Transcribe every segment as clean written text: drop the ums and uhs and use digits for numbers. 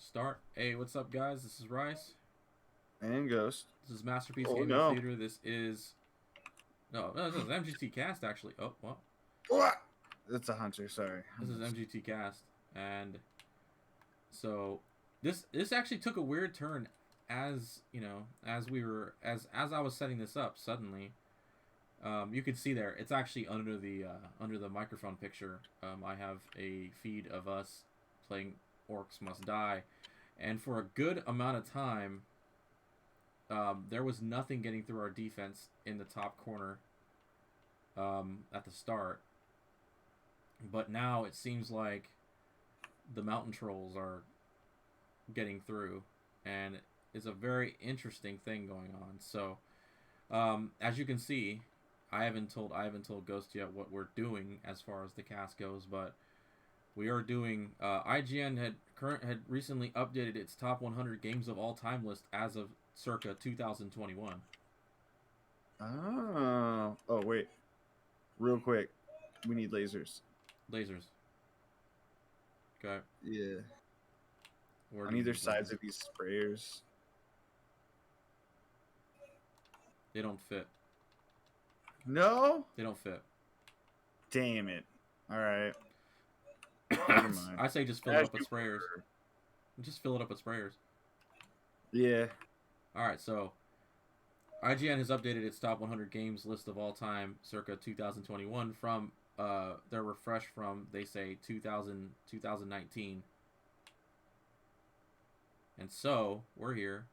Start. Hey, what's up, guys? This is Rice. And Ghost. This is Masterpiece Oh Gaming no. Theater. This is this is MGT Cast actually. Oh, what? What? That's a hunter. Sorry. This is MGT Cast, and so this actually took a weird turn, as you know, as I was setting this up. Suddenly, you can see there. It's actually under the microphone picture. I have a feed of us playing Orcs Must Die, and for a good amount of time, there was nothing getting through our defense in the top corner at the start. But now it seems like the mountain trolls are getting through, and it's a very interesting thing going on. So, as you can see, I haven't told Ghost yet what we're doing as far as the cast goes, but we are doing. IGN had recently updated its top 100 games of all time list as of circa 2021. Oh wait. Real quick. We need lasers. Lasers. Okay. Yeah. Where On either sides of these sprayers. They don't fit. No? They don't fit. Damn it. Alright. I say just fill it up with sprayers. Just fill it up with sprayers. Yeah. Alright, so IGN has updated its top 100 games list of all time circa 2021 from their refresh from, they say, 2019. And so, we're here.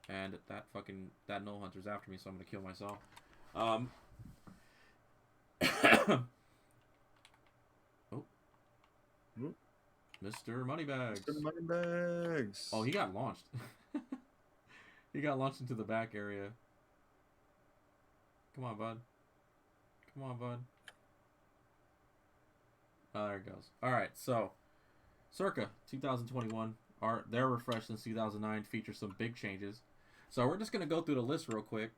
And that Null Hunter's after me, so I'm gonna kill myself. Mr. Moneybags. Mr. Moneybags. Oh, he got launched. He got launched into the back area. Come on, bud. Come on, bud. Oh, there it goes. Alright, so circa 2021. Their refresh since 2009 features some big changes. So we're just going to go through the list real quick,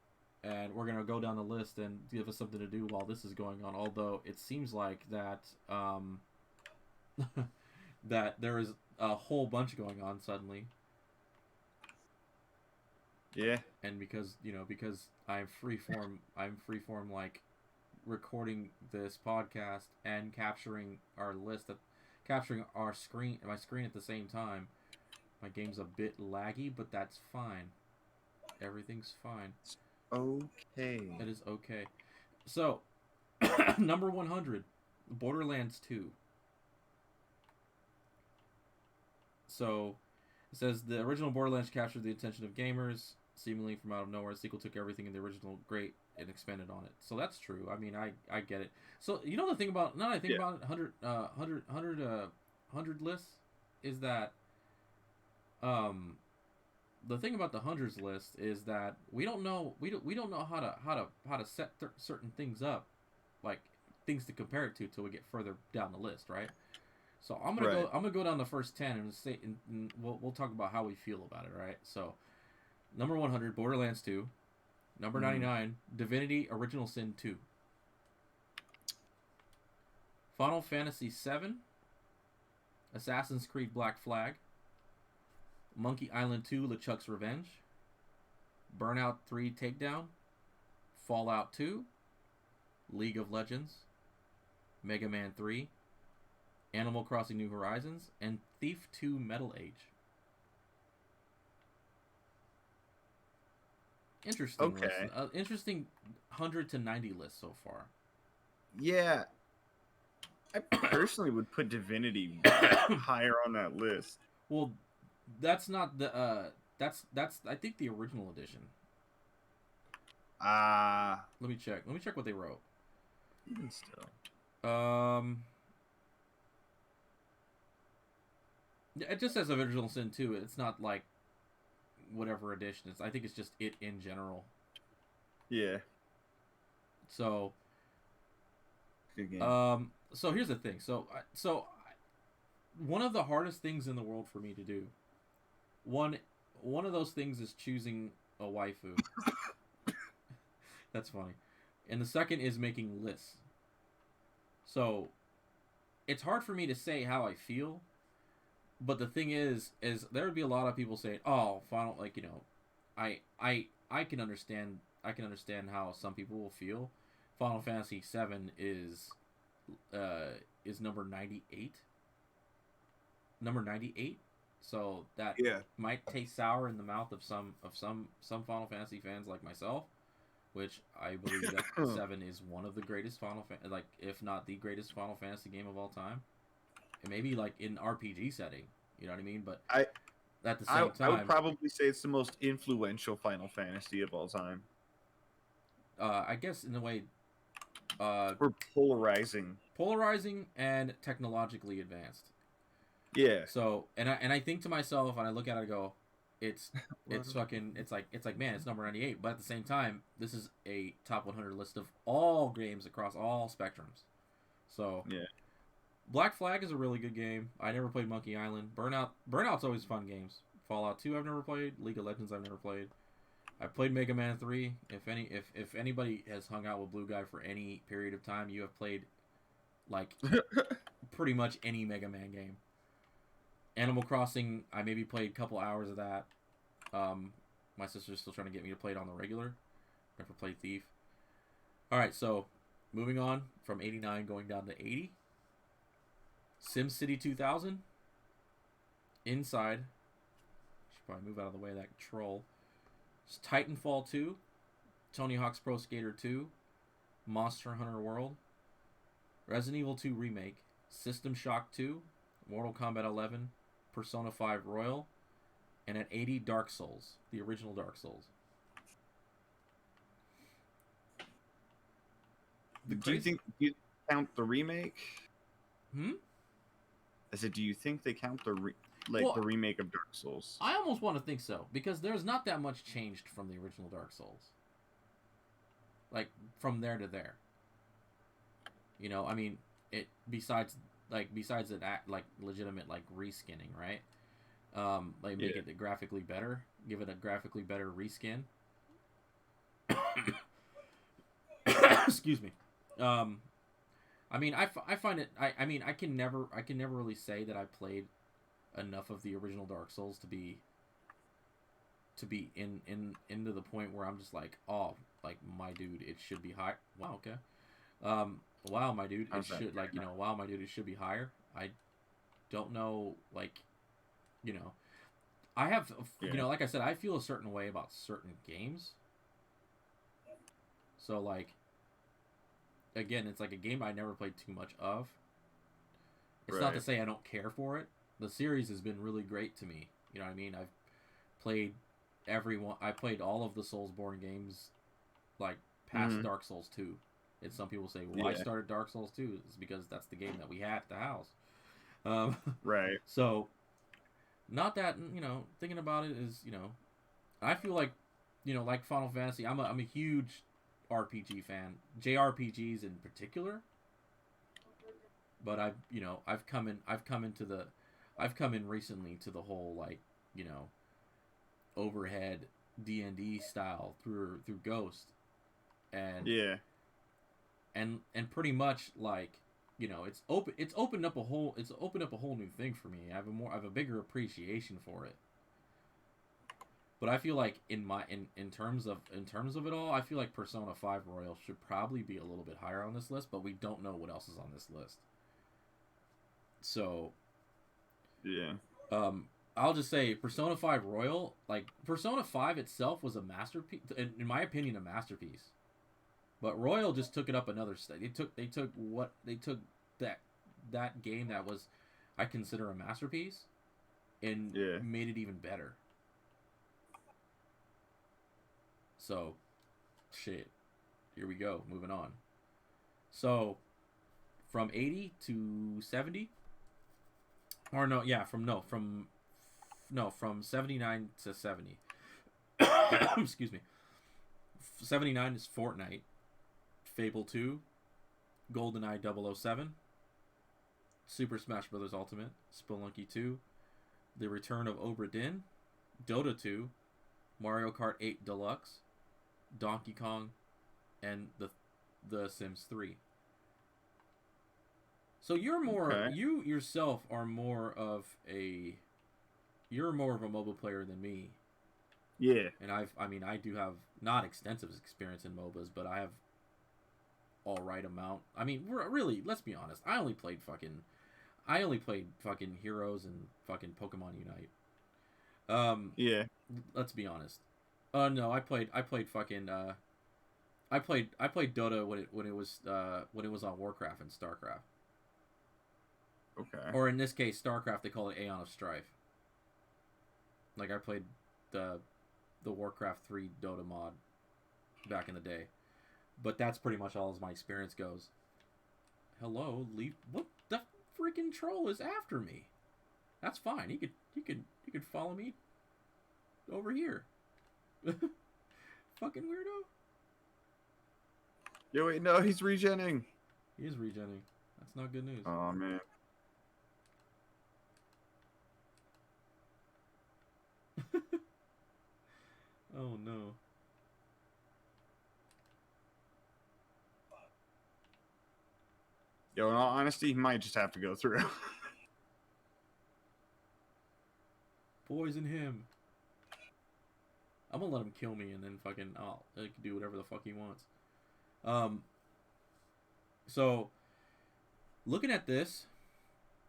and we're going to go down the list and give us something to do while this is going on. Although it seems like that that there is a whole bunch going on suddenly. Yeah. And because I'm freeform like recording this podcast and capturing our list, capturing my screen at the same time. My game's a bit laggy, but that's fine. Everything's fine. Okay. It is okay. So, number 100, Borderlands 2. So, it says the original Borderlands captured the attention of gamers, seemingly from out of nowhere. The sequel took everything in the original great and expanded on it. So that's true. I mean, I get it. So you know the thing about now that I think about it, 100 lists is that the thing about the hundreds list is that we don't know how to set certain things up, like things to compare it to till we get further down the list, right? So I'm gonna go down the first 10 and say, and we'll talk about how we feel about it, right? So number 100, Borderlands 2. Number 99, Divinity Original Sin 2. Final Fantasy 7. Assassin's Creed Black Flag. Monkey Island 2 LeChuck's Revenge. Burnout 3 Takedown. Fallout 2. League of Legends. Mega Man 3. Animal Crossing New Horizons. And Thief 2 Metal Age. Interesting. Okay. List. Interesting 100 to 90 list so far. Yeah. I personally would put Divinity higher on that list. Well, that's not the that's I think the original edition. Let me check. Let me check what they wrote. Even still. It just says Original Sin 2. It's not like whatever edition it's. I think it's just it in general. Yeah. So good game. So here's the thing. So one of the hardest things in the world for me to do. One of those things is choosing a waifu. That's funny. And the second is making lists. So it's hard for me to say how I feel but the thing is there would be a lot of people saying, "Oh, Final," like, you know, I can understand how some people will feel. Final Fantasy VII is number 98. Number 98. So that Yeah. might taste sour in the mouth of some Final Fantasy fans like myself, which I believe that 7 is one of the greatest like, if not the greatest Final Fantasy game of all time. And maybe like in RPG setting, you know what I mean? But at the same I would time, probably say it's the most influential Final Fantasy of all time. I guess in a way, Or polarizing and technologically advanced. Yeah. So, and I think to myself, and I look at it, I go, it's fucking, it's like, man, it's number 98. But at the same time, this is a top 100 list of all games across all spectrums. So, yeah. Black Flag is a really good game. I never played Monkey Island. Burnout's always fun games. Fallout 2 I've never played. League of Legends I've never played. I played Mega Man 3. If anybody has hung out with Blue Guy for any period of time, you have played like pretty much any Mega Man game. Animal Crossing, I maybe played a couple hours of that. My sister's still trying to get me to play it on the regular. Never played Thief. Alright, so moving on from 89 going down to 80. SimCity 2000. Inside. Should probably move out of the way of that troll. It's Titanfall 2. Tony Hawk's Pro Skater 2. Monster Hunter World. Resident Evil 2 Remake. System Shock 2. Mortal Kombat 11. Persona 5 Royal. And at 80, Dark Souls. The original Dark Souls. Do you count the remake? Hmm? I said, do you think they count the remake of Dark Souls? I almost want to think so, because there's not that much changed from the original Dark Souls. Like, from there to there. You know, I mean, besides an legitimate like reskinning, right? Like make it graphically better, give it a graphically better reskin. Excuse me. I mean, I find it. I mean, I can never really say that I played enough of the original Dark Souls to be into the point where I'm just like, oh, like, my dude, it should be high. Wow, okay. Wow, my dude, it should, like, you know, wow, my dude, it should be higher. I don't know, like, you know, I have, you know, like I said, I feel a certain way about certain games. So, like, again, it's like a game I never played too much of. It's not to say I don't care for it. The series has been really great to me. You know what I mean? I've played I played all of the Soulsborne games, like, past Dark Souls 2. And some people say, well, I started Dark Souls 2. It's because that's the game that we had at the house. Right. So, not that, you know, thinking about it is, you know, I feel like, you know, like Final Fantasy, I'm a huge RPG fan. JRPGs in particular. But I've come in recently to the whole, like, you know, overhead D&D style through Ghost. And and pretty much, like, you know, it's opened up a whole new thing for me. I have a bigger appreciation for it. But I feel like in terms of it all, I feel like Persona 5 Royal should probably be a little bit higher on this list, but we don't know what else is on this list. So, I'll just say Persona 5 Royal, like, Persona 5 itself was a masterpiece, in my opinion, a masterpiece. But Royal just took it up another step. They took that game that was, I consider, a masterpiece, and made it even better. So, shit. Here we go. Moving on. So, from 80 to 70, or no, yeah, from 79 to 70. Excuse me. 79 is Fortnite, Fable 2, GoldenEye 007, Super Smash Bros. Ultimate, Spelunky 2, The Return of Obra Dinn, Dota 2, Mario Kart 8 Deluxe, Donkey Kong, and The Sims 3. So you're more Okay. you yourself are more of a you're more of a mobile player than me. Yeah. And I do have not extensive experience in MOBAs, but I have all right amount. I mean, really, let's be honest. I only played fucking Heroes and fucking Pokemon Unite. Yeah. Let's be honest. No, I played fucking I played Dota when it was on Warcraft and Starcraft. Okay. Or in this case, Starcraft, they call it Aeon of Strife. Like I played the Warcraft 3 Dota mod back in the day. But that's pretty much all as my experience goes. Hello, leave. What the freaking troll is after me? That's fine. He could follow me over here. Fucking weirdo. Yo, wait, no, he's regenning. He is regenning. That's not good news. Oh man. Oh no. Yo, in all honesty, he might just have to go through. Poison him. I'm gonna let him kill me and then fucking he can do whatever the fuck he wants. So looking at this,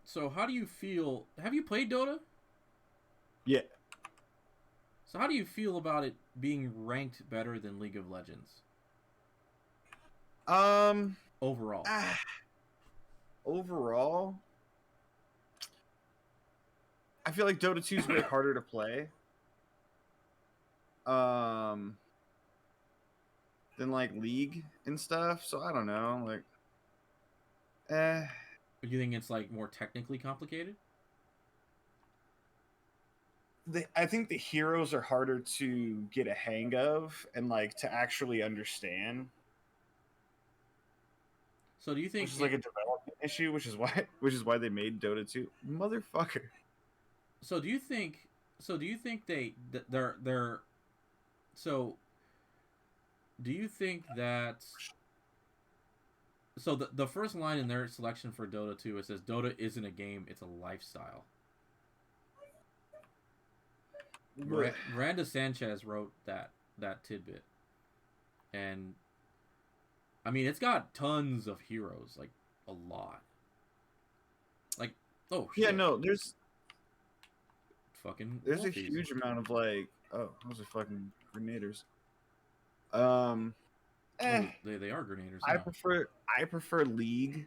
so how do you feel? Have you played Dota? Yeah. So how do you feel about it being ranked better than League of Legends overall? Overall, I feel like Dota 2 is way harder to play. Than like League and stuff. So I don't know, like, Do you think it's like more technically complicated? I think the heroes are harder to get a hang of and like to actually understand. So do you think Which is like a development issue, which is why they made Dota 2. Motherfucker. So do you think they're so do you think that so the first line in their selection for Dota 2, it says Dota isn't a game, it's a lifestyle. Miranda Sanchez wrote that tidbit. And I mean, it's got tons of heroes, like a lot. Like, oh shit. Yeah, no, there's fucking a Wolfies. huge amount of like, oh, those are fucking grenaders. They are grenaders. I prefer League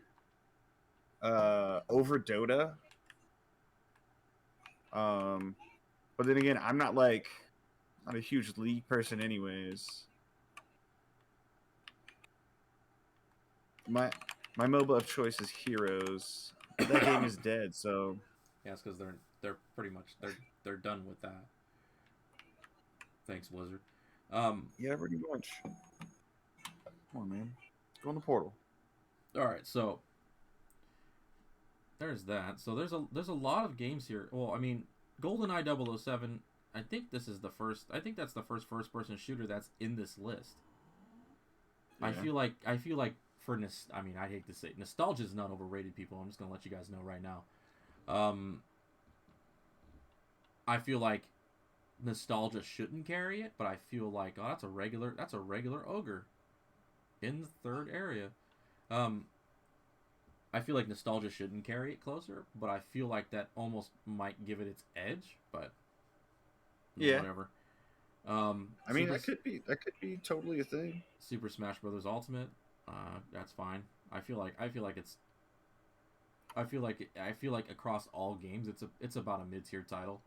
over Dota. But then again, I'm not a huge League person anyways. My MOBA of choice is Heroes. But that game is dead, so yeah, it's because they're pretty much they're done with that. Thanks, Blizzard. Yeah, pretty much. Come on, man. Go in the portal. All right, so there's that. So there's a lot of games here. Well, I mean, GoldenEye 007. I think that's the first first-person shooter that's in this list. Yeah. I feel like I mean, I hate to say it, nostalgia is not overrated, people. I'm just gonna let you guys know right now. I feel like nostalgia shouldn't carry it, but I feel like that's a regular ogre in the third area. I feel like nostalgia shouldn't carry it closer, but I feel like that almost might give it its edge. But yeah, whatever. I mean, that could be totally a thing. Super Smash Brothers Ultimate, that's fine. I feel like across all games, it's about a mid-tier title.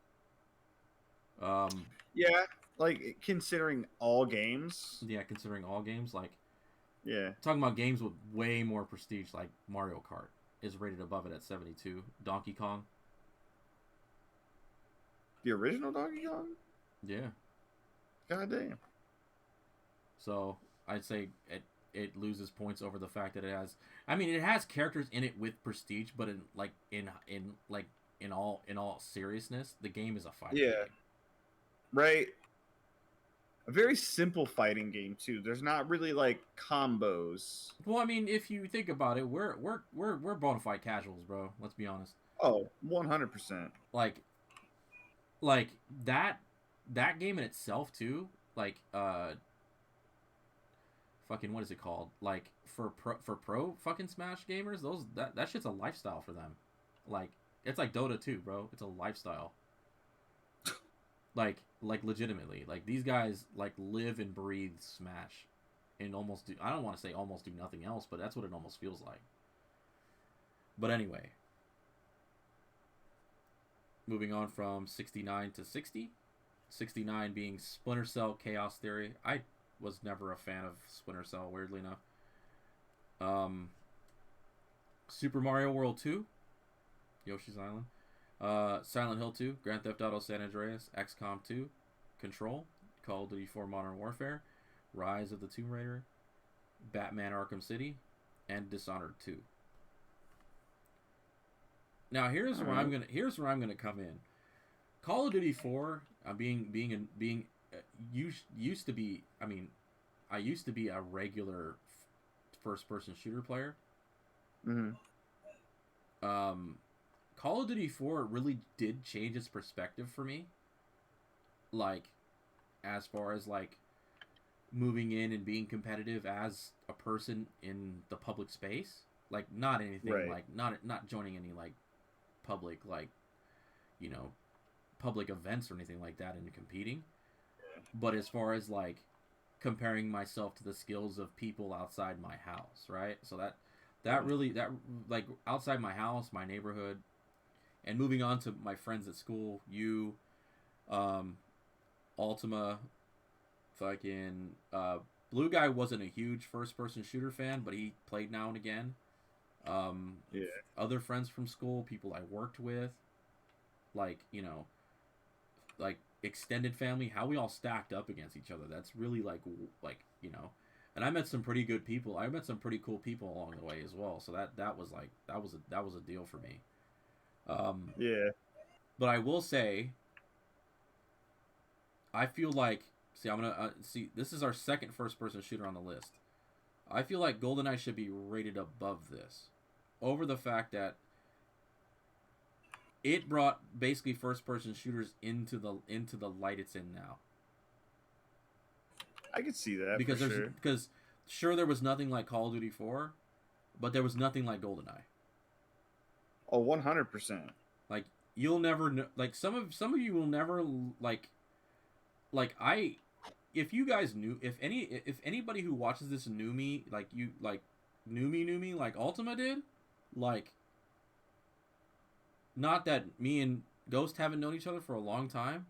Yeah, like considering all games. Yeah, considering all games, like. Yeah. Talking about games with way more prestige, like Mario Kart is rated above it at 72. Donkey Kong. The original Donkey Kong? Yeah. God damn. So I'd say it loses points over the fact that it has characters in it with prestige, but in all seriousness, the game is a fighting game. Right. a very simple fighting game too. There's not really like combos. Well, I mean, if you think about it, we're bona fide casuals, bro. Let's be honest. Oh, 100%. Like like that game in itself too. Like fucking what is it called? Like for pro fucking Smash gamers, those that shit's a lifestyle for them. Like it's like Dota 2, bro. It's a lifestyle. Like legitimately, like these guys like live and breathe Smash, and almost do. I don't want to say almost do nothing else, but that's what it almost feels like. But anyway, moving on from 69 to 60. 69 being Splinter Cell Chaos Theory. I was never a fan of Splinter Cell, weirdly enough. Super Mario World 2, Yoshi's Island. Silent Hill 2, Grand Theft Auto San Andreas, XCOM 2, Control, Call of Duty 4 Modern Warfare, Rise of the Tomb Raider, Batman Arkham City, and Dishonored 2. Now here's where I'm gonna come in. Call of Duty 4, used to be. I mean, I used to be a regular first-person shooter player. Mm-hmm. Call of Duty 4 really did change its perspective for me. Like, as far as like moving in and being competitive as a person in the public space. Like, not anything Right. like not joining any like public like, you know, public events or anything like that and competing. But as far as like comparing myself to the skills of people outside my house, right? So that really like outside my house, my neighborhood, and moving on to my friends at school, you, Ultima, fucking Blue Guy wasn't a huge first person shooter fan, but he played now and again. Yeah. Other friends from school, people I worked with, like, you know, like extended family, how we all stacked up against each other. That's really like, you know, and I met some pretty good people. I met some pretty cool people along the way as well. So that was like that was a deal for me. Yeah. But I will say, I feel like I'm gonna see. This is our second first-person shooter on the list. I feel like GoldenEye should be rated above this, over the fact that it brought basically first-person shooters into the light it's in now. I could see that Because for sure. because sure there was nothing like Call of Duty 4, but there was nothing like GoldenEye. Oh, 100%. Like you'll never know. Like some of you will never like I. If you guys knew, if anybody who watches this knew me, like you like knew me like Ultima did, like not that me and Ghost haven't known each other for a long time,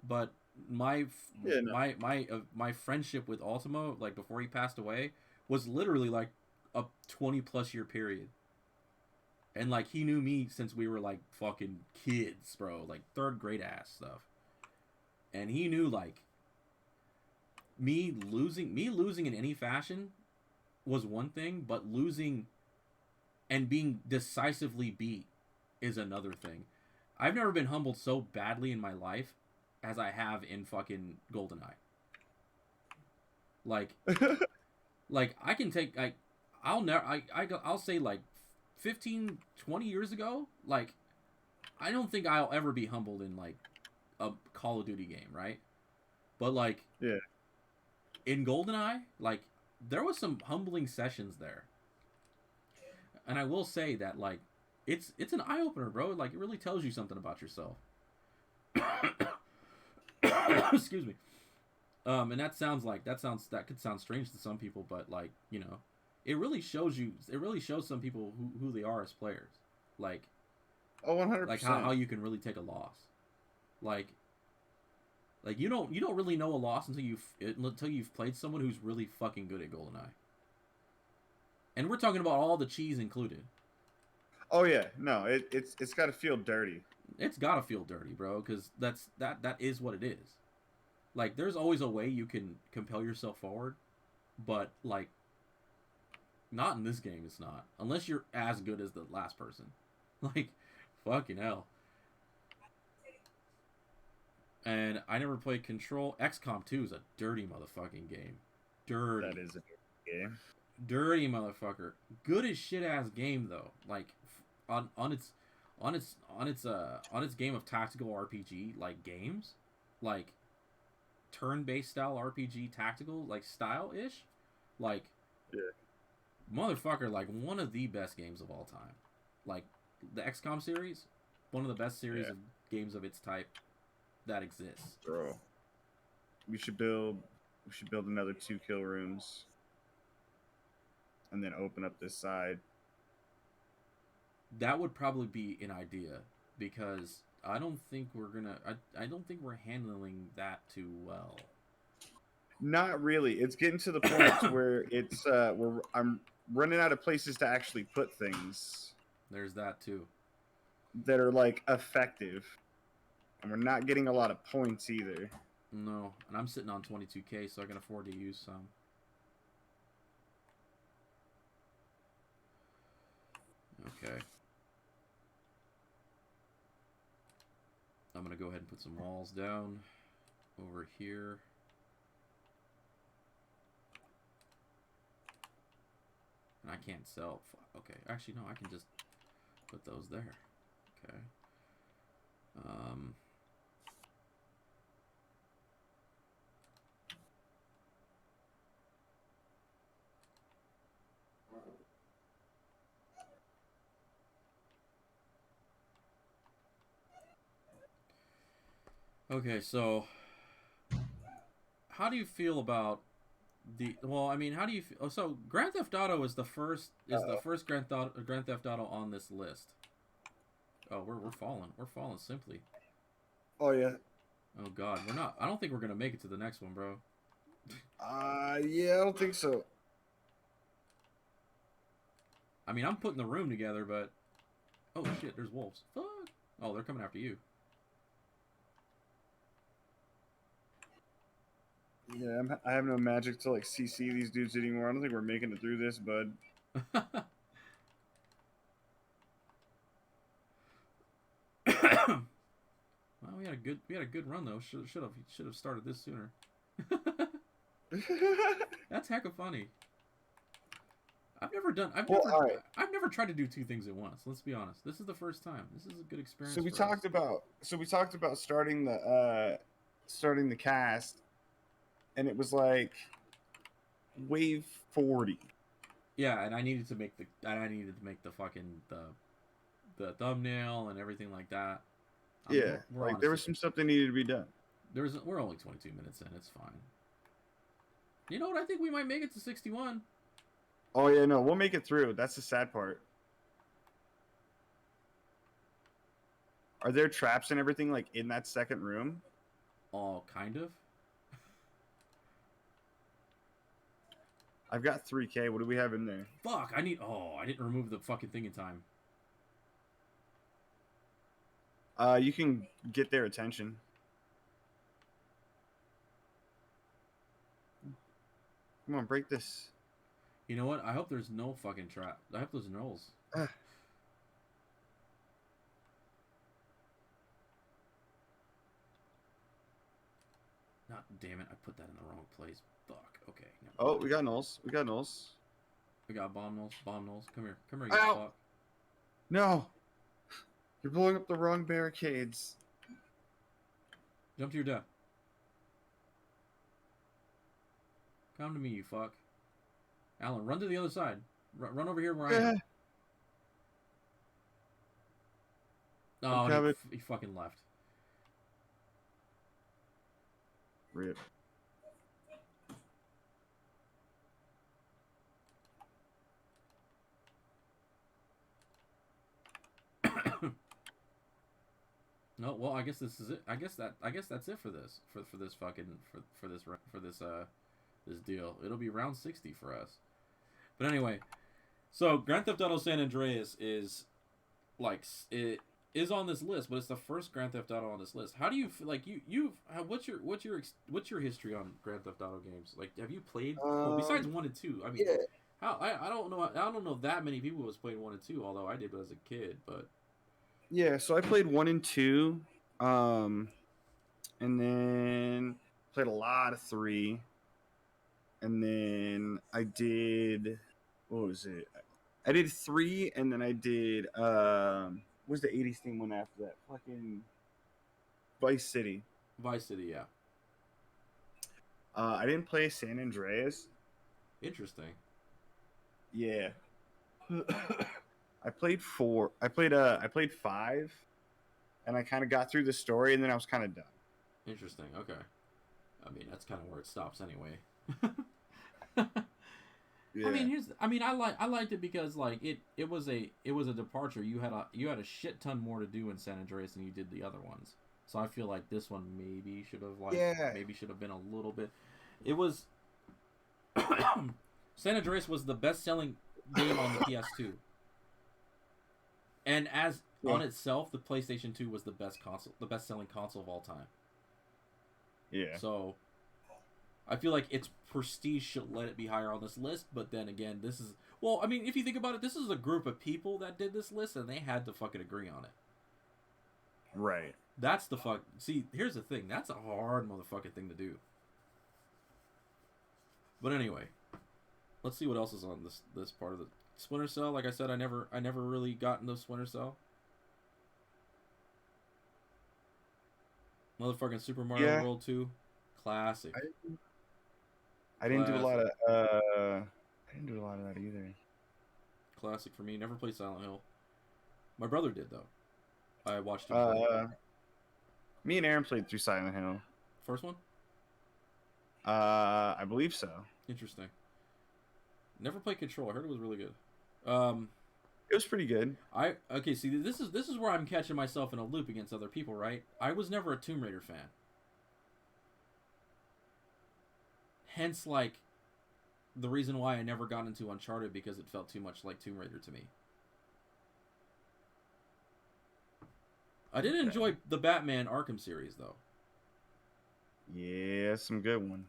but my Yeah, no. my friendship with Ultima, like before he passed away, was literally like a 20+ year period. And like he knew me since we were like fucking kids, bro, like third grade ass stuff. And he knew like me losing in any fashion was one thing, but losing and being decisively beat is another thing. I've never been humbled so badly in my life as I have in fucking GoldenEye. Like like I can take like I'll say like 15, 20 years ago, like I don't think I'll ever be humbled in like a Call of Duty game, right? But like Yeah. in GoldenEye, like there was some humbling sessions there. And I will say that like it's an eye opener, bro. Like it really tells you something about yourself. Excuse me. And that could sound strange to some people, but like, you know, it really shows some people who they are as players. Like Oh, 100%. like how you can really take a loss. Like you don't really know a loss until you've played someone who's really fucking good at GoldenEye. And we're talking about all the cheese included. Oh yeah, no, it's got to feel dirty. It's gotta feel dirty, bro, because that is what it is. Like there's always a way you can compel yourself forward, but like not in this game. It's not, unless you're as good as the last person. Like fucking hell. And I never played Control. XCOM 2 is a dirty motherfucking game. Dirty. That is a game. Dirty motherfucker. Good as shit ass game though. Like on its game of tactical RPG like games, like turn-based style RPG tactical like style ish, like motherfucker, like one of the best games of all time. Like the XCOM series, one of the best series of games of its type that exists. Bro, we should build another 2 kill rooms, and then open up this side. That would probably be an idea because I don't think we're gonna. I don't think we're handling that too well. Not really. It's getting to the point where it's I'm running out of places to actually put things. There's that too. That are like effective, and we're not getting a lot of points either. No, and I'm sitting on 22K, so I can afford to use some. Okay. I'm gonna go ahead and put some walls down over here. And I can't sell. Okay, actually no, I can just put those there. Okay. Okay, so how do you feel about the? Well, I mean, how do you feel? Oh, so Grand Theft Auto is the first Grand Theft Auto on this list. Oh, we're falling. We're falling simply. Oh yeah. Oh God, we're not. I don't think we're gonna make it to the next one, bro. Yeah, I don't think so. I mean, I'm putting the room together, but oh shit, there's wolves. Fuck. Oh, they're coming after you. Yeah, I have no magic to like CC these dudes anymore. I don't think we're making it through this, bud. Well, we had a good run though. Should have started this sooner. That's hecka funny. I've never tried to do 2 things at once. Let's be honest. This is the first time. This is a good experience. So we talked about starting the cast, and it was like wave 40. Yeah, and I needed to make the fucking the thumbnail and everything like that. We're like there was some stuff that needed to be done. We're only 22 minutes in. It's fine. You know what? I think we might make it to 61. Oh yeah, no, we'll make it through. That's the sad part. Are there traps and everything like in that second room? Oh, kind of. I've got 3K. What do we have in there? Fuck! I didn't remove the fucking thing in time. You can get their attention. Come on, break this. You know what? I hope there's no fucking trap. I hope there's nulls. God damn it! I put that in the wrong place. Fuck. Okay. Oh, we got nulls. We got nulls. We got bomb nulls. Bomb nulls. Come here. Come here. You Ow! Fuck. No. You're blowing up the wrong barricades. Jump to your death. Come to me, you fuck. Alan, run to the other side. Run over here where I am. Oh, he fucking left. Rip. No, well, I guess this is it. I guess that's it for this this deal. It'll be round 60 for us. But anyway, so Grand Theft Auto San Andreas is like it is on this list, but it's the first Grand Theft Auto on this list. How do you feel like what's your history on Grand Theft Auto games? Like, have you played besides 1 and 2? I mean, yeah. I don't know that many people was playing 1 and 2, although I did as a kid, but yeah, so I played 1 and 2, and and then played a lot of 3, and then I did, what was it? I did 3, and then I did what was the 80s theme one after that? Fucking Vice City. Vice City, yeah. I didn't play San Andreas. Interesting. Yeah. I played 4. I played 5, and I kind of got through the story, and then I was kind of done. Interesting. Okay. I mean, that's kind of where it stops anyway. Yeah. I liked it because like it was a departure. You had a shit ton more to do in San Andreas than you did the other ones. So I feel like this one maybe should have been a little bit. It was San Andreas was the best selling game on the PS2. And on itself, the PlayStation 2 was the best selling console of all time. Yeah. So I feel like its prestige should let it be higher on this list, but then again, this is... Well, I mean, if you think about it, this is a group of people that did this list, and they had to fucking agree on it. Right. That's the fuck... See, here's the thing. That's a hard motherfucking thing to do. But anyway, let's see what else is on this part of the... Splinter Cell, like I said, I never really got into Splinter Cell. Motherfucking Super Mario World 2. Classic. I didn't do a lot of I didn't do a lot of that either. Classic for me. Never played Silent Hill. My brother did though. I watched him. Me and Aaron played through Silent Hill. First one? I believe so. Interesting. Never played Control. I heard it was really good. It was pretty good. Okay, see, this is where I'm catching myself in a loop against other people, right? I was never a Tomb Raider fan. Hence, like, the reason why I never got into Uncharted, because it felt too much like Tomb Raider to me. I did enjoy the Batman Arkham series, though. Yeah, some good one.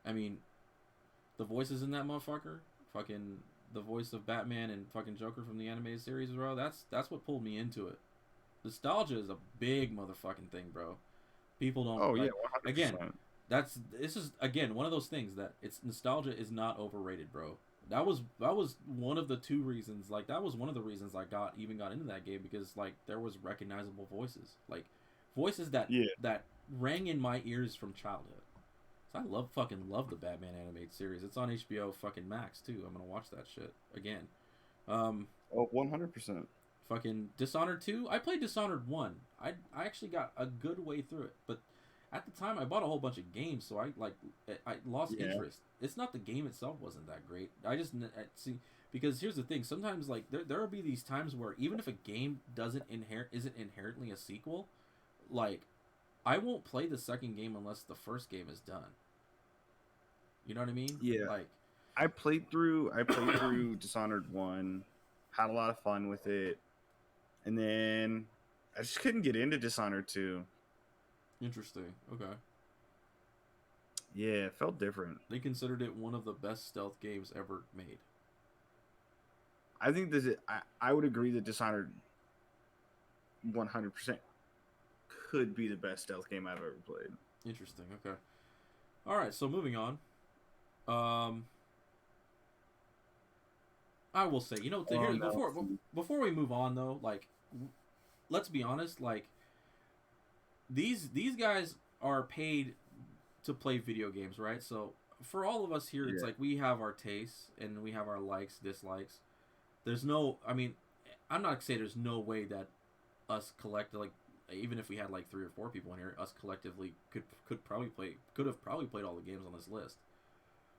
I mean, the voices in that motherfucker, fucking the voice of Batman and fucking Joker from the animated series, bro. That's what pulled me into it. Nostalgia is a big motherfucking thing, bro. People don't. Oh, like, yeah, 100%. Again, this is again one of those things that it's nostalgia is not overrated, bro. That was one of the two reasons. Like, that was one of the reasons I got into that game, because like there was recognizable voices, like voices that rang in my ears from childhood. So I fucking love the Batman animated series. It's on HBO fucking Max too. I'm gonna watch that shit again. 100%. Fucking Dishonored 2. I played Dishonored 1. I actually got a good way through it, but at the time I bought a whole bunch of games, so I lost interest. It's not the game itself wasn't that great. I see, because here's the thing. Sometimes like there will be these times where even if a game isn't inherently a sequel, like I won't play the second game unless the first game is done. You know what I mean? Yeah. Like I played through Dishonored 1, had a lot of fun with it, and then I just couldn't get into Dishonored 2. Interesting. Okay. Yeah, it felt different. They considered it one of the best stealth games ever made. I think I would agree that Dishonored 100% could be the best stealth game I've ever played. Interesting. Okay. All right. So moving on. I will say, before we move on though, like, let's be honest, like, these guys are paid to play video games, right? So for all of us here, it's like we have our tastes and we have our likes, dislikes. There's no, I mean, I'm not saying there's no way that us collectively, like, even if we had like 3 or 4 people in here, us collectively could have probably played all the games on this list.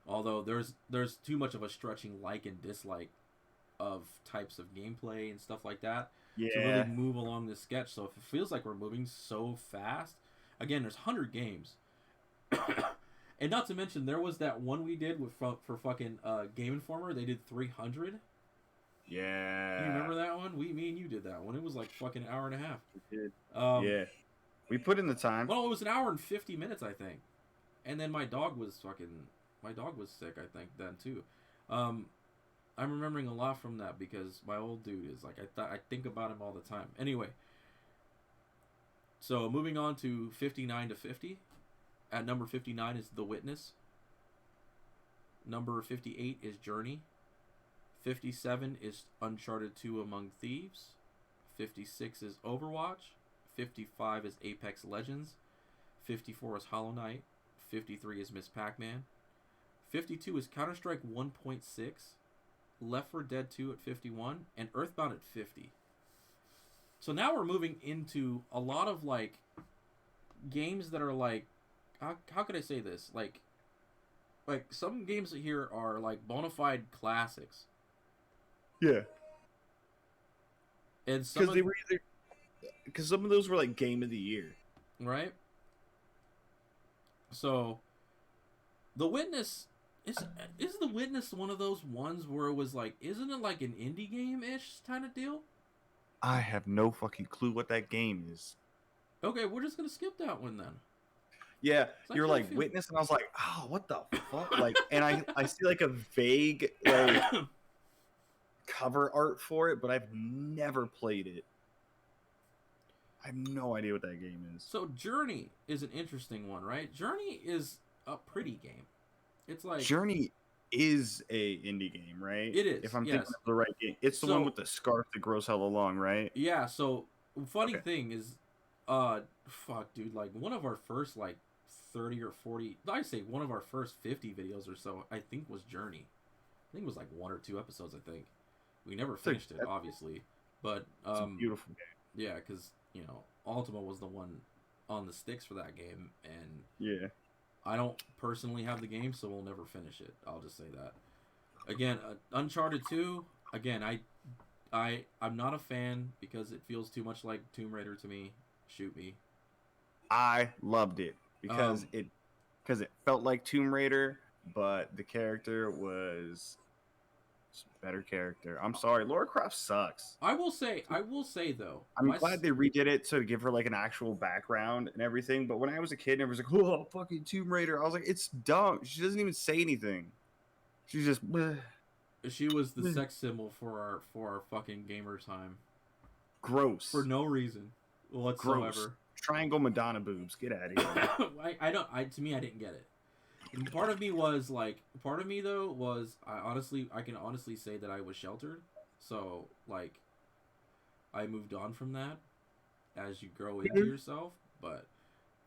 Although there's too much of a stretching like and dislike of types of gameplay and stuff like that to really move along this sketch. So if it feels like we're moving so fast, again, there's 100 games. And not to mention, there was that one we did for fucking Game Informer. They did 300. Yeah. You remember that one? Me and you did that one. It was like fucking an hour and a half. We did. Yeah. We put in the time. Well, it was an hour and 50 minutes, I think. And then my dog was sick, I think, then too. I'm remembering a lot from that because my old dude is like, I think about him all the time. Anyway, So moving on to 59 to 50. At number 59 is The Witness. Number 58 is Journey. 57 is Uncharted 2 Among Thieves. 56 is Overwatch. 55 is Apex Legends. 54 is Hollow Knight. 53 is Miss Pac-Man. 52 is Counter-Strike 1.6. Left 4 Dead 2 at 51. And Earthbound at 50. So now we're moving into a lot of, like, games that are, like... How could I say this? Like some games here are, like, bona fide classics. Yeah. And some because some of those were like game of the year, right? So, The Witness is The Witness one of those ones where it was like, isn't it like an indie game ish kind of deal? I have no fucking clue what that game is. Okay, we're just gonna skip that one then. Yeah, you're like Witness, and I was like, oh, what the fuck? Like, and I see like a vague like cover art for it, but I've never played it. I have no idea what that game is. So Journey is an interesting one, right? Journey is a pretty game. It's like Journey is a indie game, right? It is. If I'm yes. thinking of the right game, it's the one with the scarf that grows hella long, right? Yeah. So funny thing is, fuck, dude, like one of our first like 30 or 40, I say one of our first 50 videos or so, I think was Journey. I think it was like 1 or 2 episodes. I think we never finished it, obviously, but it's a beautiful game. Yeah, because you know Ultima was the one on the sticks for that game, and yeah. I don't personally have the game, so we'll never finish it. I'll just say that. Again, Uncharted 2, again, I'm not a fan because it feels too much like Tomb Raider to me. Shoot me. I loved it because it felt like Tomb Raider, but the character was a better character. I'm sorry, Lara Croft sucks. I will say though, I'm glad they redid it to give her like an actual background and everything. But when I was a kid, and everyone's like, "Oh, fucking Tomb Raider," I was like, "It's dumb. She doesn't even say anything. She's just." Bleh. She was the sex symbol for our fucking gamer time. Gross. For no reason whatsoever. Gross. Triangle Madonna boobs. Get out of here. To me, I didn't get it. And part of me was like, I can honestly say that I was sheltered. So like, I moved on from that as you grow into yourself. But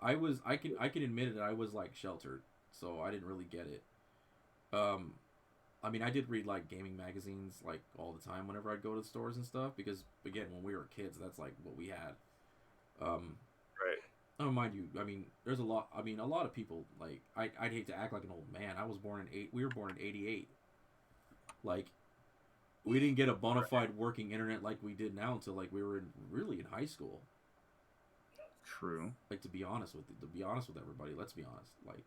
I can admit it. I was like sheltered, so I didn't really get it. I mean, I did read like gaming magazines like all the time whenever I'd go to the stores and stuff because again, when we were kids, that's like what we had. Right. Oh, mind you, I mean, there's a lot. I mean, a lot of people like I'd hate to act like an old man. We were born in '88. Like, we didn't get a bona fide working internet like we did now until like we were really in high school. True. Like to be honest with everybody, let's be honest. Like,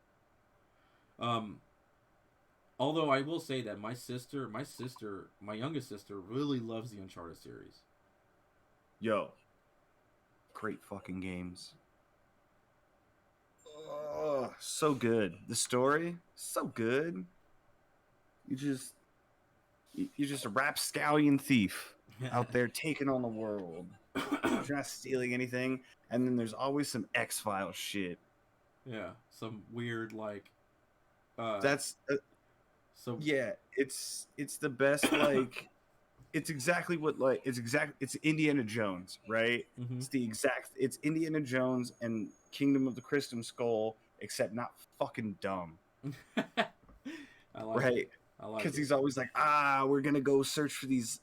although I will say that my youngest sister, really loves the Uncharted series. Yo, great fucking games. Oh, so good. The story, so good. You're just a rapscallion thief out there taking on the world. You're not stealing anything, and then there's always some X-Files shit. Yeah, some weird like. So yeah, it's the best like. It's exactly what like it's Indiana Jones, right? Mm-hmm. It's Indiana Jones and Kingdom of the Crystal Skull, except not fucking dumb. I like right? It. I like because he's always like, we're gonna go search for these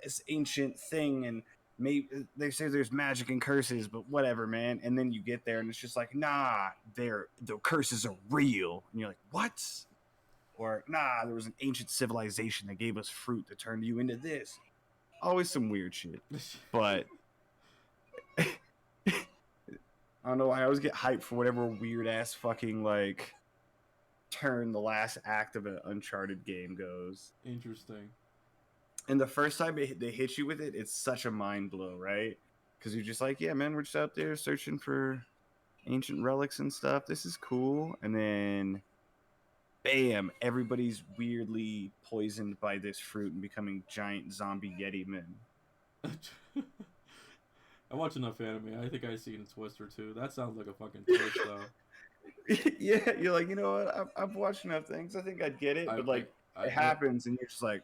this ancient thing, and maybe they say there's magic and curses, but whatever, man. And then you get there, and it's just like, nah, the curses are real, and you're like, what? Or, nah, there was an ancient civilization that gave us fruit that turned you into this. Always some weird shit. But I don't know. I always get hyped for whatever weird-ass fucking, like, turn the last act of an Uncharted game goes. Interesting. And the first time they hit you with it, it's such a mind blow, right? Because you're just like, yeah, man, we're just out there searching for ancient relics and stuff. This is cool. And then... bam, everybody's weirdly poisoned by this fruit and becoming giant zombie Yeti men. I watch enough anime. I think I've seen a twist or two. That sounds like a fucking twist, though. Yeah, you're like, you know what? I've watched enough things. I think I'd get it, I, but I, like, it I happens, and you're just like,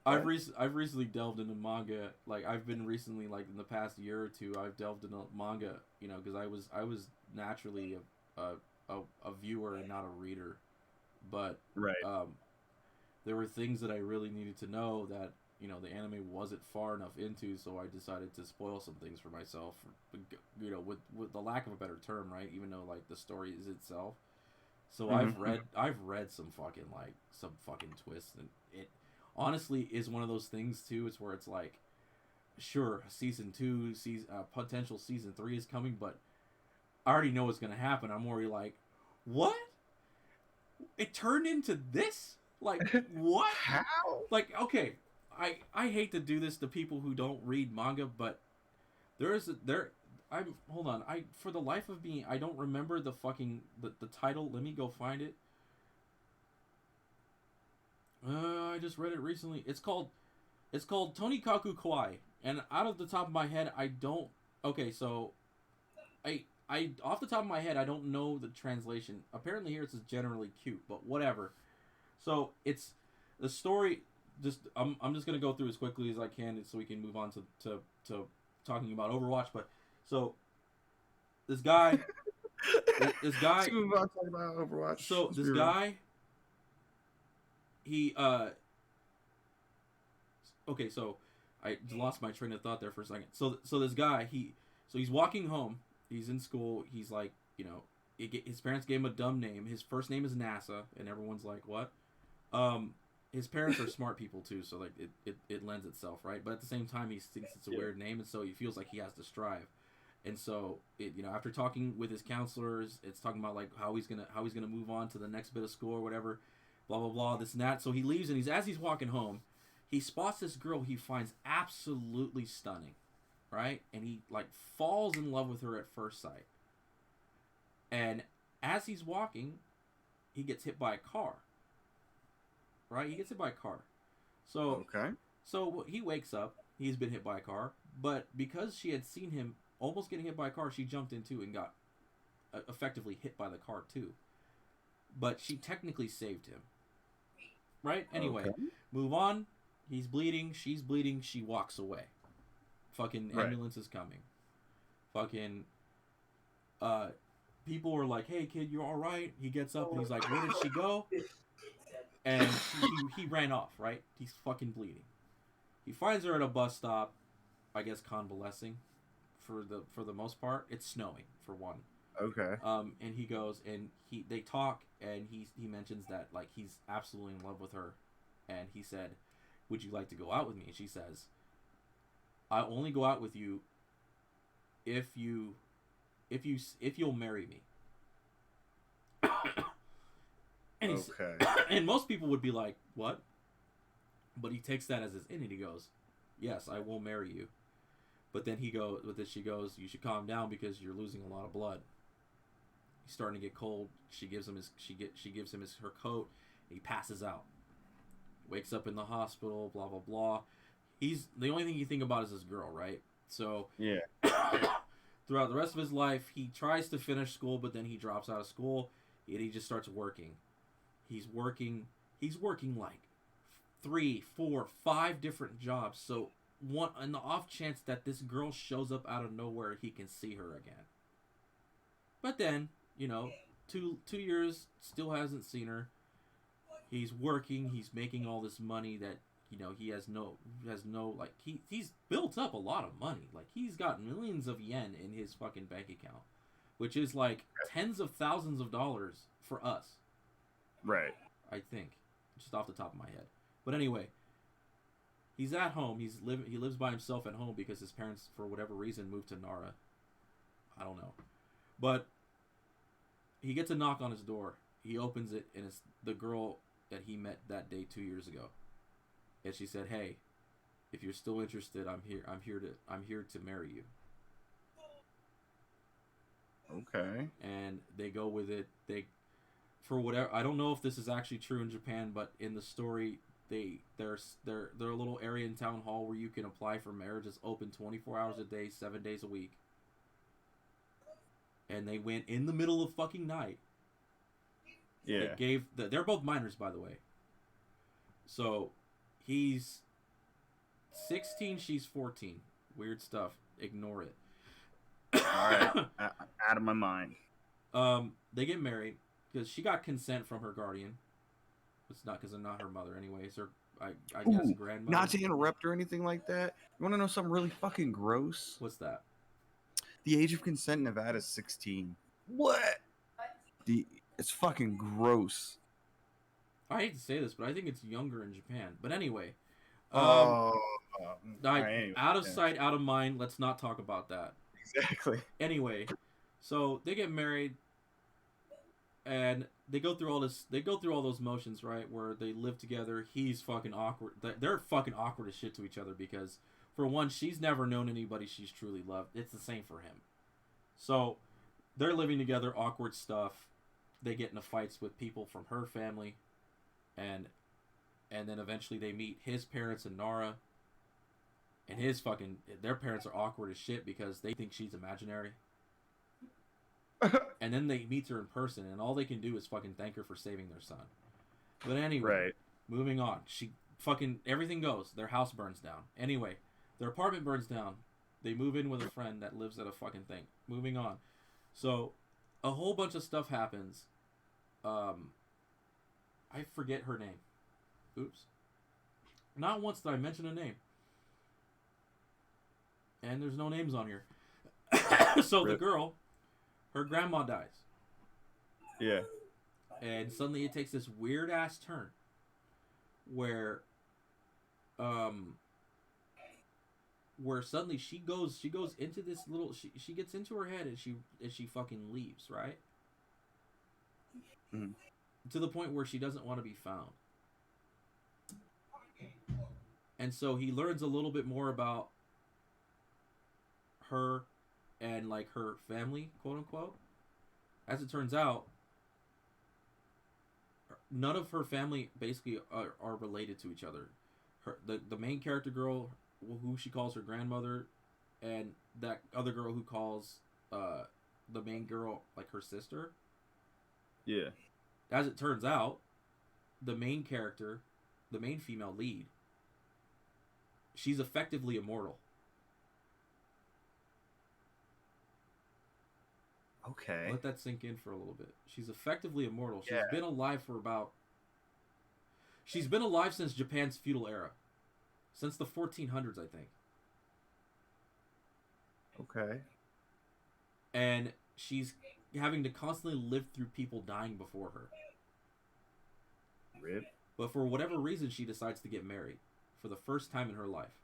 what? I've recently delved into manga. Like I've been recently, like in the past year or two, I've delved into manga. You know, because I was naturally a viewer and not a reader, but Right. um, there were things that I really needed to know that the anime wasn't far enough into, so I decided to spoil some things for myself. With the lack of a better term, right? Even though like the story is itself. So Mm-hmm. I've read some fucking twists, and it honestly is one of those things too. It's where it's like, sure, season two, potential season three is coming, but I already know what's gonna happen. I'm already like, what? It turned into this? Like what? How? Like okay, I hate to do this to people who don't read manga, but there. I'm hold on. I for the life of me, I don't remember the title. Let me go find it. I just read it recently. It's called Tonikaku Kawaii, and out of the top of my head, I don't. Okay, so I off the top of my head, I don't know the translation. Apparently here it says generally cute, but whatever. So it's the story. Just I'm just gonna go through as quickly as I can so we can move on to talking about Overwatch. But so this guy, this guy, Let's move on to talk about Overwatch. so Let's be this real. guy, he okay, so I lost my train of thought there for a second. So this guy, he's walking home. He's in school. He's like, his parents gave him a dumb name. His first name is NASA, and everyone's like, what? Um, his parents are smart people too, so like it lends itself, right? But at the same time, he thinks it's a Yeah. weird name, and so he feels like he has to strive. And so after talking with his counselors, it's talking about like how he's gonna move on to the next bit of school or whatever, blah blah blah, this and that. So he leaves, and as he's walking home, he spots this girl he finds absolutely stunning, right? And he like falls in love with her at first sight. And as he's walking, he gets hit by a car, right? He gets hit by a car. So Okay. so he wakes up. He's been hit by a car, but because she had seen him almost getting hit by a car, she jumped into and got effectively hit by the car too. But she technically saved him, right? Anyway, Okay. move on. He's bleeding. She's bleeding. She walks away. Fucking Right. ambulance is coming. Fucking uh, people are like, "Hey kid, you're all right." He gets up and he's like, "Where did she go?" And he ran off. Right? He's fucking bleeding. He finds her at a bus stop, I guess convalescing, for the most part. It's snowing for one. Okay. And he goes and they talk, and he mentions that like he's absolutely in love with her, and he said, "Would you like to go out with me?" And she says, "I only go out with you if you'll marry me." and he's Okay. and most people would be like, "What?" But he takes that as his in, and he goes, "Yes, I will marry you." But then she goes, "You should calm down because you're losing a lot of blood." He's starting to get cold. She gives him her coat. And he passes out. Wakes up in the hospital. Blah blah blah. He's the only thing you think about is this girl, right? So Yeah. throughout the rest of his life, he tries to finish school, but then he drops out of school and he just starts working. He's working. He's working like 3, 4, 5 different jobs. So one on the off chance that this girl shows up out of nowhere, he can see her again. But then, 2 years still hasn't seen her. He's working. He's making all this money that he has no like he's built up a lot of money. Like he's got millions of yen in his fucking bank account, which is like tens of thousands of dollars for us. Right. I think, just off the top of my head. But anyway, he's at home. He lives by himself at home because his parents, for whatever reason, moved to Nara. I don't know, but he gets a knock on his door. He opens it, and it's the girl that he met that day 2 years ago. And she said, "Hey, if you're still interested, I'm here. I'm here to marry you." Okay. And they go with it. For whatever, I don't know if this is actually true in Japan, but in the story, their little area in town hall where you can apply for marriage is open 24 hours a day, 7 days a week. And they went in the middle of fucking night. Yeah. They're both minors, by the way. So he's 16, she's 14. Weird stuff. Ignore it. All right. Out of my mind. They get married because she got consent from her guardian. It's not because I'm not her mother, anyways. Or I guess grandmother. Not to interrupt or anything like that. You want to know something really fucking gross? What's that? The age of consent in Nevada is 16. What? It's fucking gross. I hate to say this, but I think it's younger in Japan. But anyway. Anyway, out of sight, out of mind. Let's not talk about that. Exactly. Anyway, so they get married, and they go through all this. They go through all those motions, right? Where they live together. He's fucking awkward. They're fucking awkward as shit to each other because, for one, she's never known anybody she's truly loved. It's the same for him. So, they're living together. Awkward stuff. They get into fights with people from her family, and then eventually they meet his parents and Nara. And their parents are awkward as shit because they think she's imaginary. And then they meet her in person, and all they can do is fucking thank her for saving their son. But anyway, Moving on. Everything goes. Their house burns down. Anyway, their apartment burns down. They move in with a friend that lives at a fucking thing. Moving on. So, a whole bunch of stuff happens. I forget her name. Oops. Not once did I mention a name. And there's no names on here. So the girl, her grandma dies. Yeah. And suddenly it takes this weird ass turn where suddenly she goes into this little she gets into her head and she fucking leaves, right? Mm. To the point where she doesn't want to be found. And so he learns a little bit more about her and like her family, quote unquote. As it turns out, none of her family basically are related to each other. The main character girl, who she calls her grandmother, and that other girl who calls the main girl like her sister. Yeah. As it turns out, the main character, the main female lead, she's effectively immortal. Okay. Let that sink in for a little bit. She's effectively immortal. She's Yeah. been alive She's been alive since Japan's feudal era. Since the 1400s, I think. Okay. And she's having to constantly live through people dying before her. Rip. But for whatever reason, she decides to get married for the first time in her life.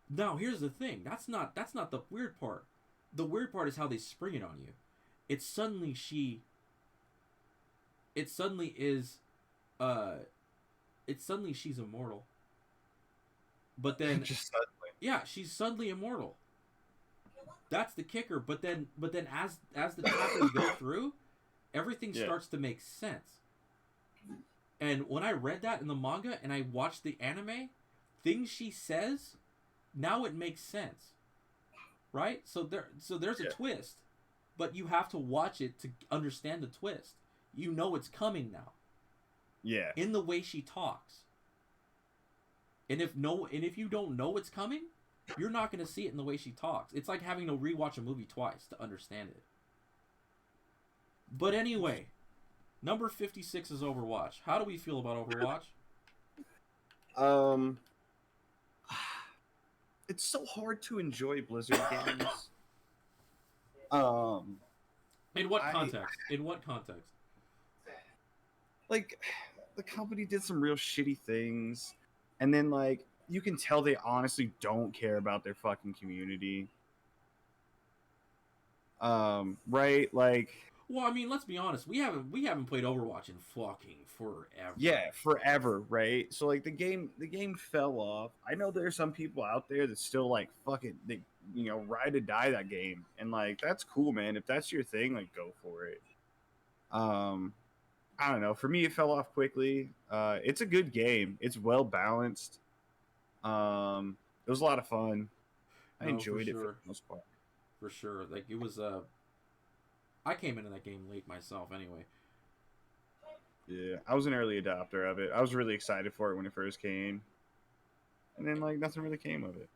Now, here's the thing. That's not the weird part. The weird part is how they spring it on you. It's suddenly she's immortal. But then Just suddenly. yeah, she's suddenly immortal. That's the kicker. But then as the chapters go through, everything starts to make sense. And when I read that in the manga and I watched the anime, things she says, now it makes sense. Right? So there's a twist, but you have to watch it to understand the twist. You know it's coming now. Yeah. In the way she talks. And if you don't know it's coming, you're not going to see it in the way she talks. It's like having to rewatch a movie twice to understand it. But anyway, number 56 is Overwatch. How do we feel about Overwatch? It's so hard to enjoy Blizzard games. In what context? In what context? Like, the company did some real shitty things, and then like you can tell they honestly don't care about their fucking community. Right? Like, well, I mean, let's be honest. We haven't played Overwatch in fucking forever. Yeah, forever, right? So like the game fell off. I know there's some people out there that still like fucking ride or die that game, and like that's cool, man. If that's your thing, like go for it. I don't know. For me, it fell off quickly. It's a good game. It's well balanced. It was a lot of fun. I No, for enjoyed it for sure, the most part. for sure. Like it was. I came into that game late myself, anyway. Yeah, I was an early adopter of it. I was really excited for it when it first came, and then like nothing really came of it.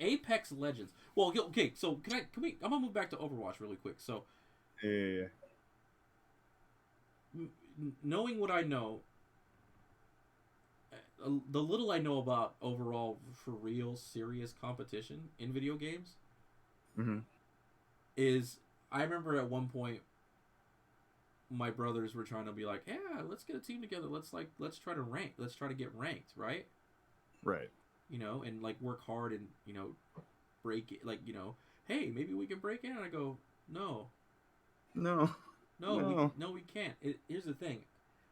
Apex Legends. Well, okay. So can we? I'm gonna move back to Overwatch really quick. So Yeah, knowing what I know, the little I know about overall for real serious competition in video games mm-hmm. is I remember at one point my brothers were trying to be like, yeah, let's get a team together. Let's try to rank. Let's try to get ranked, right? Right. You know, and like work hard and break it. Like hey, maybe we can break in. And I go, no, No, no, no. we can't. Here's the thing.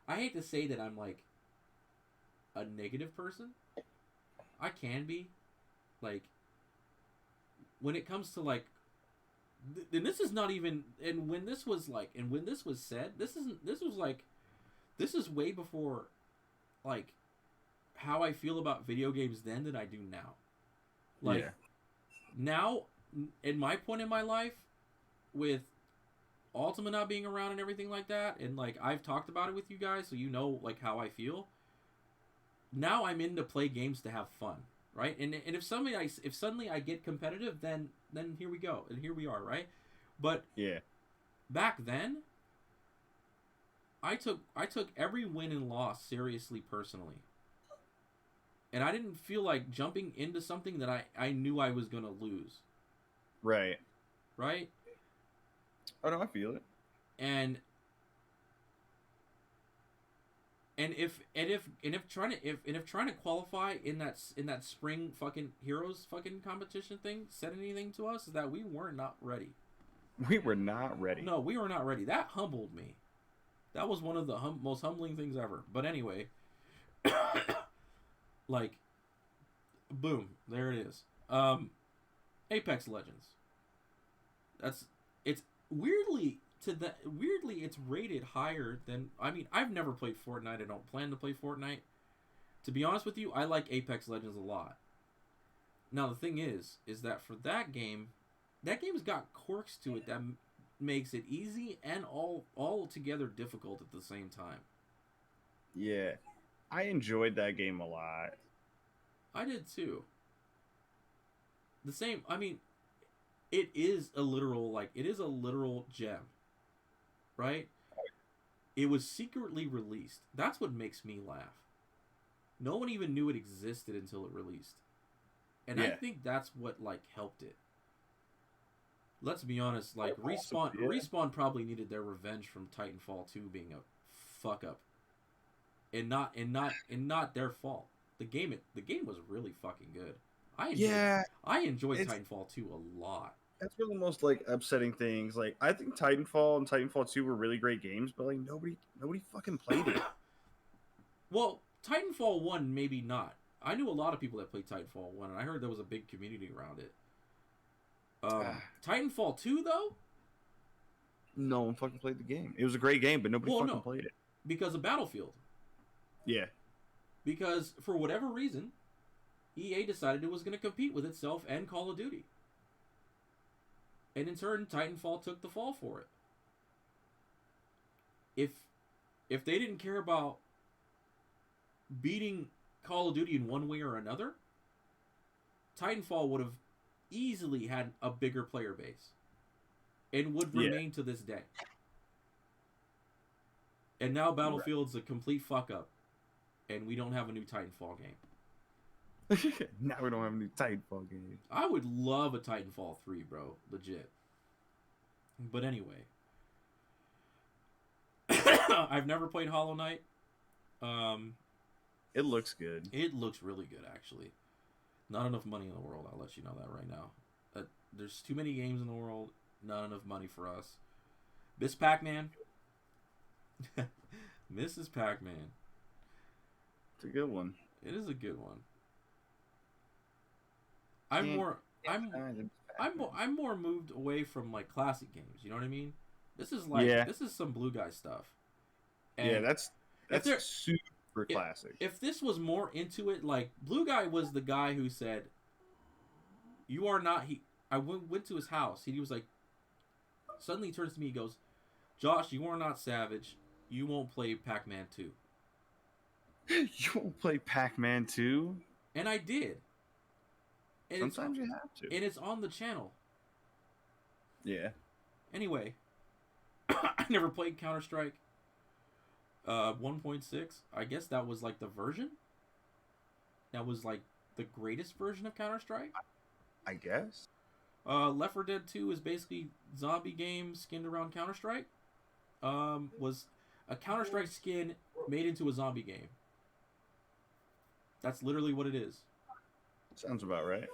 I hate to say that I'm like a negative person. I can be, like, when it comes to like, and this is not even. And when this was said, this isn't. This is way before, like, how I feel about video games then than I do now. Like, Yeah. now, in my point in my life, with Ultima not being around and everything like that, and like I've talked about it with you guys, so you know like how I feel. Now I'm in to play games to have fun, right? And if suddenly I get competitive, then here we go, and here we are, right? But Yeah. back then, I took every win and loss seriously personally. And I didn't feel like jumping into something that I knew I was gonna lose. Right. Right? Oh no, I feel it. And if trying to qualify in that spring fucking heroes fucking competition thing said anything to us, is that we were not ready. We were not ready. No, we were not ready. That humbled me. That was one of the most humbling things ever. But anyway, like, boom, there it is. Apex Legends. It's weirdly it's rated higher than, I mean, I've never played Fortnite. I don't plan to play Fortnite. To be honest with you, I like Apex Legends a lot. Now the thing is that for that game's got quirks to it that makes it easy and all together difficult at the same time. Yeah. I enjoyed that game a lot. I did too. The same, I mean, it is a literal gem. Right? It was secretly released. That's what makes me laugh. No one even knew it existed until it released. And yeah. I think that's what like helped it. Let's be honest, like Respawn probably needed their revenge from Titanfall 2 being a fuck up. And not their fault. The game was really fucking good. I enjoyed Titanfall 2 a lot. That's one of the most like upsetting things. Like, I think Titanfall and Titanfall 2 were really great games, but like nobody fucking played it. Well, Titanfall 1 maybe not. I knew a lot of people that played Titanfall 1, and I heard there was a big community around it. Titanfall 2 though? No one fucking played the game. It was a great game, but nobody played it. Because of Battlefield. Yeah. Because for whatever reason, EA decided it was going to compete with itself and Call of Duty. And in turn, Titanfall took the fall for it. If they didn't care about beating Call of Duty in one way or another, Titanfall would have easily had a bigger player base. And would remain to this day. And now Battlefield's a complete fuck up. And we don't have a new Titanfall game. Now we don't have a new Titanfall game. I would love a Titanfall 3, bro. Legit. But anyway. I've never played Hollow Knight. It looks good. It looks really good, actually. Not enough money in the world, I'll let you know that right now. There's too many games in the world. Not enough money for us. Miss Pac-Man. Mrs. Pac-Man. It's a good one. It is a good one. I'm more moved away from like classic games. You know what I mean? This is some Blue Guy stuff. Yeah, And if that's there super if, classic. if this was more into it, like Blue Guy was the guy who said, "You are not." I went to his house. He was like, suddenly he turns to me. He goes, "Josh, you are not Savage. You won't play Pac-Man 2." You won't play Pac-Man 2? And I did. And Sometimes you have to. it's on the channel. Yeah. Anyway, I never played Counter Strike 1.6. I guess that was like the version. That was like the greatest version of Counter Strike. I guess. Left 4 Dead 2 is basically zombie game skinned around Counter Strike. Was a Counter Strike skin made into a zombie game. That's literally what it is. Sounds about right.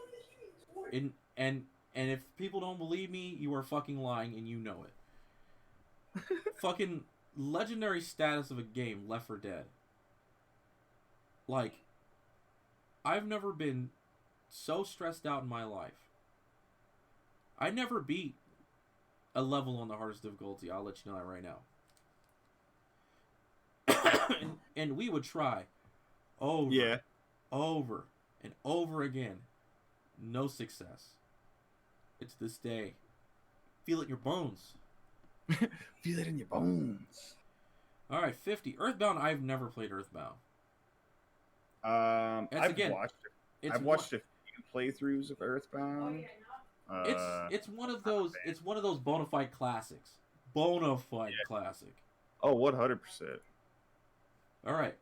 And if people don't believe me, you are fucking lying and you know it. Fucking legendary status of a game, Left 4 Dead. Like, I've never been so stressed out in my life. I never beat a level on the hardest difficulty. I'll let you know that right now. and we would try over, over, and over again. No success. It's this day. Feel it in your bones. Feel it in your bones. All right, 50. Earthbound. I've never played Earthbound. I've watched a few playthroughs of Earthbound. It's one of those bona fide classics. Bona fide classic. Oh, 100%. All right.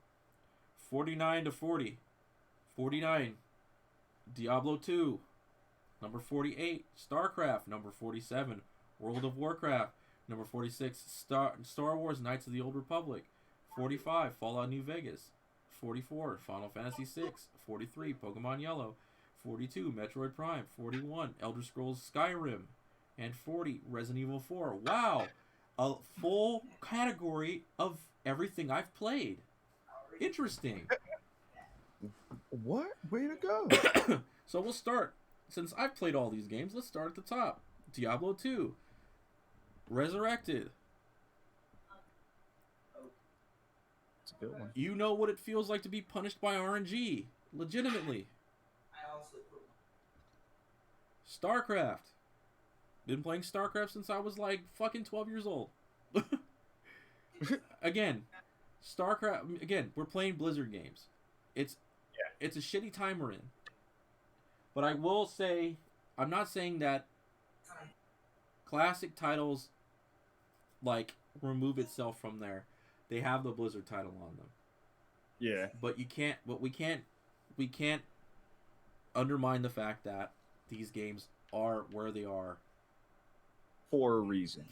49 to 40. 49. Diablo 2. Number 48. StarCraft. Number 47. World of Warcraft. Number 46. Star Wars Knights of the Old Republic. 45. Fallout New Vegas. 44. Final Fantasy 6. 43. Pokemon Yellow. 42. Metroid Prime. 41. Elder Scrolls Skyrim. And 40. Resident Evil 4. Wow! A full category of everything I've played. Interesting. What? Way to go. So we'll start. Since I've played all these games, let's start at the top. Diablo 2. Resurrected. It's a good one. You know what it feels like to be punished by RNG. Legitimately. StarCraft. Been playing StarCraft since I was like fucking 12 years old. Again, StarCraft. Again, we're playing Blizzard games. It's a shitty time we're in. But I will say, I'm not saying that classic titles like remove itself from there. They have the Blizzard title on them. Yeah. But we can't undermine the fact that these games are where they are for a reason.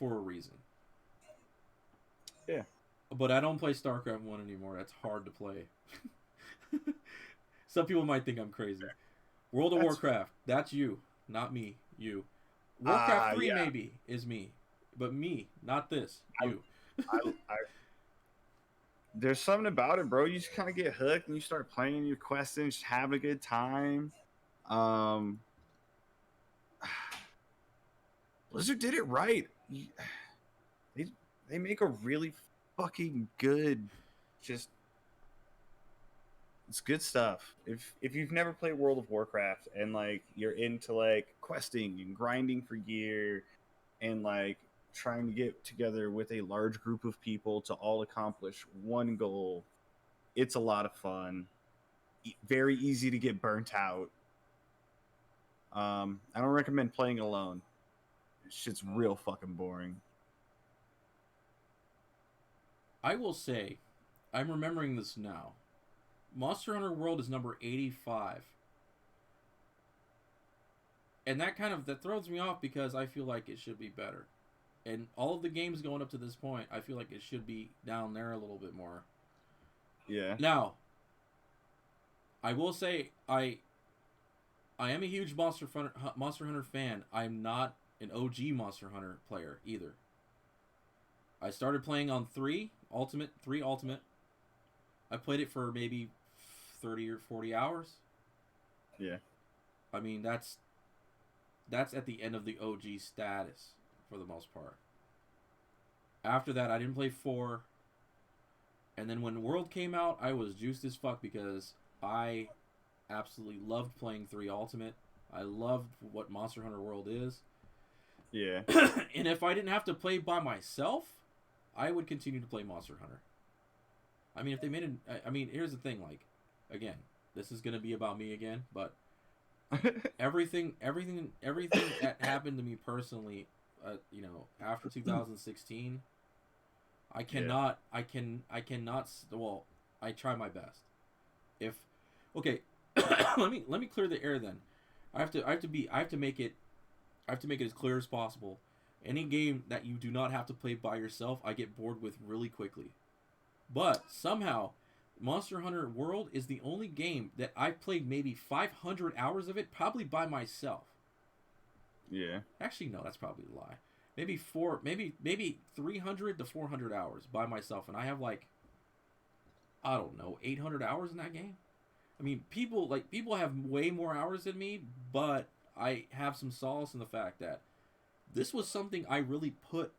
Yeah. But I don't play StarCraft 1 anymore. That's hard to play. Some people might think I'm crazy. World of Warcraft, that's you, not me, you. Warcraft 3 maybe is me, but me, not this, you. There's something about it, bro. You just kind of get hooked and you start playing your quests and just having a good time. Blizzard did it right. They make a really fucking good, just it's good stuff. If you've never played World of Warcraft and like you're into like questing and grinding for gear and like trying to get together with a large group of people to all accomplish one goal, it's a lot of fun. Very easy to get burnt out. I don't recommend playing it alone. Shit's real fucking boring. I will say, I'm remembering this now. Monster Hunter World is number 85. And that throws me off because I feel like it should be better. And all of the games going up to this point, I feel like it should be down there a little bit more. Yeah. Now, I will say I am a huge Monster Hunter fan. I'm not an OG Monster Hunter player either. I started playing on 3 Ultimate. I played it for maybe 30 or 40 hours. Yeah. I mean, that's at the end of the OG status for the most part. After that, I didn't play 4. And then when World came out, I was juiced as fuck because I absolutely loved playing 3 Ultimate. I loved what Monster Hunter World is. Yeah. And if I didn't have to play by myself, I would continue to play Monster Hunter. I mean, if they made it... I mean, here's the thing, like, again, this is going to be about me again, but everything that happened to me personally, you know, after 2016, I cannot, well, I try my best. Okay, let me clear the air then. I have to make it as clear as possible. Any game that you do not have to play by yourself, I get bored with really quickly. But somehow, Monster Hunter World is the only game that I've played maybe 500 hours of it, probably by myself. Yeah. Actually, no, that's probably a lie. Maybe 300 to 400 hours by myself, and I have like, I don't know, 800 hours in that game. I mean, people have way more hours than me, but I have some solace in the fact that this was something I really put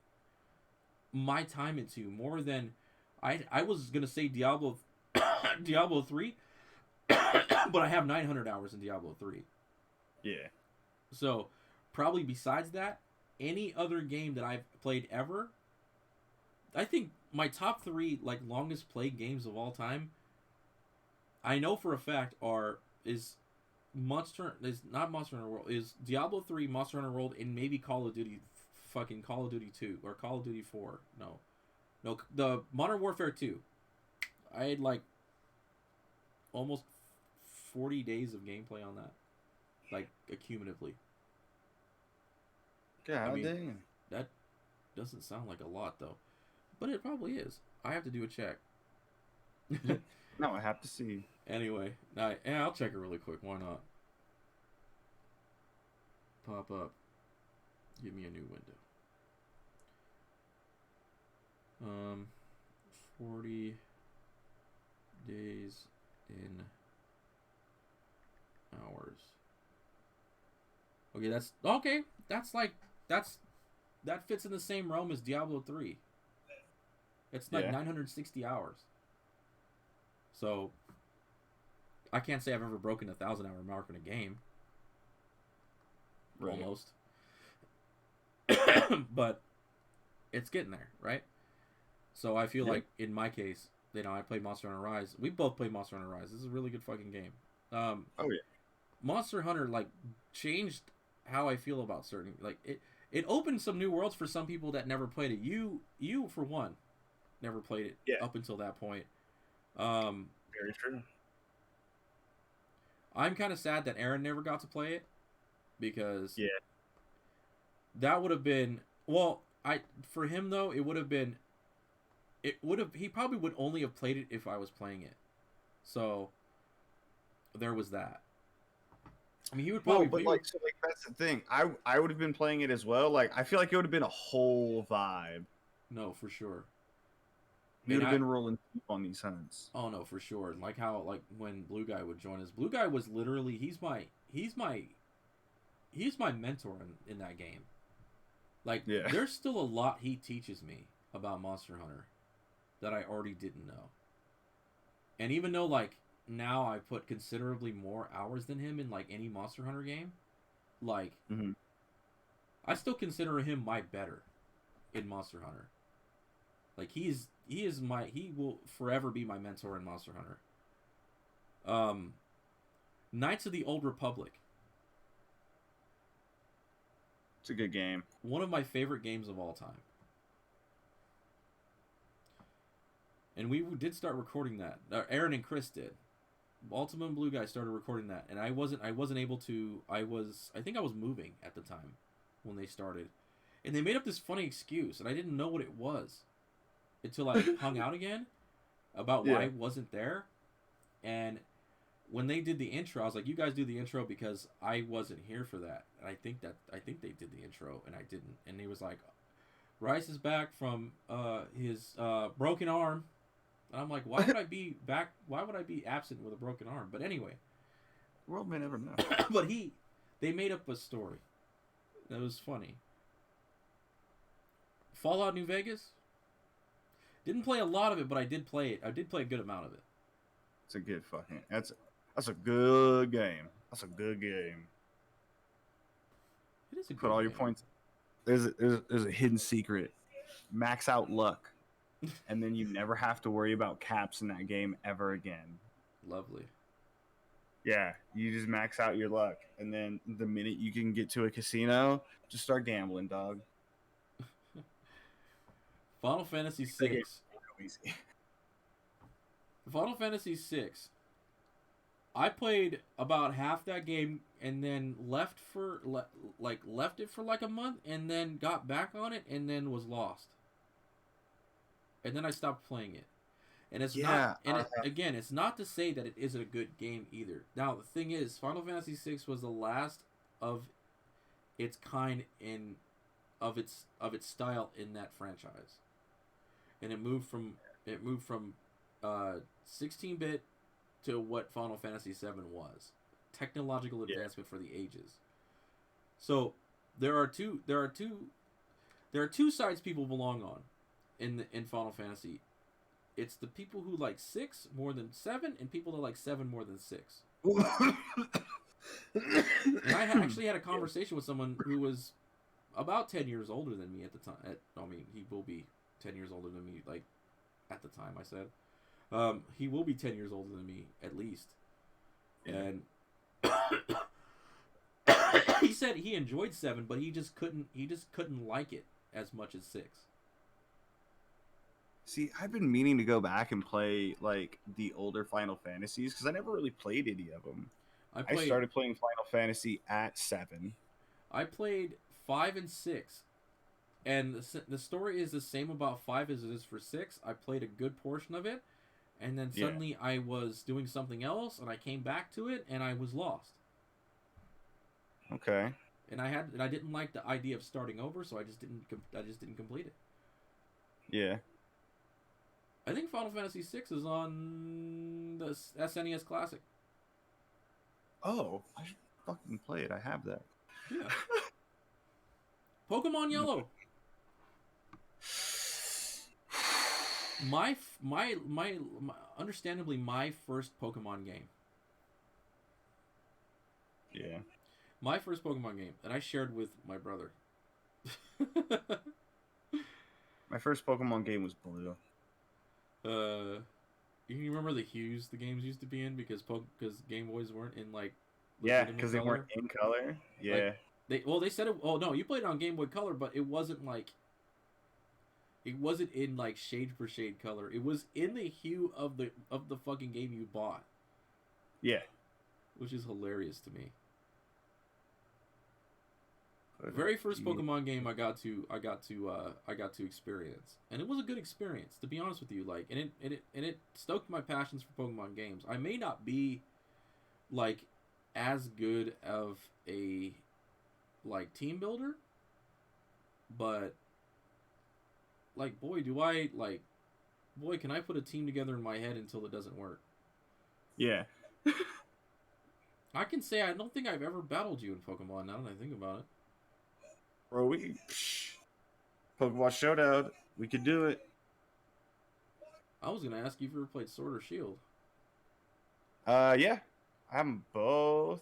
my time into more than I was gonna say Diablo 3, but I have 900 hours in Diablo 3. Yeah. So probably besides that, any other game that I've played ever, I think my top 3 like longest played games of all time, I know for a fact is not Monster Hunter World, is Diablo 3, Monster Hunter World, and maybe Call of Duty 2 or Call of Duty 4. No, the Modern Warfare 2. I had like almost 40 days of gameplay on that, like accumulatively. God I mean, damn. that doesn't sound like a lot though, but it probably is. I have to do a check. No, I have to see. Anyway, I'll check it really quick. Why not? Pop up. Give me a new window. 40 days in hours. Okay, that fits in the same realm as Diablo 3. It's like 960 hours. So I can't say I've ever broken 1,000-hour mark in a game. Right. Almost. But it's getting there, right? So I feel like in my case, you know, I played Monster Hunter Rise. We both played Monster Hunter Rise. This is a really good fucking game. Oh yeah. Monster Hunter like changed how I feel about certain, like it opened some new worlds for some people that never played it. You for one never played it up until that point. Very true. I'm kind of sad that Aaron never got to play it because that would have been, well, for him though, he probably would only have played it if I was playing it. So there was that. I mean, he would probably so that's the thing. I would have been playing it as well. Like, I feel like it would have been a whole vibe. No, for sure. He would have been rolling deep on these hunts. Oh no, for sure. Like how, like when Blue Guy would join us. Blue Guy was literally he's my mentor in that game. Like there's still a lot he teaches me about Monster Hunter that I already didn't know. And even though like now I put considerably more hours than him in like any Monster Hunter game, like I still consider him my better in Monster Hunter. Like he will forever be my mentor in Monster Hunter. Knights of the Old Republic. It's a good game. One of my favorite games of all time. And we did start recording that. Aaron and Chris did. Ultima and Blue Guy started recording that, and I wasn't able to. I think I was moving at the time when they started, and they made up this funny excuse, and I didn't know what it was until I hung out again about why I wasn't there. And when they did the intro, I was like, "You guys do the intro because I wasn't here for that." And I think they did the intro, and I didn't. And he was like, "Rice is back from his broken arm." And I'm like, why would I be back? Why would I be absent with a broken arm? But anyway, the world may never know. But they made up a story that was funny. Fallout New Vegas. Didn't play a lot of it, but I did play it. I did play a good amount of it. It's a good fucking. That's a good game. That's a good game. It is a Put good all your game. points. There's a hidden secret. Max out luck, and then you never have to worry about caps in that game ever again. Lovely. Yeah, you just max out your luck, and then the minute you can get to a casino, just start gambling, dog. Final Fantasy That VI. easy. Final Fantasy VI. I played about half that game and then left it for like a month and then got back on it and then was lost. And then I stopped playing it. And it's not again, it's not to say that it isn't a good game either. Now, the thing is, Final Fantasy VI was the last of its kind of its style in that franchise. And it moved from 16-bit to what Final Fantasy VII was. Technological advancement for the ages. So there are two sides people belong on in Final Fantasy. It's the people who like 6 more than 7, and people that like 7 more than 6. And I actually had a conversation with someone who was about 10 years older than me at the time. He will be 10 years older than me, like, at the time, I said. He will be 10 years older than me, at least. Yeah. And he said he enjoyed 7, but he just couldn't like it as much as 6. See, I've been meaning to go back and play like the older Final Fantasies because I never really played any of them. I started playing Final Fantasy at 7. I played 5 and 6, and the story is the same about 5 as it is for 6. I played a good portion of it, and then suddenly I was doing something else, and I came back to it, and I was lost. Okay. And I didn't like the idea of starting over, so I just didn't complete it. Yeah. I think Final Fantasy VI is on the SNES Classic. Oh, I should fucking play it. I have that. Yeah. Pokemon Yellow. My understandably my first Pokemon game. Yeah. My first Pokemon game that I shared with my brother. My first Pokemon game was Blue. You remember the hues the games used to be in because Game Boys weren't in like. Yeah, because they weren't in color. Yeah. Like, they said it. Oh no, you played it on Game Boy Color, but it wasn't like. It wasn't in like shade for shade color. It was in the hue of the fucking game you bought. Yeah. Which is hilarious to me. Very first Pokemon game I got to experience, and it was a good experience, to be honest with you. Like, and it stoked my passions for Pokemon games. I may not be like as good of a like team builder, but like boy can I put a team together in my head until it doesn't work. Yeah. I can say I don't think I've ever battled you in Pokemon. Now that I think about it. Bro, Pokemon Showdown, we could do it. I was gonna ask you if you ever played Sword or Shield. Yeah, I'm both.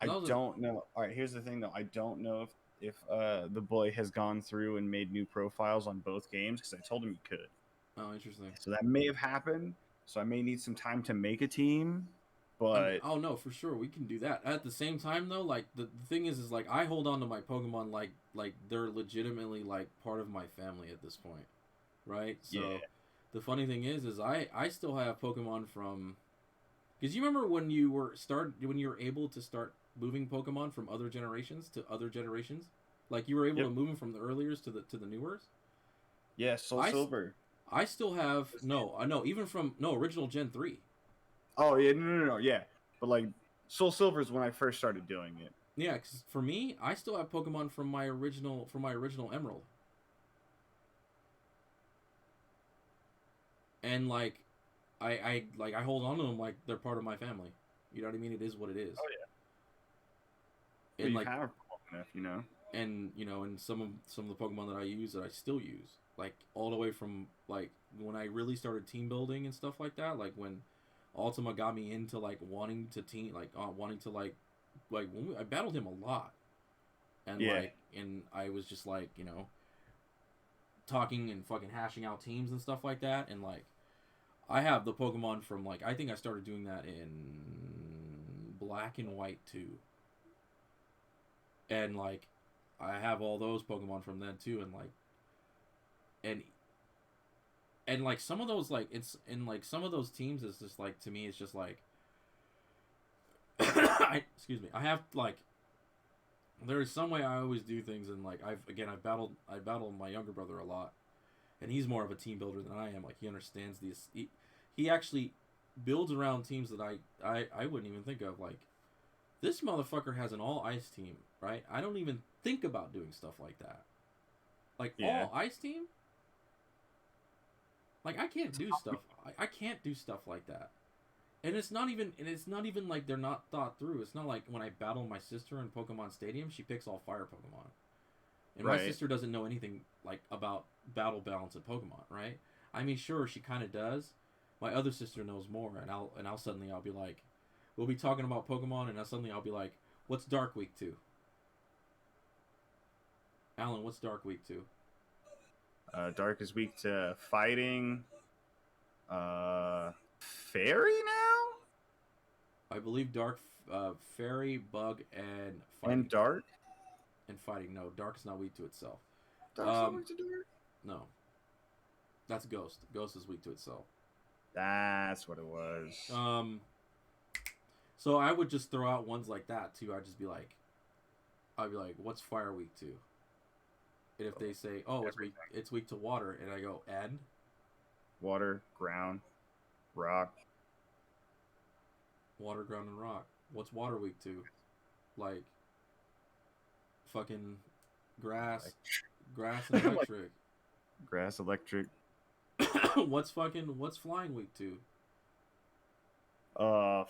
I don't know. All right, here's the thing though. I don't know if the boy has gone through and made new profiles on both games because I told him he could. Oh, interesting. So that may have happened. So I may need some time to make a team. But oh no, for sure we can do that. At the same time though, like the thing is like I hold on to my Pokemon like they're legitimately like part of my family at this point, right? So the funny thing is I still have Pokemon from, because you remember when you were able to start moving Pokemon from other generations to other generations, like you were able to move them from the earliers to the newers. Yeah, Soul Silver. I still have even from original Gen 3. Oh yeah, no, yeah, but like Soul Silver is when I first started doing it. Yeah, because for me, I still have Pokemon from my original Emerald, and like, I hold on to them like they're part of my family. You know what I mean? It is what it is. Oh yeah. And like, have enough, you know. and you know, and some of the Pokemon that I use that I still use, like all the way from like when I really started team building and stuff like that, like when Ultima got me into like wanting to team, like wanting to like when I battled him a lot, and Yeah. like and I was just like, you know, talking and fucking hashing out teams and stuff like that, and like I have the Pokemon from like I think I started doing that in Black and White 2. And like I have all those Pokemon from then too, and like and like some of those like it's in like some of those teams is just like to me it's just like excuse me, I have like there is some way I always do things, and like I battled my younger brother a lot, and he's more of a team builder than I am. Like he understands these. He actually builds around teams that I wouldn't even think of. Like this motherfucker has an all ice team, right? I don't even think about doing stuff like that. Like all ice team. Like I can't do stuff. I can't do stuff like that. And it's not even like they're not thought through. It's not like when I battle my sister in Pokemon Stadium, she picks all fire Pokemon. And my sister doesn't know anything like about battle balance in Pokemon, right? I mean, sure, she kind of does. My other sister knows more, and I'll suddenly I'll be like, we'll be talking about Pokemon, and I'll be like, what's Dark Week 2? Alan, what's Dark Week 2? Dark is weak to fighting. Fairy now? I believe Dark, Fairy, Bug, and fighting. And Dark? And fighting. No, Dark is not weak to itself. Dark's not weak to Dark? No. That's Ghost. Ghost is weak to itself. That's what it was. So I would just throw out ones like that too. I'd be like, what's Fire weak to? And if they say, oh, it's weak to water, and I go, and? Water, ground, rock. Water, ground, and rock. What's water weak to? Like, fucking grass and electric. Grass, electric. What's flying weak to?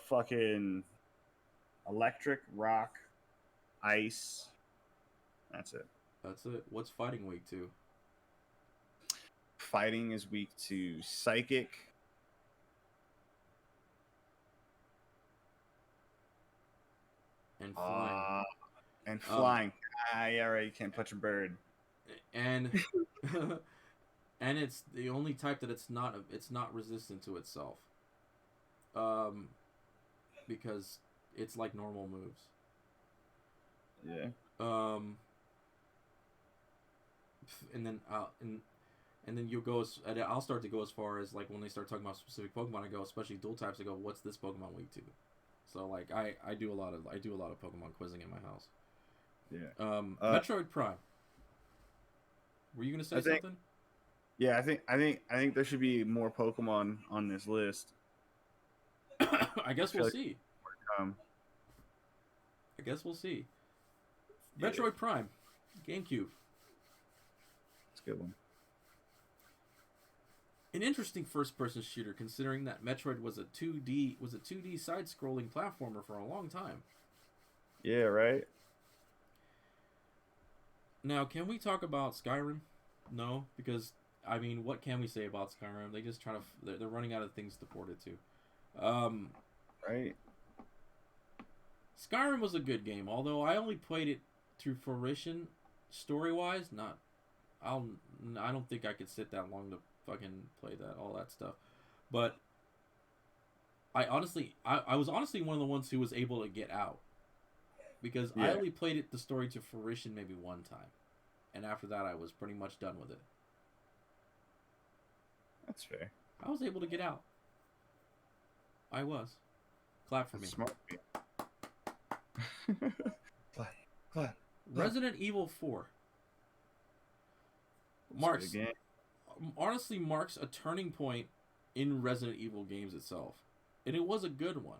Fucking electric, rock, ice. That's it. What's fighting weak to? Fighting is weak to psychic. And flying. Flying. Yeah, right. You can't touch a bird. And and it's the only type that it's not resistant to itself. Because it's like normal moves. Yeah. And then I'll start to go as far as like when they start talking about specific Pokemon, I go, especially dual types, I go, what's this Pokemon weak to? So like I do a lot of Pokemon quizzing in my house. Yeah. Metroid Prime. Were you gonna say something? Yeah, I think there should be more Pokemon on this list. I guess we'll see. I guess we'll see. Yeah. Metroid Prime, GameCube. It's a good one. An interesting first-person shooter, considering that Metroid was a 2D side-scrolling platformer for a long time. Yeah, right. Now, can we talk about Skyrim? No, because I mean, what can we say about Skyrim? They just they're running out of things to port it to. Right. Skyrim was a good game, although I only played it to fruition, story-wise. I don't think I could sit that long to fucking play all that stuff. But I was honestly one of the ones who was able to get out, because I only played the story to fruition maybe one time, and after that I was pretty much done with it. That's fair. I was able to get out. I was. Clap for me. Smart. Clap. Resident Evil 4 honestly marks a turning point in Resident Evil games itself, and it was a good one.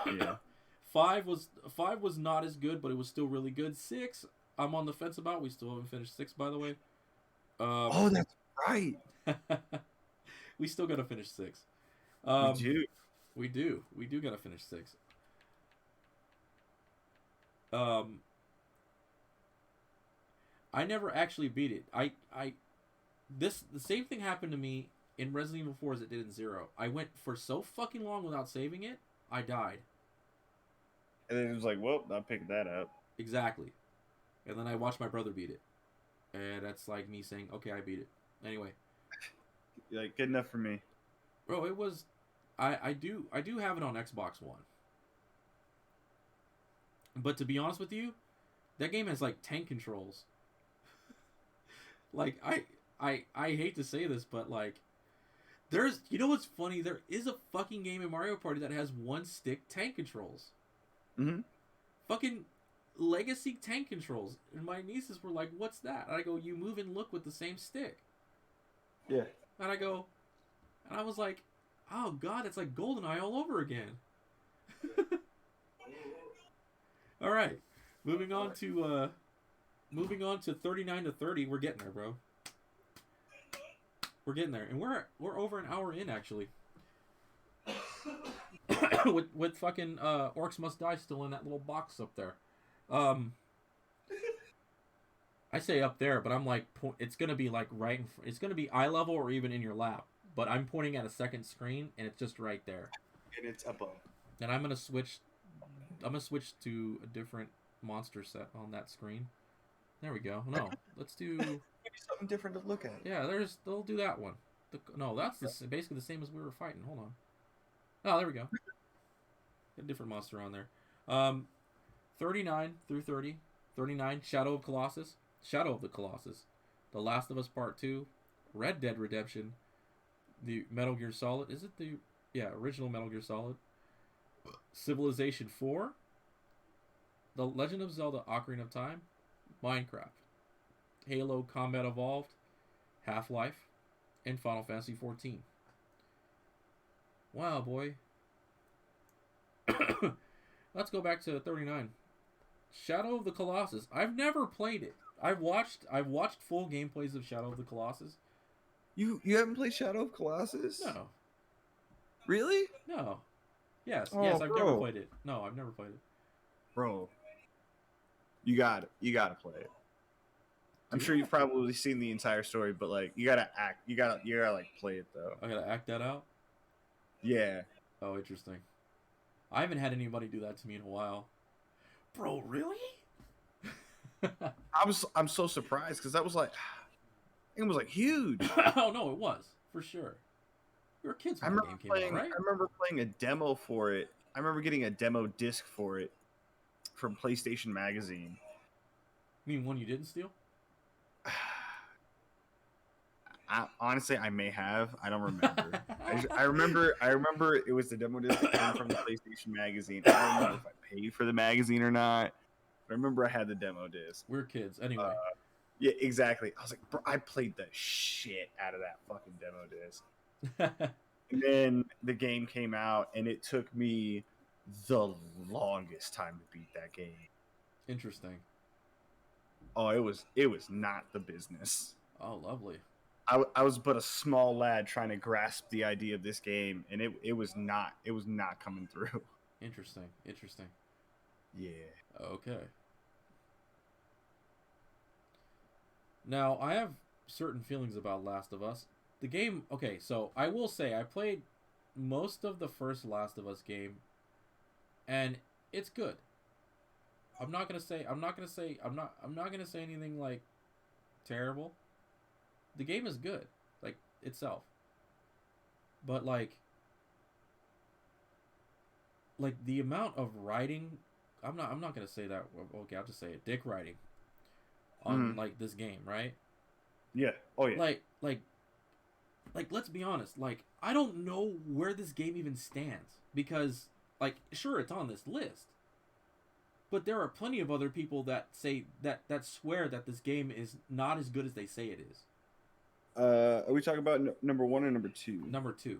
Yeah. 5 was not as good, but it was still really good. 6, I'm on the fence about. We still haven't finished 6, by the way. Oh, that's right. We still gotta finish 6. We do gotta finish 6. I never actually beat it. The same thing happened to me in Resident Evil 4 as it did in Zero. I went for so fucking long without saving it, I died. And then it was like, well, I'll pick that up. Exactly. And then I watched my brother beat it. And that's like me saying, okay, I beat it. Anyway. You're like, good enough for me. Bro, it was... I do have it on Xbox One. But to be honest with you, that game has like tank controls. Like, I hate to say this, but like... There's... You know what's funny? There is a fucking game in Mario Party that has one stick tank controls. Mm-hmm. Fucking legacy tank controls. And my nieces were like, what's that? And I go, you move and look with the same stick. Yeah. And I was like, oh god, it's like Goldeneye all over again. All right, moving on to 39 to 30. We're getting there, bro. We're getting there, and we're over an hour in actually. with fucking Orcs Must Die still in that little box up there. I say up there, but I'm like, it's gonna be like right. It's gonna be eye level or even in your lap. But I'm pointing at a second screen, and it's just right there. And it's above. And I'm gonna switch to a different monster set on that screen. There we go. No, let's do Maybe something different to look at. Yeah, they'll do that one. No, that's basically the same as we were fighting. Hold on. Oh, there we go. Got a different monster on there. 39 through 30. 39, Shadow of Colossus. Shadow of the Colossus. The Last of Us Part 2. Red Dead Redemption. The Metal Gear Solid. Is it the... Yeah, original Metal Gear Solid. Civilization 4. The Legend of Zelda Ocarina of Time. Minecraft. Halo Combat Evolved. Half-Life. And Final Fantasy 14. Wow, boy. Let's go back to 39. Shadow of the Colossus. I've never played it. I've watched full gameplays of Shadow of the Colossus. You haven't played Shadow of Colossus? No. Really? No. Yes, Oh, yes, I've never bro. played it. No, I've never played it. Bro. You gotta play it. I'm sure you've probably seen the entire story, but like you gotta like play it though. I gotta act that out? Yeah. Oh, interesting. I haven't had anybody do that to me in a while. Bro, really? I'm so surprised because that was like it was like huge. Oh no, it was for sure. We were kids when the game came out, right? I remember playing a demo for it. I remember getting a demo disc for it from PlayStation Magazine. You mean one you didn't steal? Honestly, I may have. I don't remember. I remember it was the demo disc that came from the PlayStation Magazine. I don't know if I paid for the magazine or not. But I remember I had the demo disc. We're kids, anyway. Yeah, exactly. I was like, bro, I played the shit out of that fucking demo disc. And then the game came out, and it took me the longest time to beat that game. Interesting. Oh, it was not the business. Oh, lovely. I was but a small lad trying to grasp the idea of this game, and it was not coming through. Interesting. Yeah. Okay. Now, I have certain feelings about Last of Us. The game, okay, so I will say I played most of the first Last of Us game, and it's good. I'm not gonna say anything like terrible. The game is good, like itself. But like the amount of writing, I'm not gonna say that. Okay, I'll just say it. Dick writing on like this game, right? Yeah. Oh yeah. Like let's be honest. Like I don't know where this game even stands because like sure it's on this list. But there are plenty of other people that say that swear that this game is not as good as they say it is. Are we talking about number 1 or number 2? Number 2.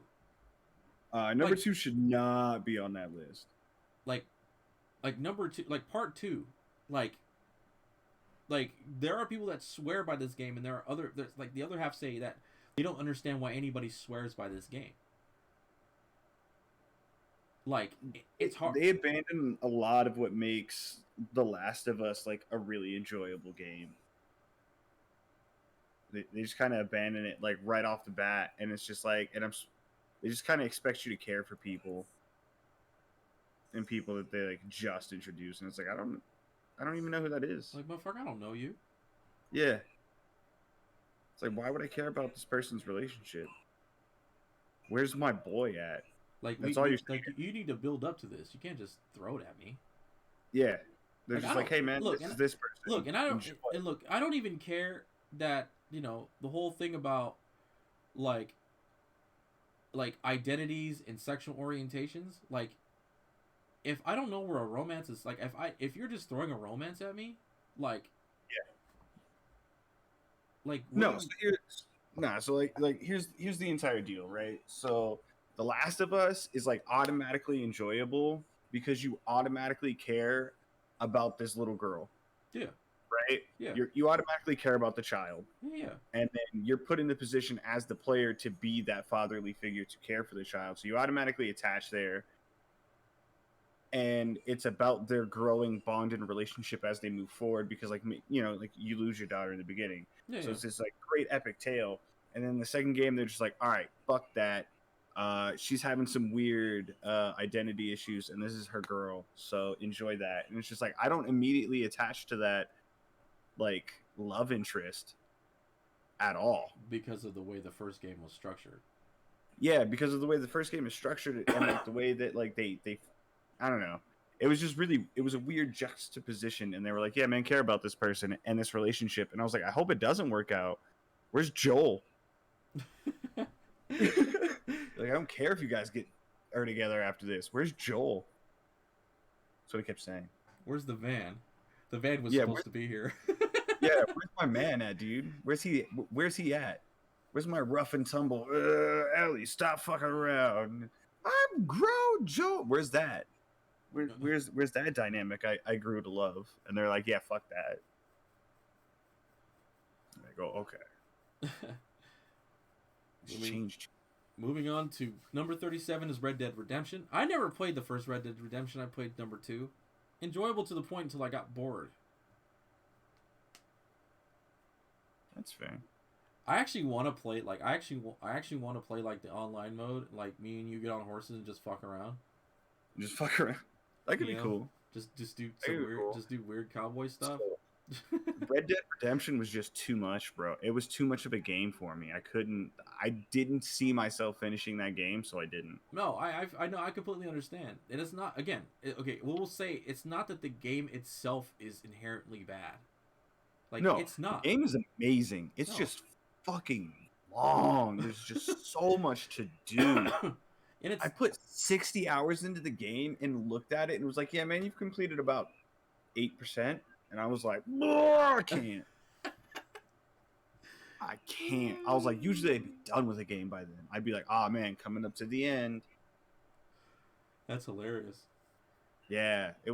Number 2 should not be on that list. Like number 2, like part 2, like there are people that swear by this game, and there's like the other half say that they don't understand why anybody swears by this game. Like it's hard. They abandoned a lot of what makes The Last of Us like a really enjoyable game. They just kind of abandon it like right off the bat, and it's just like, they just kind of expect you to care for people and people that they like just introduce, and it's like I don't even know who that is. Like, motherfucker, I don't know you. Yeah. It's like, why would I care about this person's relationship? Where's my boy at? Like, That's all you're like you need to build up to this. You can't just throw it at me. Yeah. They're Like, just like, hey man, look, this is this person. Look, and I don't even care that, you know, the whole thing about like identities and sexual orientations. Like, if I don't know where a romance is, like if you're just throwing a romance at me, like, like no, so here's the entire deal, right? So The Last of Us is like automatically enjoyable because you automatically care about this little girl. Yeah. Right? Yeah. You automatically care about the child. Yeah. And then you're put in the position as the player to be that fatherly figure to care for the child. So you automatically attach there. And it's about their growing bond and relationship as they move forward because, like, you know, like you lose your daughter in the beginning. Yeah, so it's this like great epic tale. And then the second game, they're just like, all right, fuck that. She's having some weird identity issues, and this is her girl. So enjoy that. And it's just like, I don't immediately attach to that, like, love interest at all. Because of the way the first game was structured. Yeah, because of the way the first game is structured and like the way that like they I don't know. It was just really, it was a weird juxtaposition, and they were like, yeah, man, care about this person and this relationship. And I was like, I hope it doesn't work out. Where's Joel? Like, I don't care if you guys are together after this. Where's Joel? That's what he kept saying. Where's the van? The van was supposed to be here. Yeah, where's my man at, dude? Where's he at? Where's my rough and tumble? Ellie, stop fucking around. I'm grown, Joel. Where's that? Where's that dynamic I grew to love? And they're like, yeah, fuck that. And I go, okay. Changed. Moving on to number 37 is Red Dead Redemption. I never played the first Red Dead Redemption. I played number 2. Enjoyable to the point until I got bored. That's fair. I actually want to play I actually want to play like the online mode, like me and you get on horses and just fuck around. Just fuck around. That could be cool. Just do some weird, cool. Just do weird cowboy stuff. So, Red Dead Redemption was just too much, bro. It was too much of a game for me. I didn't see myself finishing that game, so I didn't. No, I know, I completely understand. It is not, again, okay, we'll say it's not that the game itself is inherently bad. Like, no, it's not. The game is amazing. It's just fucking long. There's just so much to do. And I put 60 hours into the game and looked at it and was like, yeah, man, you've completed about 8%. And I was like, I can't. I can't. I was like, usually I'd be done with the game by then. I'd be like, oh, man, coming up to the end. That's hilarious. Yeah, it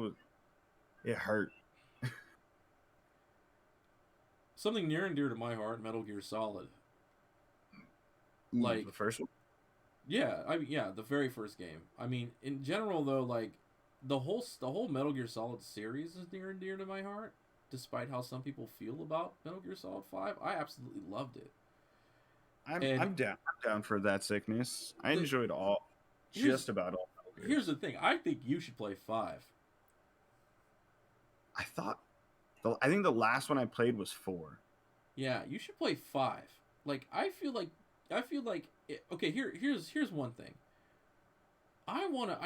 hurt. Something near and dear to my heart, Metal Gear Solid. Like the first one? Yeah, the very first game. I mean, in general though, like the whole Metal Gear Solid series is near and dear to my heart, despite how some people feel about Metal Gear Solid 5. I absolutely loved it. I'm down for that sickness. I enjoyed just about all Metal Gears. Here's the thing. I think you should play 5. I think the last one I played was 4. Yeah, you should play 5. Like I feel like okay, here's one thing. I wanna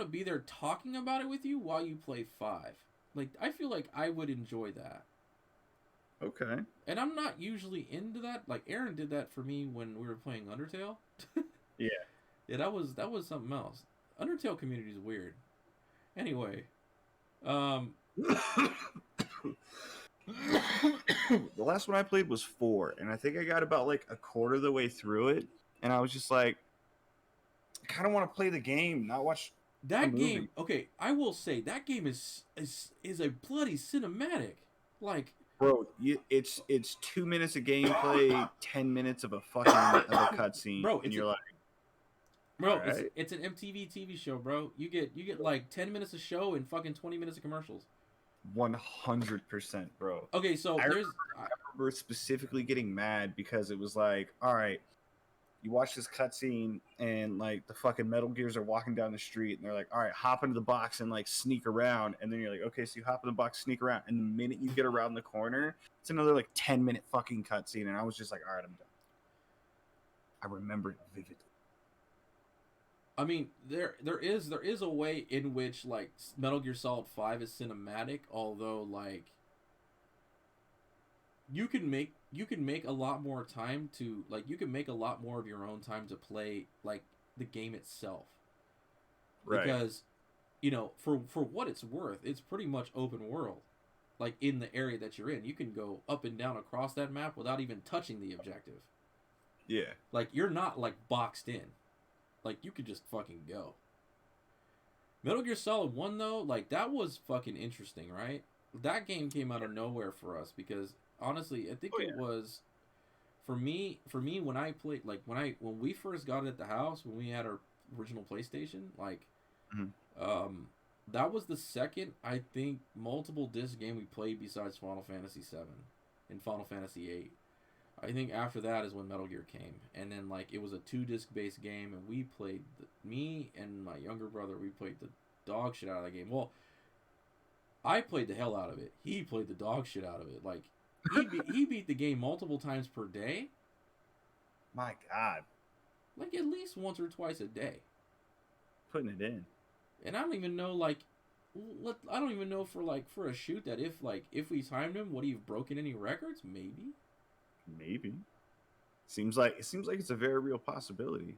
be there talking about it with you while you play 5. Like I feel like I would enjoy that. Okay. And I'm not usually into that. Like Aaron did that for me when we were playing Undertale. Yeah. Yeah, that was something else. Undertale community is weird. Anyway, the last one I played was 4, and I think I got about like a quarter of the way through it, and I was just like, I kind of want to play the game, not watch that game. Okay, I will say that game is a bloody cinematic. Like, bro, it's 2 minutes of gameplay, 10 minutes of a fucking cutscene, bro, and you're like, bro, right. It's an MTV TV show, bro. You get like 10 minutes of show and fucking 20 minutes of commercials. 100%, bro. Okay, so remember specifically getting mad because it was like, all right, you watch this cutscene and like the fucking Metal Gears are walking down the street and they're like, all right, hop into the box and like sneak around. And then you're like, okay, so you hop in the box, sneak around. And the minute you get around the corner, it's another like 10-minute fucking cutscene. And I was just like, all right, I'm done. I remember it vividly. I mean, there is a way in which like Metal Gear Solid 5 is cinematic, although like you can make a lot more time to like you can make a lot more of your own time to play like the game itself. Right. Because you know, for what it's worth, it's pretty much open world. Like in the area that you're in, you can go up and down across that map without even touching the objective. Yeah. Like you're not like boxed in. Like you could just fucking go. Metal Gear Solid 1 though, like that was fucking interesting, right? That game came out of nowhere for us because honestly, I think it was for me when I played like when we first got it at the house, when we had our original PlayStation, like that was the second, I think, multiple disc game we played besides Final Fantasy 7 and Final Fantasy 8. I think after that is when Metal Gear came, and then like it was a 2-disc based game, and we played me and my younger brother, we played the dog shit out of that game. Well, I played the hell out of it. He played the dog shit out of it. Like he beat the game multiple times per day. My God. Like at least once or twice a day. Putting it in. And I don't even know like I don't even know for a shoot that if we timed him, would he have broken any records? Maybe. Seems like it's a very real possibility.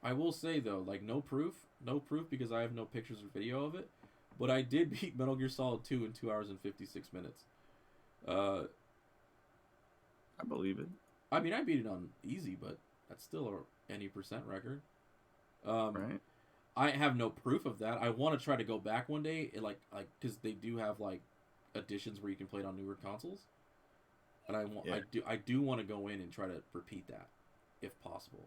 I will say though, like no proof because I have no pictures or video of it. But I did beat Metal Gear Solid 2 in 2 hours and 56 minutes. I believe it. I mean, I beat it on easy, but that's still any percent record. Right. I have no proof of that. I want to try to go back one day, like because they do have like editions where you can play it on newer consoles. And I do want to go in and try to repeat that, if possible.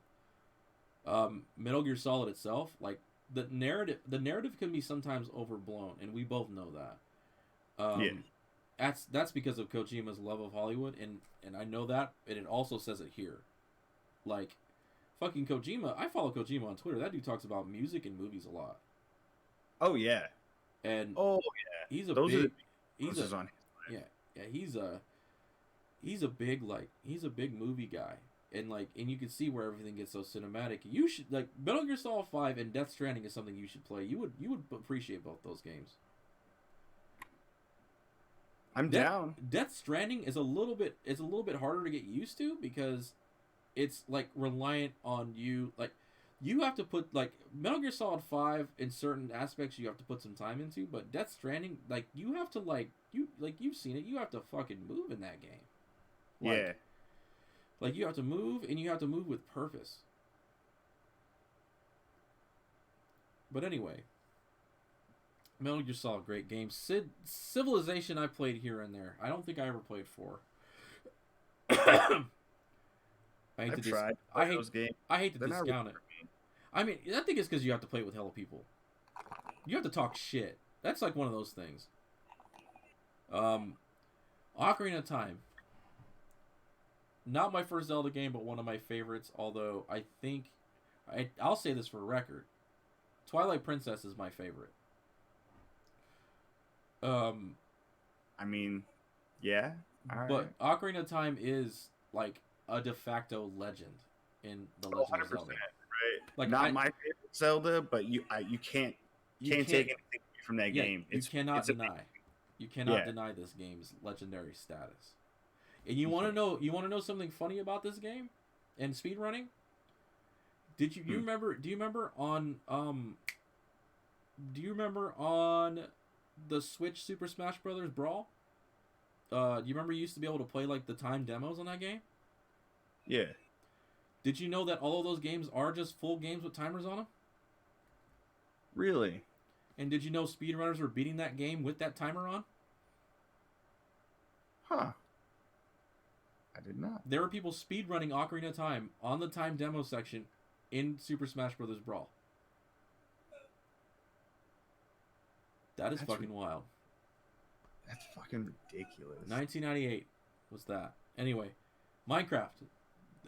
Metal Gear Solid itself, like the narrative can be sometimes overblown, and we both know that. That's because of Kojima's love of Hollywood, and I know that, and it also says it here. Like, fucking Kojima, I follow Kojima on Twitter. That dude talks about music and movies a lot. Oh yeah. And he's a big movie guy. And you can see where everything gets so cinematic. You should like Metal Gear Solid 5 and Death Stranding is something you should play. You would appreciate both those games. I'm down. Death Stranding is a little bit harder to get used to because it's like reliant on you. Like you have to put like Metal Gear Solid 5 in certain aspects you have to put some time into, but Death Stranding, like you have to you've seen it, you have to fucking move in that game. Yeah. Like you have to move, and you have to move with purpose. But anyway, Metal Gear Solid, great game. Civilization I played here and there. I don't think I ever played 4. I've tried those games. I hate to discount it. I mean, I think it's because you have to play with hella people. You have to talk shit. That's like one of those things. Ocarina of Time. Not my first Zelda game, but one of my favorites. Although I think I'll say this for record, Twilight Princess is my favorite. I mean, yeah. But Ocarina of Time is like a de facto legend in the Legend of Zelda. Right. Like not my favorite Zelda, but you can't take anything from that game. You cannot deny this game's legendary status. And you want to know something funny about this game and speedrunning? Do you remember on the Switch Super Smash Brothers Brawl? Do you remember you used to be able to play like the time demos on that game? Yeah. Did you know that all of those games are just full games with timers on them? Really? And did you know speedrunners were beating that game with that timer on? Huh. I did not. There were people speedrunning Ocarina of Time on the time demo section in Super Smash Bros. Brawl. That's fucking wild. That's fucking ridiculous. 1998 was that. Anyway, Minecraft.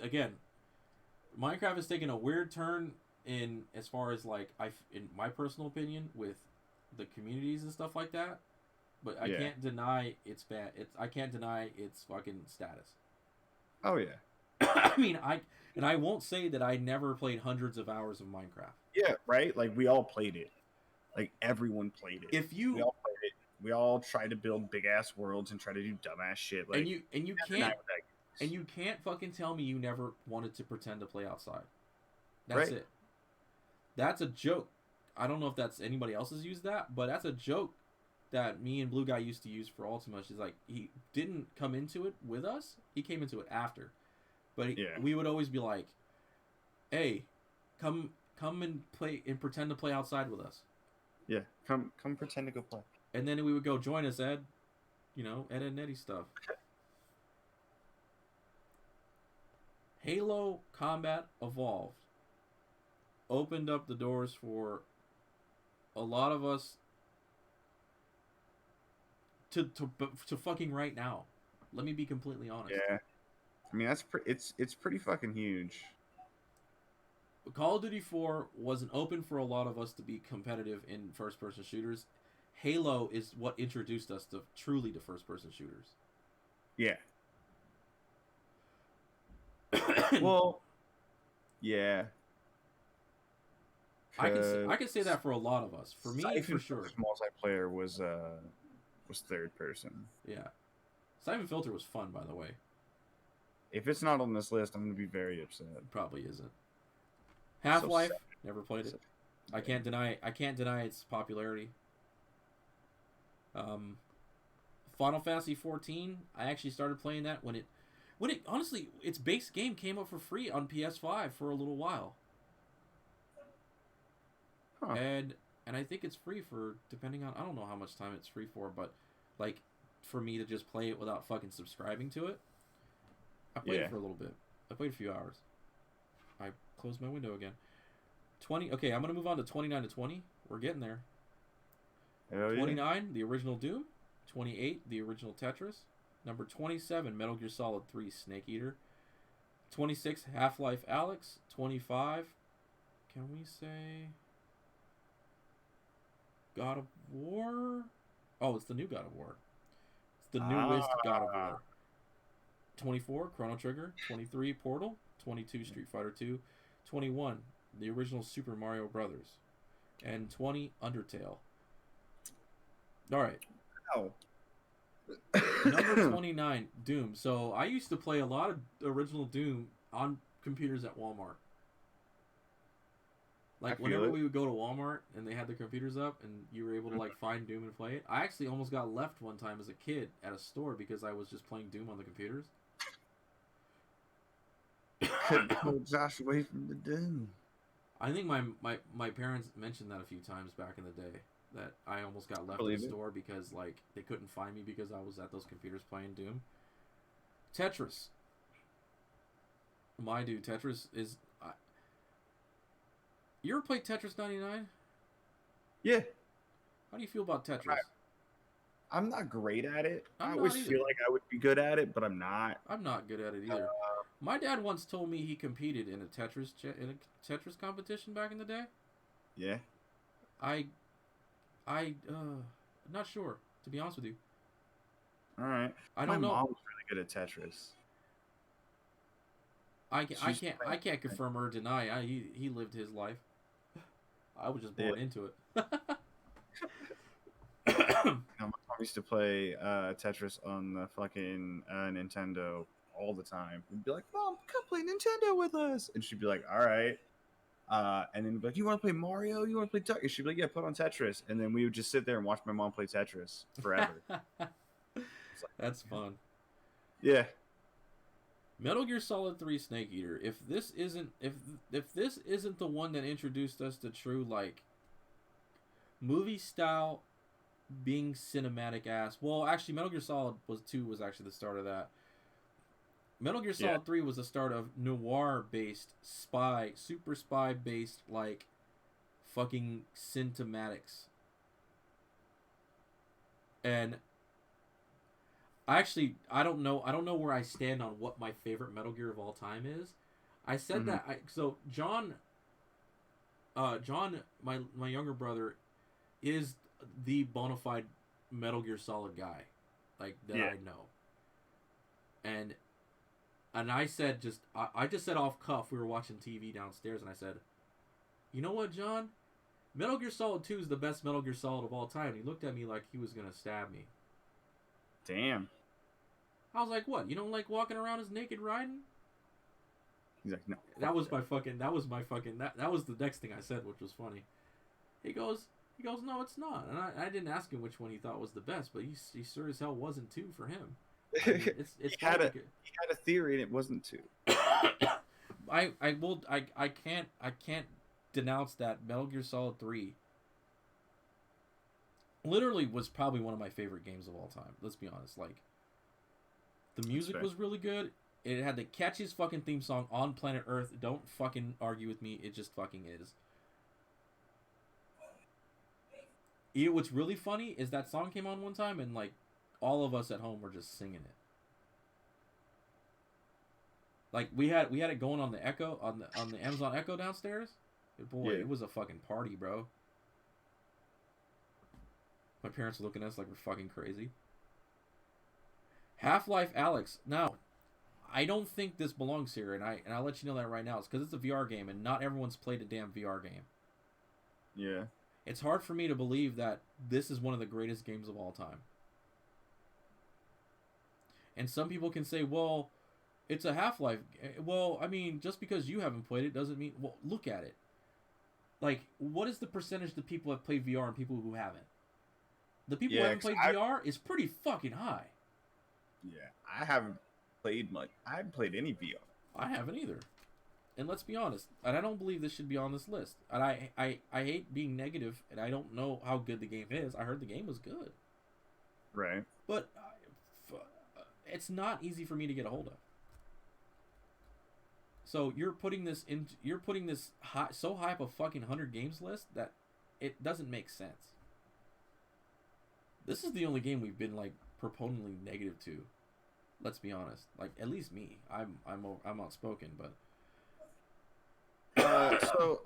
Again, Minecraft has taken a weird turn in as far as like in my personal opinion with the communities and stuff like that. But I can't deny it's bad. I can't deny its fucking status. Oh yeah. I mean, I won't say that I never played hundreds of hours of Minecraft. Yeah, right. Like we all played it. Like everyone played it. We all played it. We all tried to build big ass worlds and try to do dumbass shit. Like and you can't fucking tell me you never wanted to pretend to play outside. That's it. That's a joke. I don't know if that's anybody else has used that, but that's a joke that me and Blue Guy used to use for Ultima. She's like, he didn't come into it with us. He came into it after. But we would always be like, hey, come and play and pretend to play outside with us. Yeah, come pretend to go play. And then we would go join us, Ed. You know, Ed and Eddie stuff. Halo Combat Evolved opened up the doors for a lot of us to fucking right now. Let me be completely honest. Yeah, I mean it's pretty fucking huge. Call of Duty 4 wasn't open for a lot of us to be competitive in first-person shooters. Halo is what introduced us to truly to first-person shooters. Yeah. Well, yeah. I can say that for a lot of us. For me, for sure. Multiplayer was third person. Yeah. Siphon Filter was fun, by the way. If it's not on this list, I'm gonna be very upset. It probably isn't. Half-Life, never played it. I can't deny its popularity. Final Fantasy 14, I actually started playing that when it honestly, its base game came up for free on PS5 for a little while. Huh. And I think it's free for, depending on, I don't know how much time it's free for, but like for me to just play it without fucking subscribing to it. I played it for a little bit. I played a few hours. I closed my window again. 20. Okay, I'm gonna move on to 29 to 20. We're getting there. Hell 29, the original Doom. 28, the original Tetris. Number 27, Metal Gear Solid 3, Snake Eater. 26, Half-Life Alyx. 25, can we say God of War? Oh, it's the new God of War. It's the newest God of War. 24, Chrono Trigger. 23, Portal. 22, Street Fighter 2. 21, the original Super Mario Brothers. And 20, Undertale. All right. Oh. Number 29, Doom. So I used to play a lot of original Doom on computers at Walmart. Like whenever we would go to Walmart and they had the computers up and you were able to like find Doom and play it. I actually almost got left one time as a kid at a store because I was just playing Doom on the computers. Couldn't pull Josh away from the Doom. I think my parents mentioned that a few times back in the day, that I almost got left at the store because like they couldn't find me because I was at those computers playing Doom. Tetris. My dude, Tetris is... You ever played Tetris 99? Yeah. How do you feel about Tetris? I'm not great at it. I always feel like I would be good at it, but I'm not. I'm not good at it either. My dad once told me he competed in a Tetris competition back in the day. Yeah. I'm not sure, to be honest with you. All right. I don't know. My mom was really good at Tetris. I can't confirm or deny. He lived his life. I was just born into it. My mom used to play Tetris on the fucking Nintendo all the time. We'd be like, "Mom, come play Nintendo with us," and she'd be like, "All right." And then we'd be like, "You want to play Mario? You want to play Tetris?" She'd be like, "Yeah, put on Tetris." And then we would just sit there and watch my mom play Tetris forever. That's fun. Yeah. Metal Gear Solid 3 Snake Eater. If this isn't the one that introduced us to true like movie style being cinematic ass. Well, actually Metal Gear Solid 2 was actually the start of that. Metal Gear Solid 3 was the start of noir based super spy based like fucking cinematics. And I don't know. I don't know where I stand on what my favorite Metal Gear of all time is. I said Mm-hmm. so John, my younger brother, is the bona fide Metal Gear Solid guy, like that Yeah. I know. And I said I just said off cuff. We were watching TV downstairs, and I said, you know what, John? Metal Gear Solid 2 is the best Metal Gear Solid of all time. And he looked at me like he was gonna stab me. Damn. I was like, what? You don't like walking around as naked riding? He's like, no. That was my fucking. That was the next thing I said, which was funny. He goes, no, it's not. And I didn't ask him which one he thought was the best, but he sure as hell wasn't two for him. I mean, it's he had a theory and it wasn't two. I can't denounce that Metal Gear Solid 3 literally was probably one of my favorite games of all time. Let's be honest. Like, the music was really good. It had the catchiest fucking theme song on planet Earth. Don't fucking argue with me. It just fucking is. What's really funny is that song came on one time and like all of us at home were just singing it. Like we had it going on the Echo on the Amazon Echo downstairs. Boy, It was a fucking party, bro. My parents were looking at us like we're fucking crazy. Half-Life Alyx. Now, I don't think this belongs here, and I'll let you know that right now. It's because it's a VR game, and not everyone's played a damn VR game. Yeah. It's hard for me to believe that this is one of the greatest games of all time. And some people can say, well, it's a Half-Life. Well, I mean, just because you haven't played it doesn't mean... Well, look at it. Like, what is the percentage of people that play VR and people who haven't? The people who haven't played VR is pretty fucking high. Yeah, I haven't played much. I haven't played any VR. I haven't either. And let's be honest, and I don't believe this should be on this list. And I hate being negative, and I don't know how good the game is. I heard the game was good. Right. But it's not easy for me to get a hold of. So you're putting this so high up a fucking 100 games list that it doesn't make sense. This is the only game we've been like proponently negative to. Let's be honest. Like, at least me. I'm outspoken, but so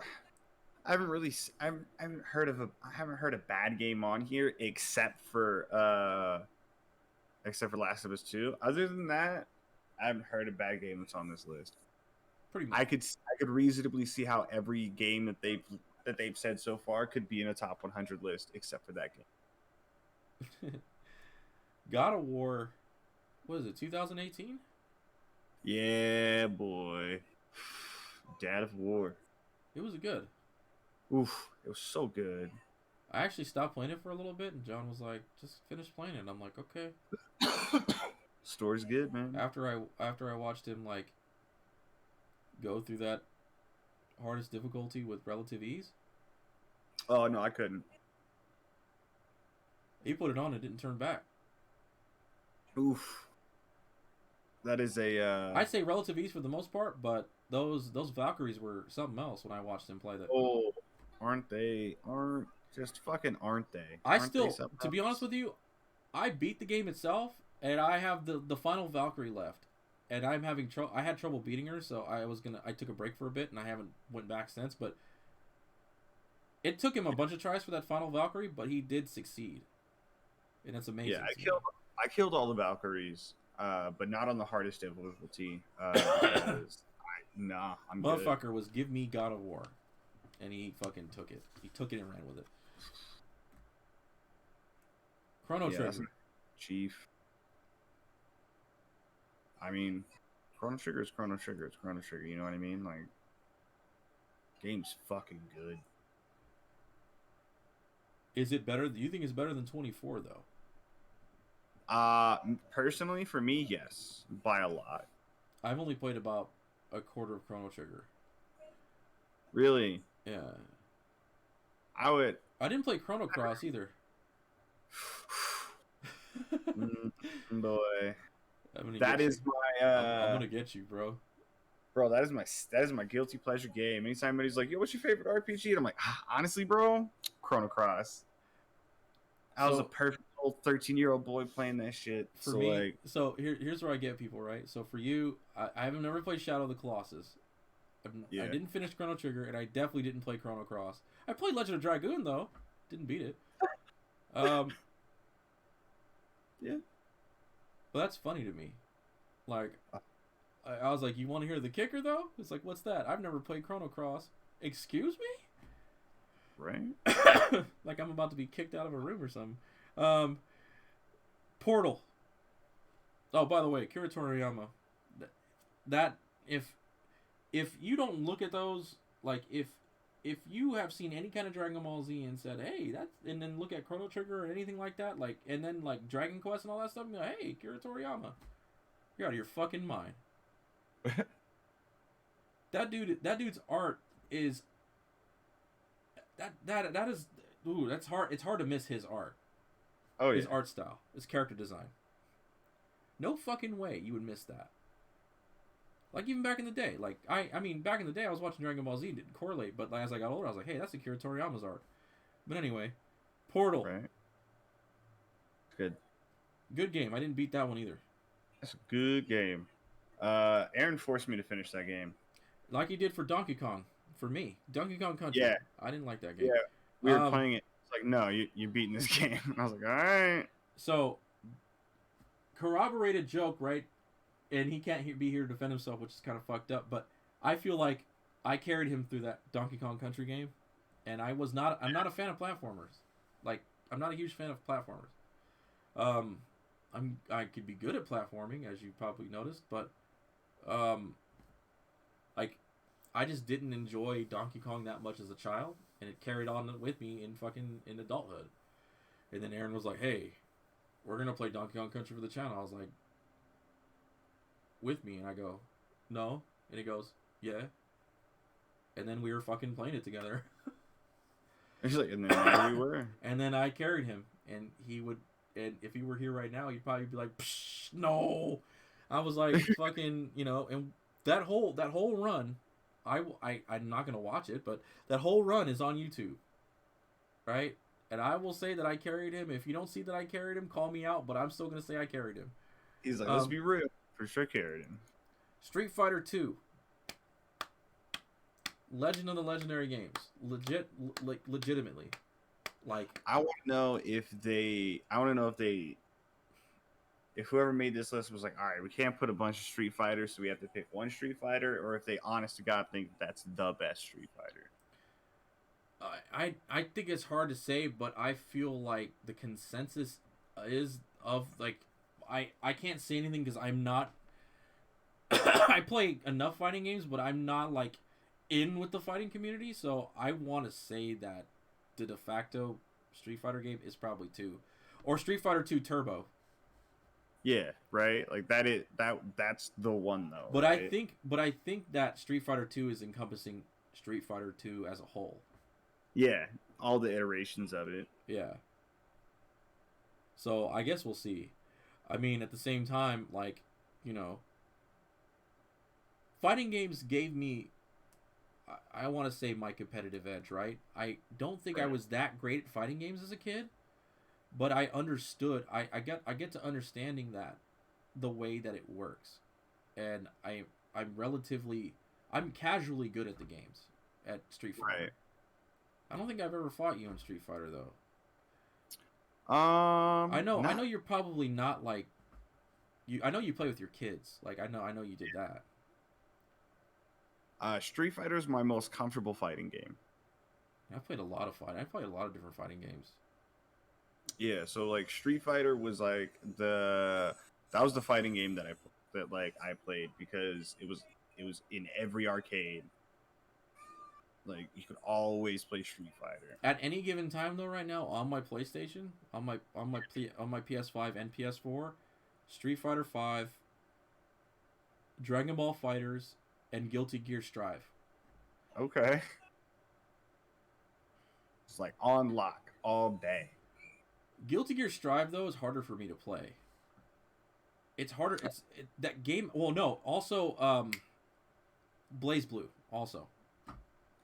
I haven't heard a bad game on here except for Last of Us 2. Other than that, I haven't heard a bad game that's on this list. Pretty much. I could reasonably see how every game that they've said so far could be in a top 100 list except for that game. God of War, what is it, 2018? Yeah, boy. Dad of War. It was good. Oof, it was so good. I actually stopped playing it for a little bit, and John was like, just finish playing it. And I'm like, okay. Story's good, man. After I watched him, like, go through that hardest difficulty with relative ease. Oh, no, I couldn't. He put it on and didn't turn back. Oof. That is a... I'd say relative ease for the most part, but those Valkyries were something else when I watched him play that. Oh, aren't they? Aren't they? To be honest with you, I beat the game itself, and I have the final Valkyrie left. And I'm having trouble. I had trouble beating her, so I took a break for a bit, and I haven't went back since. But it took him a bunch of tries for that final Valkyrie, but he did succeed, and it's amazing. Yeah, I killed all the Valkyries, but not on the hardest difficulty. I'm Motherfucker good. was give me God of War, and he fucking took it. He took it and ran with it. Chrono Trigger, Chief. I mean, Chrono Trigger is Chrono Trigger. It's Chrono Trigger. You know what I mean? Like, game's fucking good. Is it better? Do you think it's better than 24 though? Personally, for me, yes, by a lot. I've only played about a quarter of Chrono Trigger. Really? Yeah. I didn't play Chrono Cross either. Boy. I'm gonna get you, bro. Bro, that is my guilty pleasure game. Anytime somebody's like, "Yo, what's your favorite RPG?" and I'm like, honestly, bro, Chrono Cross. That was a perfect little 13-year-old boy playing that shit. For so me, like, so here's where I get people, right? So for you, I have never played Shadow of the Colossus. I yeah, didn't finish Chrono Trigger, and I definitely didn't play Chrono Cross. I played Legend of Dragoon though, didn't beat it. yeah. But that's funny to me. Like, I was like, you want to hear the kicker though? It's like, what's that? I've never played Chrono Cross. Excuse me? Right. Like I'm about to be kicked out of a room or something. Portal. Oh, by the way, Kira Toriyama. That if you don't look at those, like if you have seen any kind of Dragon Ball Z and said, hey, that's, and then look at Chrono Trigger or anything like that, like, and then like Dragon Quest and all that stuff, and be like, hey, Kira Toriyama, you're out of your fucking mind. That dude's art is that is, ooh, that's hard. It's hard to miss his art. Oh yeah. His art style, his character design. No fucking way you would miss that. Like even back in the day, like I mean back in the day I was watching Dragon Ball Z, didn't correlate, but like, as I got older I was like, hey, that's Akira Toriyama's art. But anyway, Portal. Right. Good. Good game. I didn't beat that one either. That's a good game. Aaron forced me to finish that game. Like he did for Donkey Kong, for me. Donkey Kong Country. Yeah. I didn't like that game. Yeah. We were playing it. It's like, no, you're beating this game. And I was like, all right. So, corroborated joke, right? And he can't be here to defend himself, which is kind of fucked up. But I feel like I carried him through that Donkey Kong Country game, and I'm not a fan of platformers. Like I'm not a huge fan of platformers. I could be good at platforming, as you probably noticed, but like I just didn't enjoy Donkey Kong that much as a child, and it carried on with me in adulthood. And then Aaron was like, "Hey, we're gonna play Donkey Kong Country for the channel." I was like, with me, and I go, no, and he goes, yeah, and then we were fucking playing it together. He's like, and then there we were. And then I carried him, and he would, and if he were here right now, he'd probably be like, psh, no. I was like, fucking, you know, and that whole run, I'm not gonna watch it, but that whole run is on YouTube, right? And I will say that I carried him. If you don't see that I carried him, call me out, but I'm still gonna say I carried him. He's like, let's be real. For sure carried him. Street Fighter 2. Legend of the Legendary Games. Legitimately. Like, I want to know if whoever made this list was like, all right, we can't put a bunch of Street Fighters, so we have to pick one Street Fighter, or if they honest to God think that's the best Street Fighter. I think it's hard to say, but I feel like the consensus is of, like, I can't say anything because I'm not I play enough fighting games, but I'm not like in with the fighting community, so I want to say that the de facto Street Fighter game is probably 2 or Street Fighter 2 Turbo. Yeah, right? Like that's the one though. But right? I think that Street Fighter 2 is encompassing Street Fighter 2 as a whole. Yeah, all the iterations of it. Yeah. So I guess we'll see. I mean, at the same time, like, you know, fighting games gave me, I want to say, my competitive edge, right? I don't think I was that great at fighting games as a kid, but I understood. I get to understanding that the way that it works, and I'm casually good at the games at Street Fighter. Right. I don't think I've ever fought you in Street Fighter though. I know you're probably not like you. I know you play with your kids. Like I know you did that. Street Fighter is my most comfortable fighting game. I played a lot of fighting. I played a lot of different fighting games. Yeah, so like Street Fighter was like that was the fighting game that I played because it was in every arcade. Like you could always play Street Fighter. At any given time though, right now on my PlayStation, on my PS5 and PS4, Street Fighter 5, Dragon Ball Fighters, and Guilty Gear Strive. Okay. It's like on lock all day. Guilty Gear Strive though is harder for me to play. It's harder. That game. Well, no. Also, Blaze Blue. Also.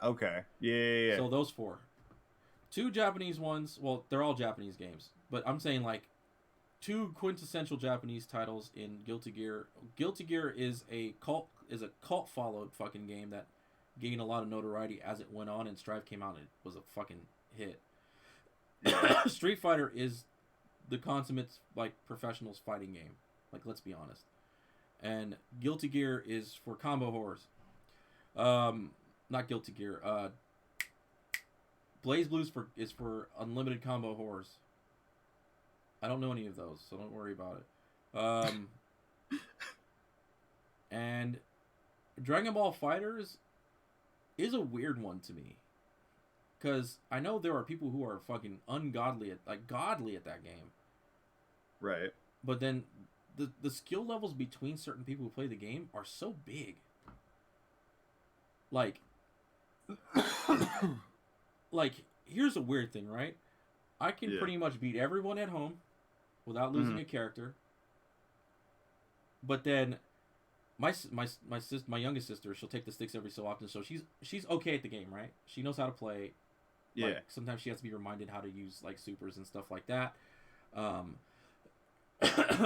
Okay. Yeah. So those 4. 2 Japanese ones. Well, they're all Japanese games. but I'm saying like two quintessential Japanese titles in Guilty Gear. Guilty Gear is a cult followed fucking game that gained a lot of notoriety as it went on, and Strive came out and it was a fucking hit. Street Fighter is the consummate like professionals fighting game. Like, let's be honest. And Guilty Gear is for combo whores. Not Guilty Gear. Blaze Blue is for unlimited combo whores. I don't know any of those, so don't worry about it. And Dragon Ball FighterZ is a weird one to me. Because I know there are people who are fucking godly at that game. Right. But then the skill levels between certain people who play the game are so big. Like, here's a weird thing, right? I can pretty much beat everyone at home without losing a character. But then my youngest sister, she'll take the sticks every so often, so she's okay at the game, right? She knows how to play. Yeah. Like, sometimes she has to be reminded how to use like supers and stuff like that.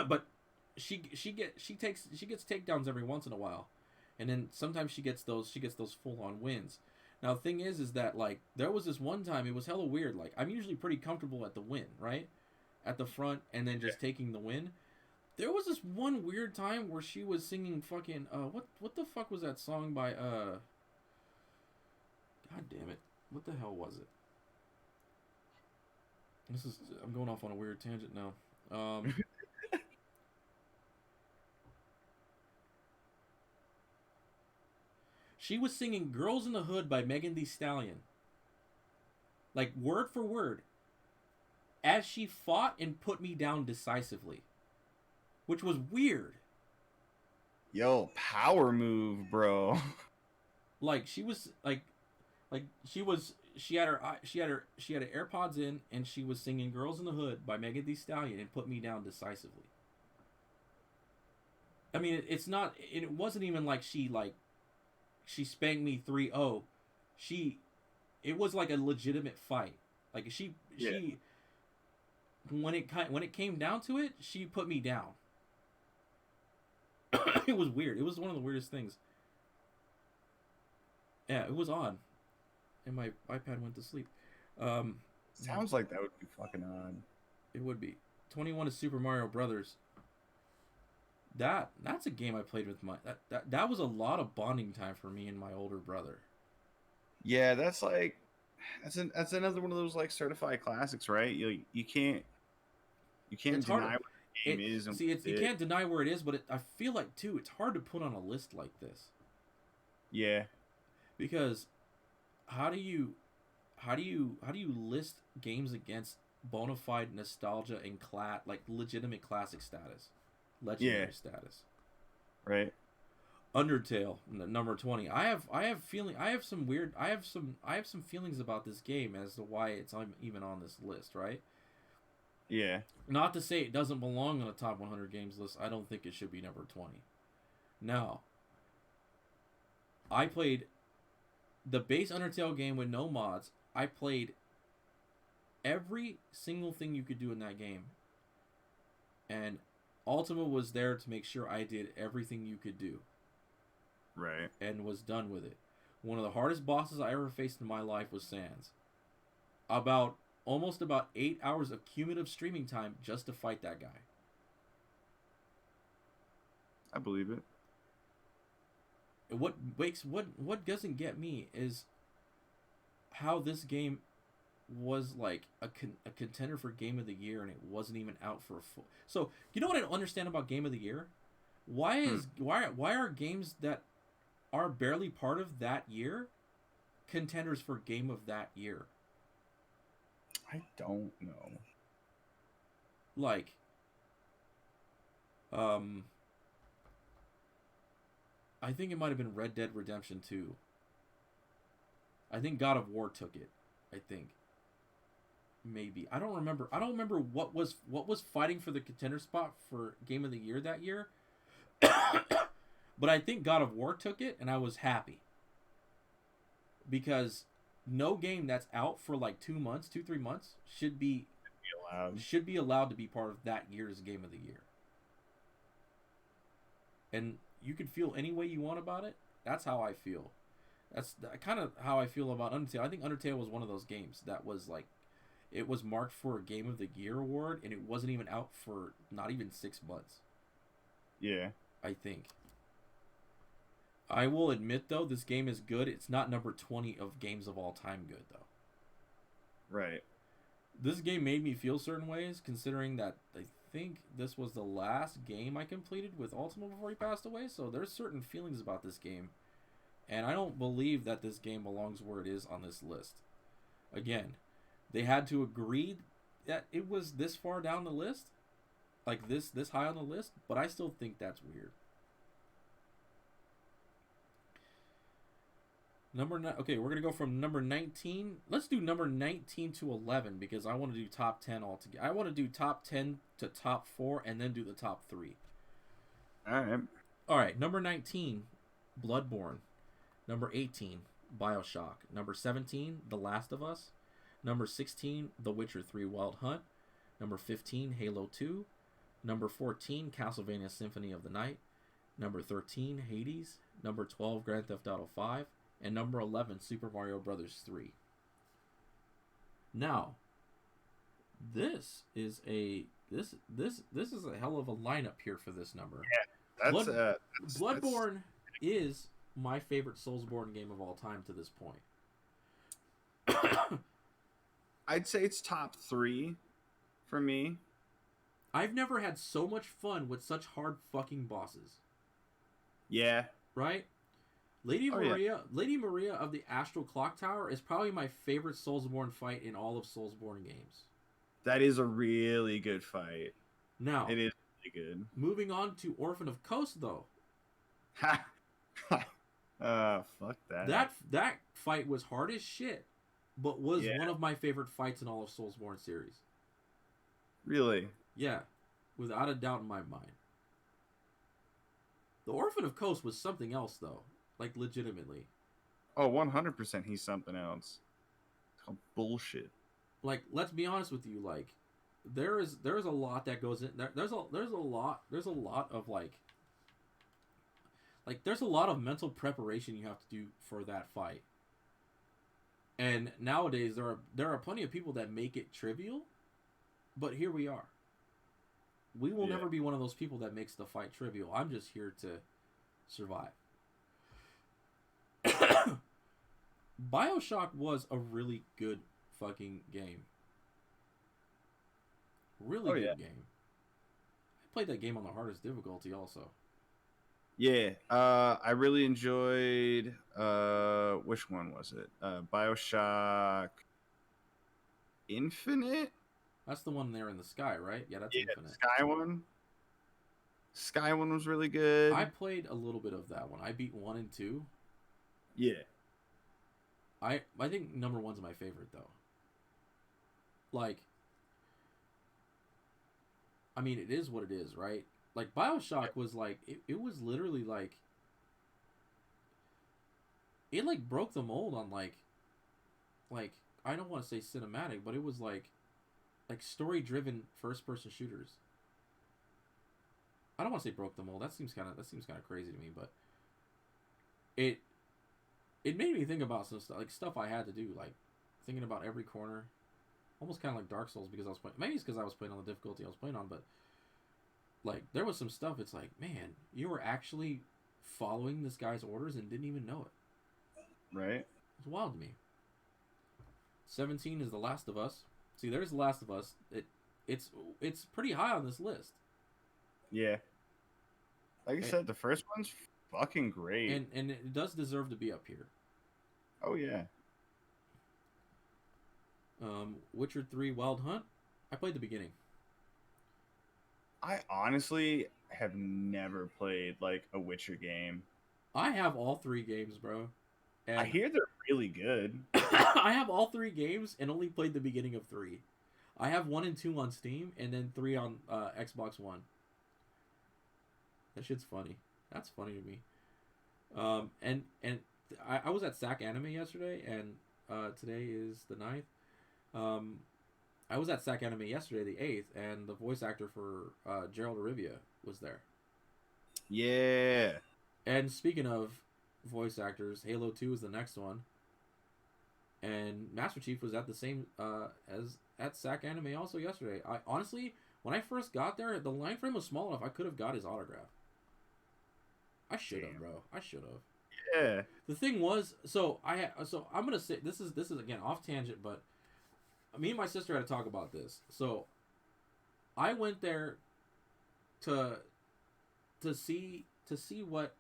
But she gets takedowns every once in a while, and then sometimes she gets those full on wins. Now the thing is that like there was this one time, it was hella weird. Like, I'm usually pretty comfortable at the win, right, at the front, and then just taking the win. There was this one weird time where she was singing fucking what the fuck was that song by God damn it, what the hell was it? I'm going off on a weird tangent now. She was singing "Girls in the Hood" by Megan Thee Stallion, like word for word, as she fought and put me down decisively, which was weird. Yo, power move, bro. Like, she was she had her AirPods in, and she was singing "Girls in the Hood" by Megan Thee Stallion and put me down decisively. I mean, it wasn't even like she spanked me 3-0. It was like a legitimate fight. Like, she when it came down to it, she put me down. It was weird. It was one of the weirdest things. Yeah, it was odd. And my iPad went to sleep. Sounds like that would be fucking odd. It would be. 21 is Super Mario Brothers. That's a game I played with that was a lot of bonding time for me and my older brother. Yeah, that's another one of those like certified classics, right? You can't deny what the game is. See, you can't deny where it is, but I feel like too it's hard to put on a list like this. Yeah. Because how do you list games against bona fide nostalgia and like legitimate classic status? Legendary status, right? Undertale number 20. I have some feelings about this game as to why it's even on this list, right? Yeah. Not to say it doesn't belong on a top 100 games list. I don't think it should be number 20. Now, I played the base Undertale game with no mods. I played every single thing you could do in that game, and Ultima was there to make sure I did everything you could do. Right. And was done with it. One of the hardest bosses I ever faced in my life was Sans. Almost about 8 hours of cumulative streaming time just to fight that guy. I believe it. What doesn't get me is how this game was like a contender for Game of the Year, and it wasn't even out for a full. So you know what I don't understand about Game of the Year? Why are games that are barely part of that year contenders for Game of that year? I don't know. Like, I think it might have been Red Dead Redemption 2. I think God of War took it. I think. Maybe. I don't remember what was fighting for the contender spot for Game of the Year that year. But I think God of War took it, and I was happy. Because no game that's out for like 2 months, 2-3 months should be allowed. should be allowed to be part of that year's game of the year. And you can feel any way you want about it. That's how I feel. That's kind of how I feel about Undertale. I think Undertale was one of those games that was like, it was marked for a Game of the Year award, and it wasn't even out for not even 6 months. Yeah. I think. I will admit, though, this game is good. It's not number 20 of games of all time good, though. Right. This game made me feel certain ways, considering that I think this was the last game I completed with Ultima before he passed away, so there's certain feelings about this game. And I don't believe that this game belongs where it is on this list. Again, they had to agree that it was this far down the list, like this high on the list, but I still think that's weird. Okay, we're gonna go from number 19. Let's do number 19 to 11 because I want to do top 10 altogether. I want to do top 10 to top 4 and then do the top 3. All right. Number 19, Bloodborne. Number 18, Bioshock. Number 17, The Last of Us. Number 16, The Witcher 3 Wild Hunt. Number 15, Halo 2. Number 14, Castlevania Symphony of the Night. Number 13, Hades. Number 12, Grand Theft Auto 5. And number 11, Super Mario Brothers 3. Now, this is a hell of a lineup here for this number. Yeah, Bloodborne is my favorite Soulsborne game of all time to this point. I'd say it's top 3 for me. I've never had so much fun with such hard fucking bosses. Yeah. Right? Lady Maria of the Astral Clock Tower is probably my favorite Soulsborne fight in all of Soulsborne games. That is a really good fight. Now, it is really good. Moving on to Orphan of Kos, though. Ha! Fuck that. That fight was hard as shit, but was one of my favorite fights in all of Soulsborne series. Really? Yeah, without a doubt in my mind. The Orphan of Kos was something else, though. Like, legitimately. Oh, 100% he's something else. It's called bullshit. Like, let's be honest with you, like, there's a lot that goes in there's a lot of there's a lot of mental preparation you have to do for that fight. And nowadays there are plenty of people that make it trivial, but here we are. We will never be one of those people that makes the fight trivial. I'm just here to survive. Bioshock was a really good fucking game. Really good game. I played that game on the hardest difficulty also. Yeah, I really enjoyed, which one was it? Bioshock Infinite? That's the one there in the sky, right? Yeah, that's Infinite. Sky one. Sky one was really good. I played a little bit of that one. I beat 1 and 2. Yeah. I think number 1's my favorite, though. Like, I mean, it is what it is, right? Like, Bioshock was like, it was literally like, it like broke the mold on like, I don't want to say cinematic, but it was like story-driven first-person shooters. I don't want to say broke the mold. That seems kind of crazy to me, but it made me think about some stuff, like stuff I had to do, like thinking about every corner, almost kind of like Dark Souls because I was playing. Maybe it's because I was playing on the difficulty I was playing on, but like there was some stuff. It's like, man, you were actually following this guy's orders and didn't even know it. Right. It's wild to me. 17 is The Last of Us. See, there's The Last of Us. It's pretty high on this list. Yeah. Like I said, the first one's fucking great. And it does deserve to be up here. Oh, yeah. Witcher 3 Wild Hunt. I played the beginning. I honestly have never played, like, a Witcher game. I have all 3 games, bro. And I hear they're really good. I have all 3 games and only played the beginning of 3. I have 1 and 2 on Steam, and then 3 on Xbox One. That shit's funny. That's funny to me. And I was at SAC Anime yesterday, and today is the 9th. I was at SAC Anime yesterday, the 8th, and the voice actor for Gerald Arivia was there. Yeah. And speaking of voice actors, Halo 2 is the next one. And Master Chief was at the same as at SAC Anime also yesterday. I honestly, when I first got there, the line frame was small enough I could have got his autograph. I should have, bro. I should have. Yeah. The thing was, so I'm gonna say this is again off tangent, but me and my sister had to talk about this. So I went there to see what.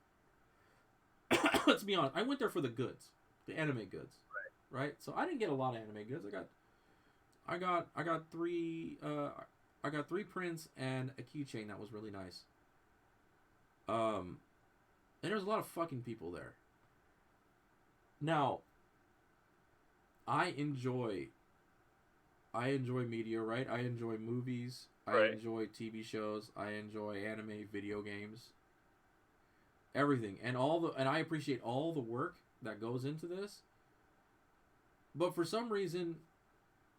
Let's be honest. I went there for the goods, the anime goods, right? So I didn't get a lot of anime goods. I got three prints and a keychain that was really nice. And there was a lot of fucking people there. Now, I enjoy media, right? I enjoy movies. Right. I enjoy TV shows. I enjoy anime, video games, everything, and I appreciate all the work that goes into this. But for some reason,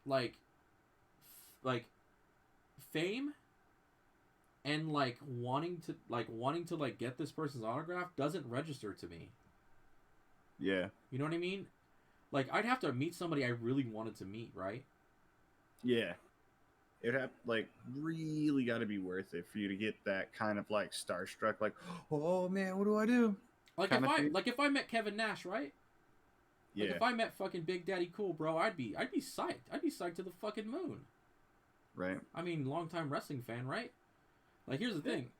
like fame and wanting to get this person's autograph doesn't register to me. Yeah. You know what I mean? Like, I'd have to meet somebody I really wanted to meet, right? Yeah. It'd have really got to be worth it for you to get that kind of starstruck, oh man, what do I do? If I met Kevin Nash, right? Yeah. Like if I met fucking Big Daddy Cool, bro, I'd be psyched. I'd be psyched to the fucking moon. Right. I mean, longtime wrestling fan, right? Like, here's the thing.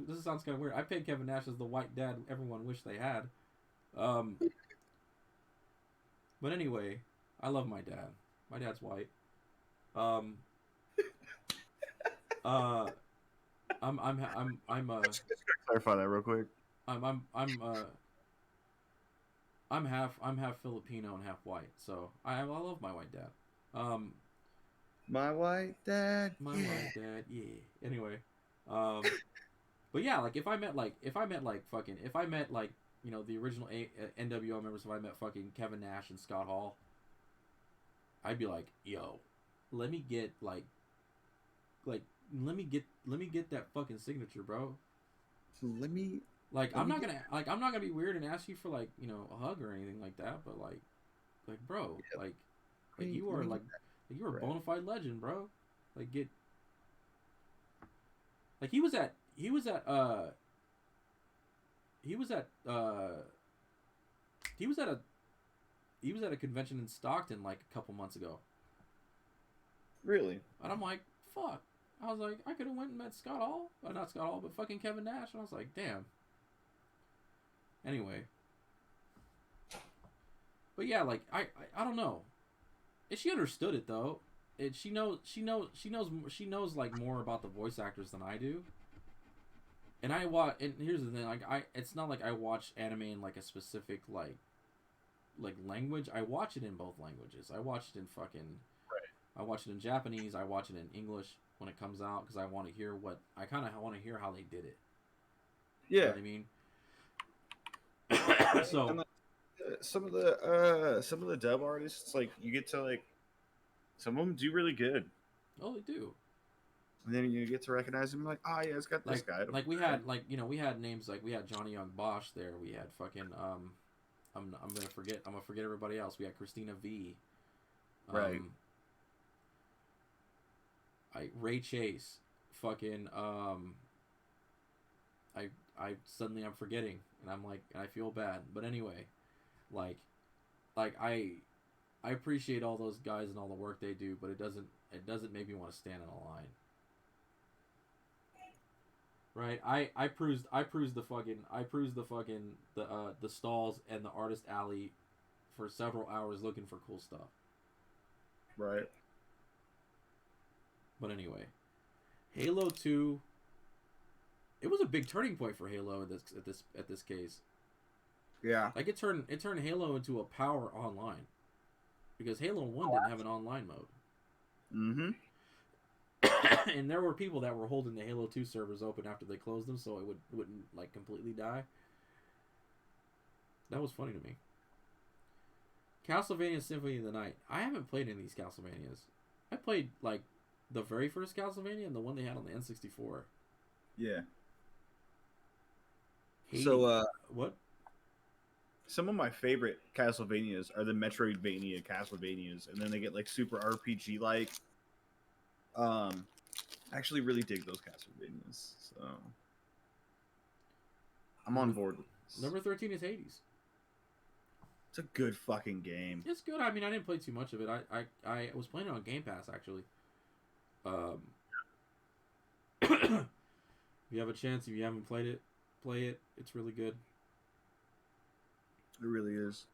This sounds kind of weird. I picked Kevin Nash as the white dad everyone wished they had. But anyway, I love my dad. My dad's white. I'm Just clarify that real quick. I'm half Filipino and half white, so I love my white dad. My white dad. White dad, yeah. Anyway, but yeah, like if I met the original NWO members, if I met fucking Kevin Nash and Scott Hall, I'd be like, yo, let me get that fucking signature, bro. I'm not gonna be weird and ask you for a hug or anything like that, but bro, you are a bona fide legend, bro. He was at a convention in Stockton a couple months ago. Really? And I'm like, fuck. I was like, I could have went and met Scott Hall. Not Scott Hall, but fucking Kevin Nash. And I was like, damn. Anyway. But yeah, I don't know. And she understood it though. She knows more about the voice actors than I do. And and here's the thing, it's not like I watch anime in a specific language. I watch it in both languages. I watch it in I watch it in Japanese. I watch it in English when it comes out because I want to hear how they did it. Yeah. You know what I mean? So some of the dub artists, you get to some of them do really good. Oh, they do. And then you get to recognize them yeah, it's got this guy. We had names we had Johnny Young Bosch there. We had fucking I'm gonna forget everybody else. We had Christina V. Right. Ray Chase. Fucking I'm forgetting, and I feel bad. But anyway, I appreciate all those guys and all the work they do, but it doesn't make me want to stand in a line. Right? I cruised the stalls and the artist alley for several hours looking for cool stuff. Right. But anyway, Halo 2. It was a big turning point for Halo at this case. Yeah. It turned Halo into a power online, because Halo 1 didn't have an online mode. Mm-hmm. And there were people that were holding the Halo 2 servers open after they closed them, so it wouldn't completely die. That was funny to me. Castlevania Symphony of the Night. I haven't played any of these Castlevanias. I played like the very first Castlevania and the one they had on the N64. Yeah. Hades. So, what? some of my favorite Castlevanias are the Metroidvania Castlevanias, and then they get like super RPG like. I actually really dig those Castlevanias, so I'm on board with this. Number 13 is Hades. It's a good fucking game. It's good. I mean, I didn't play too much of it. I was playing it on Game Pass actually. If you have a chance, if you haven't played it, play it. It's really good. It really is.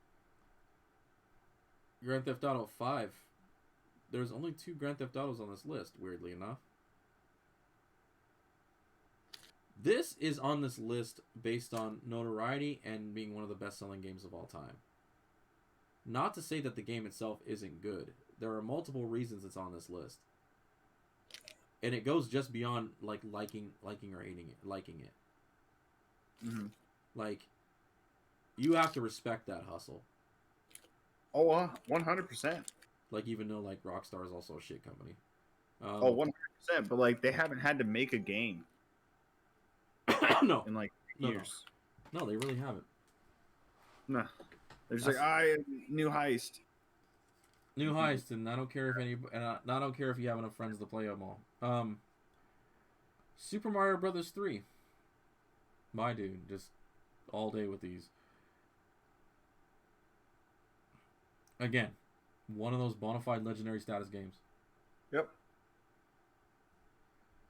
Grand Theft Auto 5. There's only 2 Grand Theft Autos on this list, weirdly enough. This is on this list based on notoriety and being one of the best-selling games of all time. Not to say that the game itself isn't good. There are multiple reasons it's on this list. And it goes just beyond like liking or hating it, liking it. Mm-hmm. Like, you have to respect that hustle. Oh, 100%. Like, even though like Rockstar is also a shit company. 100%. But like, they haven't had to make a game. No. In like years. No, they really haven't. No. They're just like, new heist. New heist, and I don't care if I don't care if you have enough friends to play them all. Super Mario Brothers 3. My dude, just all day with these. Again, one of those bona fide legendary status games. Yep.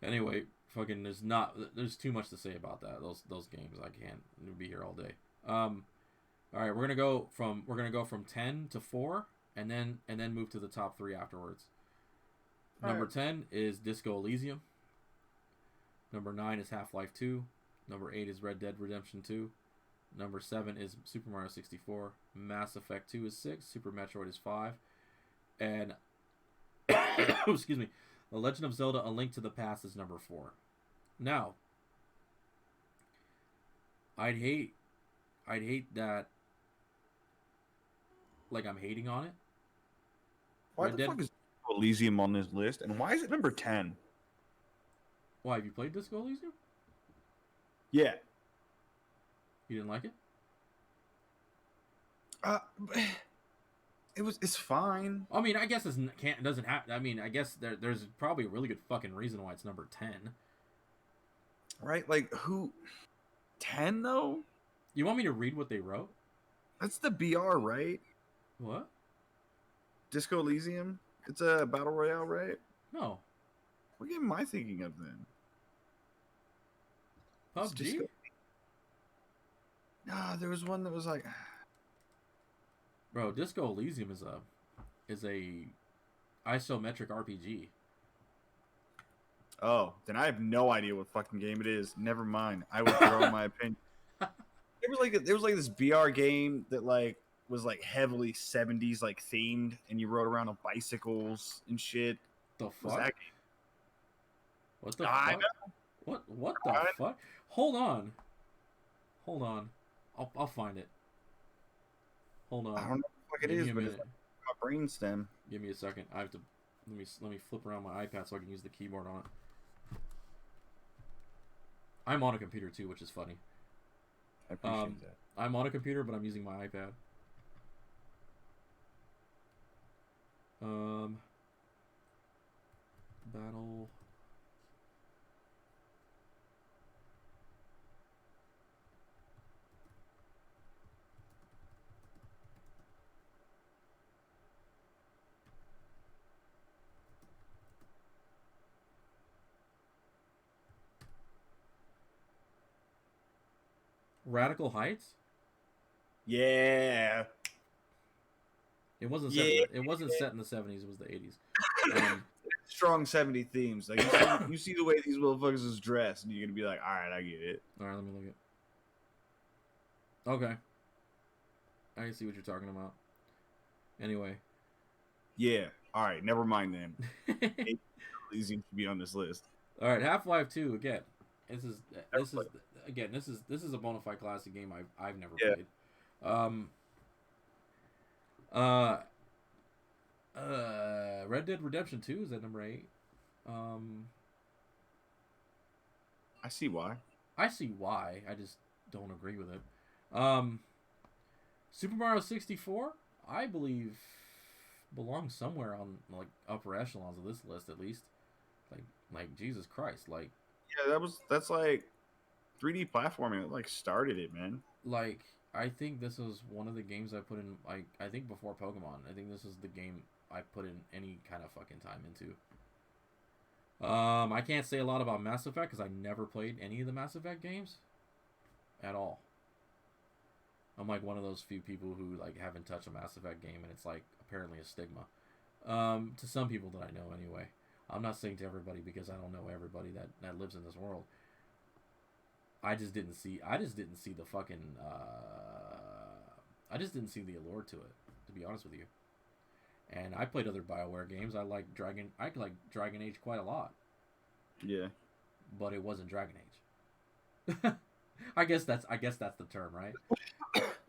Anyway, fucking there's too much to say about that. Those games, I can't. We'll be here all day. All right, we're gonna go from 10 to 4, and then move to the top 3 afterwards. Number 10 is Disco Elysium. Number 9 is Half-Life 2. Number 8 is Red Dead Redemption 2. Number 7 is Super Mario 64. Mass Effect 2 is 6. Super Metroid is 5. And excuse me, The Legend of Zelda: A Link to the Past is number 4. Now, I'd hate that. Like, I'm hating on it. Why the fuck is Elysium on this list, and why is it number 10? Why, have you played Disco Elysium? Yeah. You didn't like it? It's fine. I mean, I guess it doesn't have. I mean, I guess there's probably a really good fucking reason why it's number 10. Right? Like, who? 10 though? You want me to read what they wrote? That's the BR, right? What? Disco Elysium? It's a battle royale, right? No. What game am I thinking of then? PUBG? Nah, there was one that was like... Bro, Disco Elysium is a isometric RPG. Oh, then I have no idea what fucking game it is. Never mind. I withdraw my opinion. There was like this BR game that like was like heavily 70s like themed, and you rode around on bicycles and shit. The fuck? What the I fuck? know. What the fuck? Hold on. I'll find it. Hold on. I don't know what the fuck it is, but it's like my brainstem. Give me a second. I have to let me flip around my iPad so I can use the keyboard on it. I'm on a computer too, which is funny. I appreciate that. I'm on a computer, but I'm using my iPad. Battle. Radical Heights? Yeah. It wasn't set in the 70s, it was the 80s. Strong 70 themes. Like you see the way these motherfuckers is dressed, and you're gonna be like, all right, I get it. All right, let me look it. Okay. I can see what you're talking about. Anyway. Yeah. All right. Never mind then. Elysium should be on this list. All right. Half-Life 2 again. This is a bona fide classic game I've never played. Uh, Red Dead Redemption 2 is at number 8. I see why. I see why. I just don't agree with it. Um, Super Mario 64, I believe, belongs somewhere on like upper echelons of this list at least. Like Jesus Christ, Yeah, that's like 3D platforming that like started it, man. like I think this was one of the games I put in. I think before Pokemon, I think this is the game I put in any kind of fucking time into. I can't say a lot about Mass Effect because I never played any of the Mass Effect games at all. I'm like one of those few people who like haven't touched a Mass Effect game, and it's like apparently a stigma. To some people that I know anyway. I'm not saying to everybody because I don't know everybody that lives in this world. I just didn't see the fucking I just didn't see the allure to it, to be honest with you. And I played other BioWare games. I like Dragon Age quite a lot. Yeah. But it wasn't Dragon Age. I guess that's the term, right?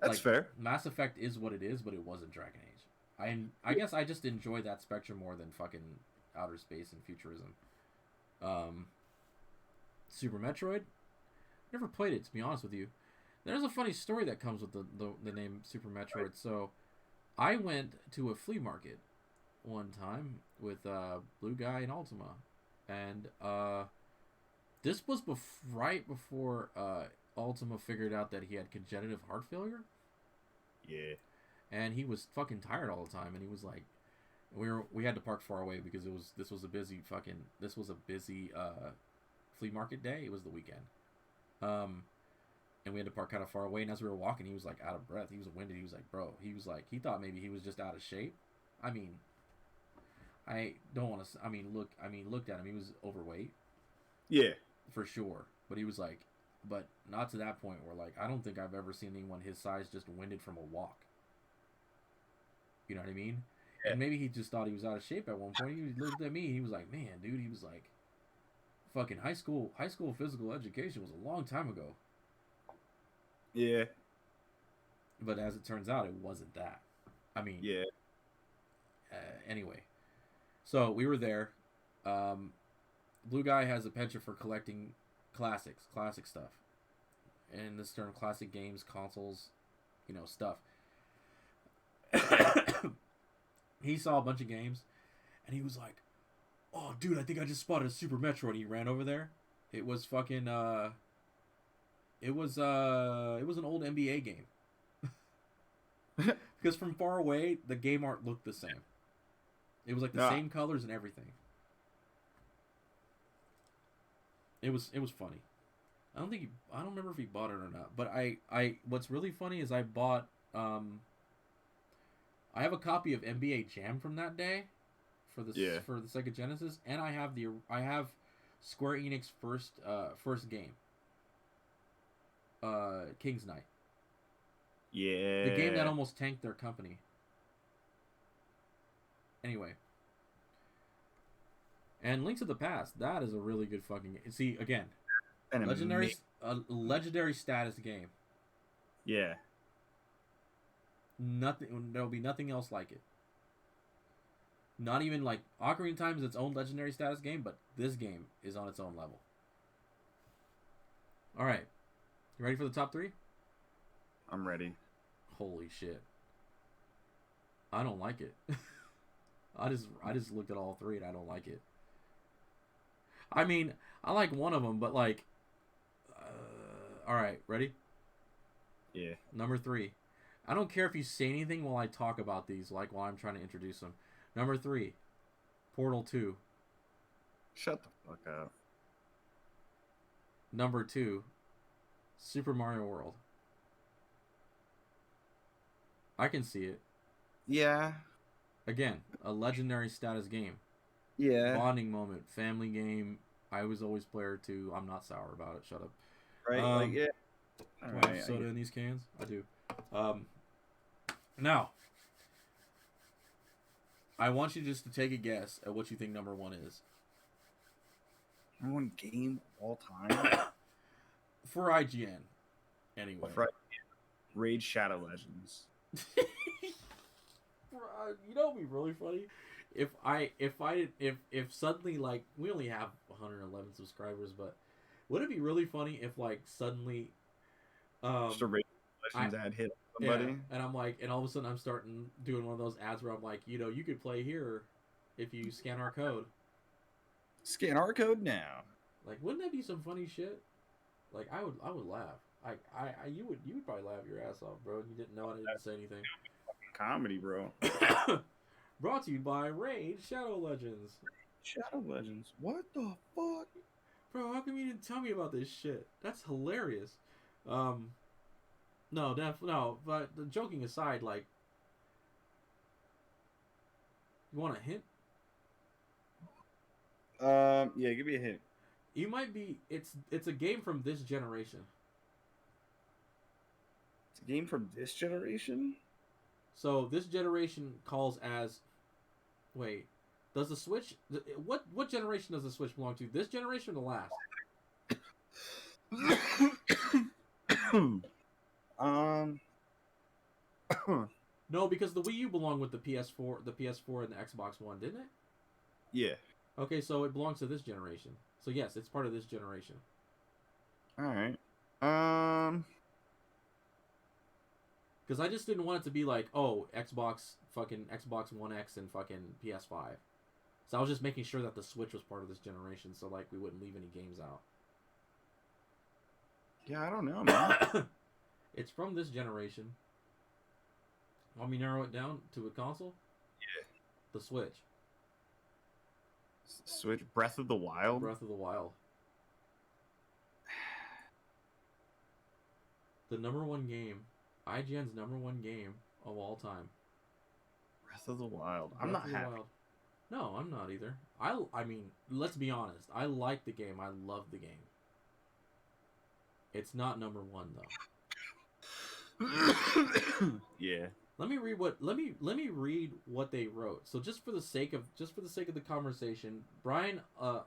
That's fair. Mass Effect is what it is, but it wasn't Dragon Age. I guess I just enjoy that spectrum more than fucking outer space and futurism. Super Metroid, never played it, to be honest with you. There's a funny story that comes with the name Super Metroid. So, I went to a flea market one time with Blue Guy and Ultima, and this was right before Ultima figured out that he had congenital heart failure. Yeah. And he was fucking tired all the time, and he was like, we had to park far away because this was a busy flea market day. It was the weekend. And we had to park kind of far away, and as we were walking, he was like out of breath. He was winded. He was like, bro, he thought maybe he was just out of shape. I mean, I don't want to, looked at him. He was overweight. Yeah. For sure. But he was like, but not to that point where like, I don't think I've ever seen anyone his size just winded from a walk. You know what I mean? Yeah. And maybe he just thought he was out of shape at one point. He looked at me, and he was like, man, dude, he was like, fucking high school physical education was a long time ago. Yeah. But as it turns out, it wasn't that. I mean, yeah. Anyway, so we were there. Blue Guy has a penchant for collecting classic stuff. And in this term, classic games, consoles, stuff. He saw a bunch of games, and he was like, "Oh, dude, I think I just spotted a Super Metroid." And he ran over there. It was fucking. It was an old NBA game. Because from far away, the game art looked the same. It was like the same colors and everything. It was funny. I don't remember if he bought it or not. But what's really funny is I bought I have a copy of NBA Jam from that day for the Sega Genesis, and I have Square Enix first game. King's Knight. Yeah. The game that almost tanked their company. Anyway. And Link to the Past, that is a really good fucking game. See, again, legendary status game. Yeah. There'll be nothing else like it. Not even like Ocarina of Time is its own legendary status game, but this game is on its own level. All right. You ready for the top 3? I'm ready. Holy shit. I don't like it. I just looked at all 3 and I don't like it. I mean, I like one of them, but like, all right, ready? Yeah. Number 3. I don't care if you say anything while I talk about these, like while I'm trying to introduce them. Number 3, Portal 2. Shut the fuck up. Number 2, Super Mario World. I can see it. Yeah. Again, a legendary status game. Yeah. Bonding moment, family game. I was always player 2. I'm not sour about it. Shut up. Right. Yeah. Do I have soda in these cans? I do. Now, I want you just to take a guess at what you think number 1 is. Number 1 game of all time? For IGN. Anyway. For Raid Shadow Legends. You know, it'd be really funny if suddenly, like, we only have 111 subscribers, but would it be really funny if, like, suddenly, Just a radio questions ad hit somebody. yeah, and I'm like, and all of a sudden I'm starting doing one of those ads where I'm like, you know, you could play here if you scan our code. Scan our code now. Like, wouldn't that be some funny shit? Like, I would laugh. You would probably laugh your ass off, bro. You didn't know I didn't say anything. Comedy, bro. Brought to you by Raid Shadow Legends. Shadow Legends. What the fuck? Bro, how come you didn't tell me about this shit? That's hilarious. No, but joking aside, like, you want a hint? Yeah, give me a hint. You might be. It's a game from this generation. It's a game from this generation? So this generation calls as. Wait, does the Switch? What generation does the Switch belong to? This generation or the last? No, because the Wii U belonged with the PS4 and the Xbox One, didn't it? Yeah. Okay, so it belongs to this generation. So yes, it's part of this generation. All right. Because I just didn't want it to be like, oh, Xbox One X and fucking PS5. So I was just making sure that the Switch was part of this generation, so like we wouldn't leave any games out. Yeah, I don't know, man. It's from this generation. Want me to narrow it down to a console? Yeah. The Switch. Switch. Breath of the Wild? Breath of the Wild. The number one game. IGN's number one game of all time. Breath of the Wild. Breath I'm not of the happy. Wild. No, I'm not either. I mean, let's be honest. I like the game. I love the game. It's not number one though. Yeah. Let me read what they wrote. So just for the sake of the conversation, Brian Altano,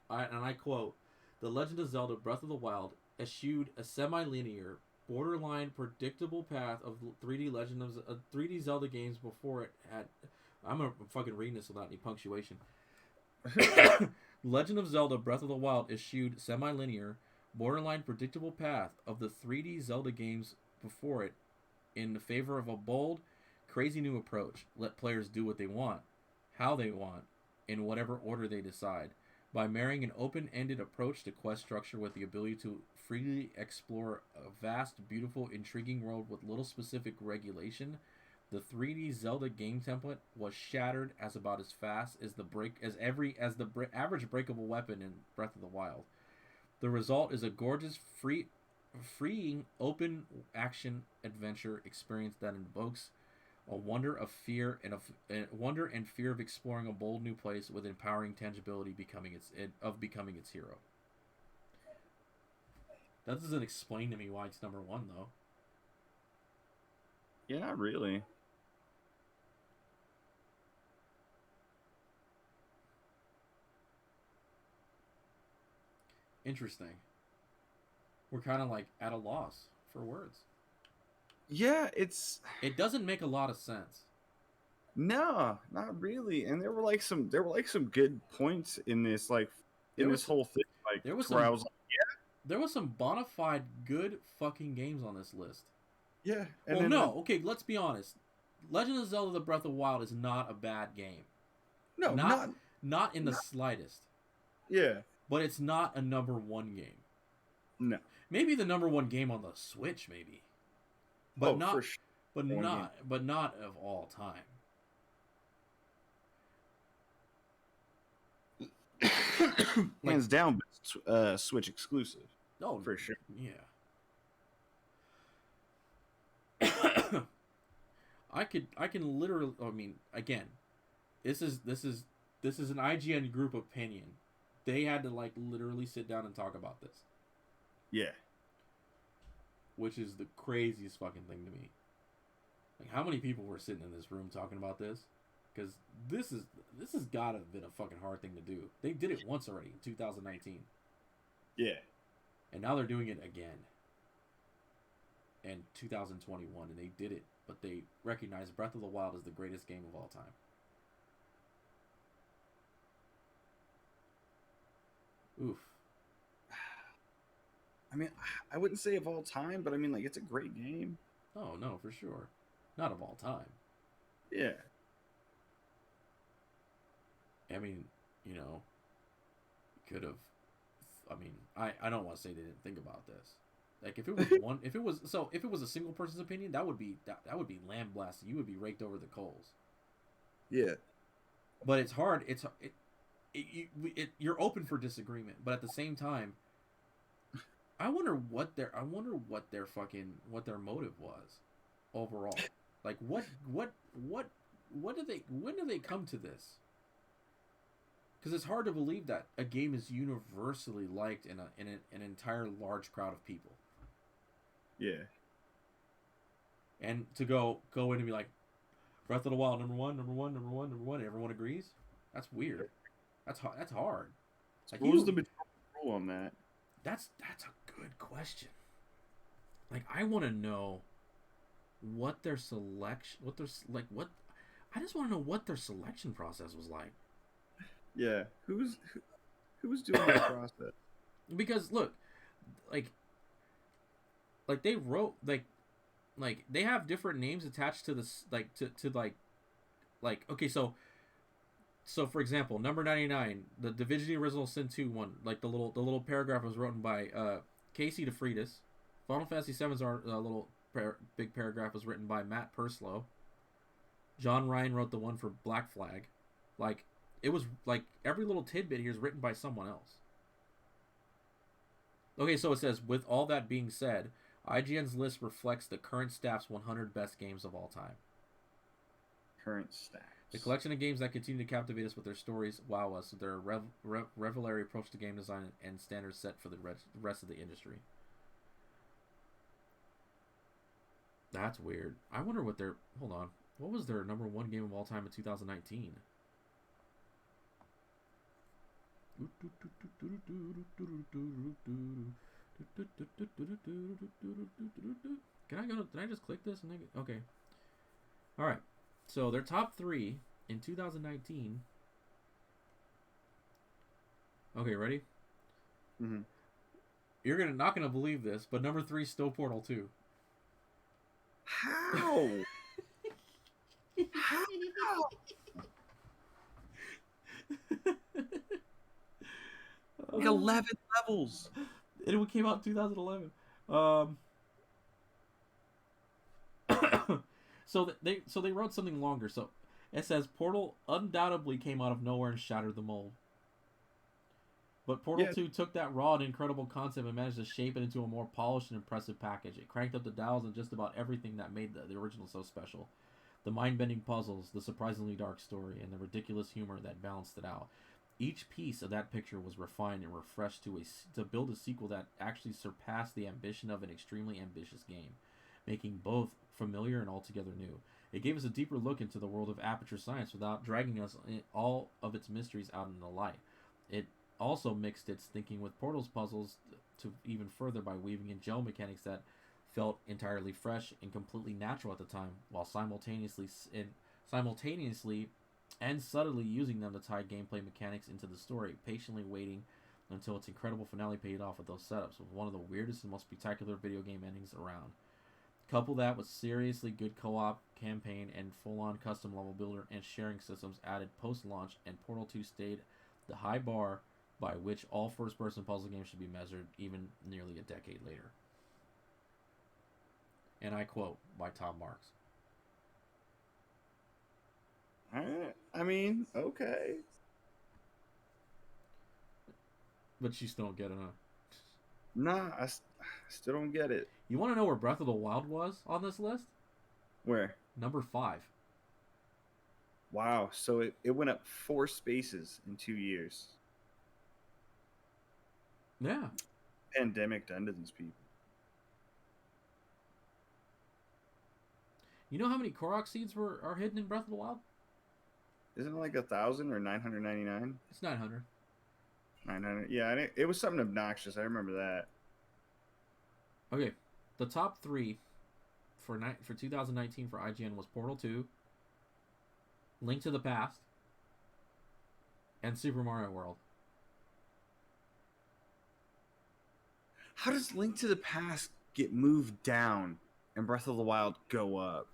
and I quote, "The Legend of Zelda: Breath of the Wild eschewed a semi-linear, borderline predictable path of 3D Zelda games before it had." I'm gonna fucking read this without any punctuation. Legend of Zelda: Breath of the Wild eschewed semi-linear, borderline predictable path of the 3D Zelda games before it in favor of a bold, crazy new approach. Let players do what they want, how they want, in whatever order they decide. By marrying an open-ended approach to quest structure with the ability to freely explore a vast, beautiful, intriguing world with little specific regulation, the 3D Zelda game template was shattered as about as fast as the average breakable weapon in Breath of the Wild. The result is a gorgeous, freeing, open action adventure experience that invokes a wonder and fear of exploring a bold new place with empowering tangibility becoming its hero. That doesn't explain to me why it's number one though. Yeah, not really. Interesting. We're kind of like at a loss for words. Yeah, it doesn't make a lot of sense. No, not really. And there were some good points in this whole thing. Like there was where I was like, yeah. There was some bona fide good fucking games on this list. Yeah. And okay, let's be honest. Legend of Zelda: The Breath of the Wild is not a bad game. No, not in the slightest. Yeah. But it's not a number one game. No. Maybe the number one game on the Switch, maybe. But not. For sure. But not of all time. Hands down, Switch exclusive. Oh, for sure. Yeah. I can literally. I mean, again, this is an IGN group opinion. They had to literally sit down and talk about this. Yeah. Which is the craziest fucking thing to me. Like, how many people were sitting in this room talking about this? Because this has gotta have been a fucking hard thing to do. They did it once already in 2019. Yeah. And now they're doing it again in 2021, and they did it but they recognize Breath of the Wild as the greatest game of all time. Oof. I mean, I wouldn't say of all time, but I mean, like, it's a great game. Oh, no, for sure. Not of all time. Yeah. I mean, you know, could have. I mean, I don't want to say they didn't think about this. Like, if it was one, if it was a single person's opinion, that would be lambasted. You would be raked over the coals. Yeah. But it's hard. You're open for disagreement, but at the same time, I wonder what their motive was overall. Like, when do they come to this? Because it's hard to believe that a game is universally liked in an entire large crowd of people. Yeah. And to go in and be like, Breath of the Wild, number one, everyone agrees? That's weird. That's hard. Like, what was the rule on that? That's a good question. Like, I want to know what their selection, I just want to know what their selection process was like. Yeah, who was doing that process? Because look, like they wrote like they have different names attached to this, like to okay, so for example, number 99, the Divinity Original Sin 2 one, like the little paragraph was written by Casey DeFreitas. Final Fantasy VII's big paragraph was written by Matt Purslow. John Ryan wrote the one for Black Flag. Like, it was like every little tidbit here is written by someone else. Okay, so it says, with all that being said, IGN's list reflects the current staff's 100 best games of all time. Current staff. The collection of games that continue to captivate us with their stories wow us with their revelatory approach to game design and standards set for the rest of the industry. That's weird. I wonder what their... Hold on. What was their number one game of all time in 2019? Did I just click this? Okay. Alright. So their top 3 in 2019. Okay, ready? Mm-hmm. You're not gonna believe this, but number 3 is still Portal 2. How? How? Like 11 levels. It came out in 2011. So they wrote something longer. So it says Portal undoubtedly came out of nowhere and shattered the mold. But Portal 2 took that raw and incredible concept and managed to shape it into a more polished and impressive package. It cranked up the dials on just about everything that made the original so special. The mind-bending puzzles, the surprisingly dark story, and the ridiculous humor that balanced it out. Each piece of that picture was refined and refreshed to build a sequel that actually surpassed the ambition of an extremely ambitious game, making both familiar and altogether new. It gave us a deeper look into the world of Aperture Science without dragging us all of its mysteries out in the light. It also mixed its thinking with Portal's puzzles to even further by weaving in gel mechanics that felt entirely fresh and completely natural at the time, while simultaneously and subtly using them to tie gameplay mechanics into the story, patiently waiting until its incredible finale paid off with those setups, with one of the weirdest and most spectacular video game endings around. Couple that with seriously good co-op campaign and full-on custom level builder and sharing systems added post-launch, and Portal 2 stayed the high bar by which all first-person puzzle games should be measured even nearly a decade later. And I quote by Tom Marks. I mean, okay. But you still don't get it, huh? Nah, I still don't get it. You want to know where Breath of the Wild was on this list? Where? Number 5. Wow, so it went up 4 spaces in 2 years. Yeah. Pandemic done to these people. You know how many Korok seeds are hidden in Breath of the Wild? Isn't it like 1,000 or 999? It's 900. 900. Yeah, and it was something obnoxious. I remember that. Okay, the top 3 for 2019 for IGN was Portal 2, Link to the Past, and Super Mario World. How does Link to the Past get moved down and Breath of the Wild go up?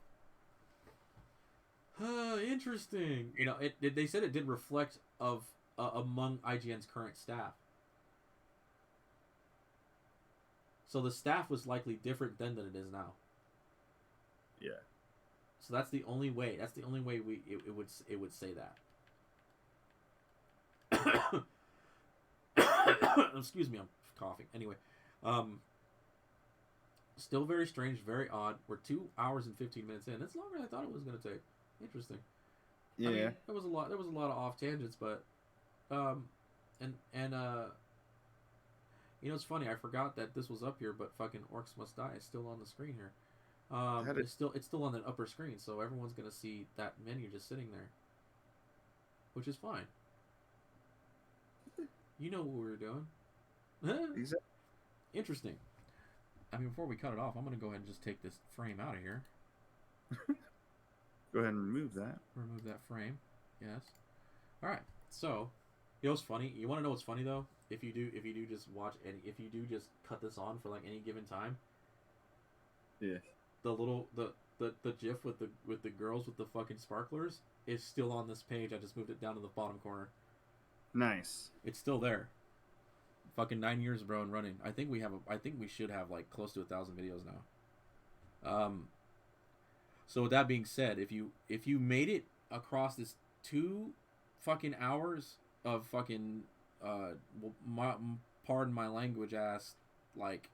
Interesting. You know, they said it did reflect of among IGN's current staff. So the staff was likely different then than it is now. Yeah. So that's the only way. That's the only way it would say that. Excuse me, I'm coughing. Anyway, still very strange, very odd. We're 2 hours and 15 minutes in. It's longer than I thought it was going to take. Interesting. Yeah. I mean, there was a lot of off tangents, but and you know, it's funny. I forgot that this was up here, but fucking Orcs Must Die is still on the screen here. It's still on the upper screen, so everyone's gonna see that menu just sitting there, which is fine. You know what we were doing. Exactly. Interesting. I mean, before we cut it off, I'm gonna go ahead and just take this frame out of here. Go ahead and remove that. Remove that frame. Yes. All right. So, you know what's funny? You want to know what's funny though? If you do just watch if you do just cut this on for like any given time. Yeah. The little the GIF with the girls with the fucking sparklers is still on this page. I just moved it down to the bottom corner. Nice. It's still there. Fucking 9 years, bro, and running. I think we should have like close to 1,000 videos now. So with that being said, if you made it across this 2 fucking hours of fucking pardon my language ass like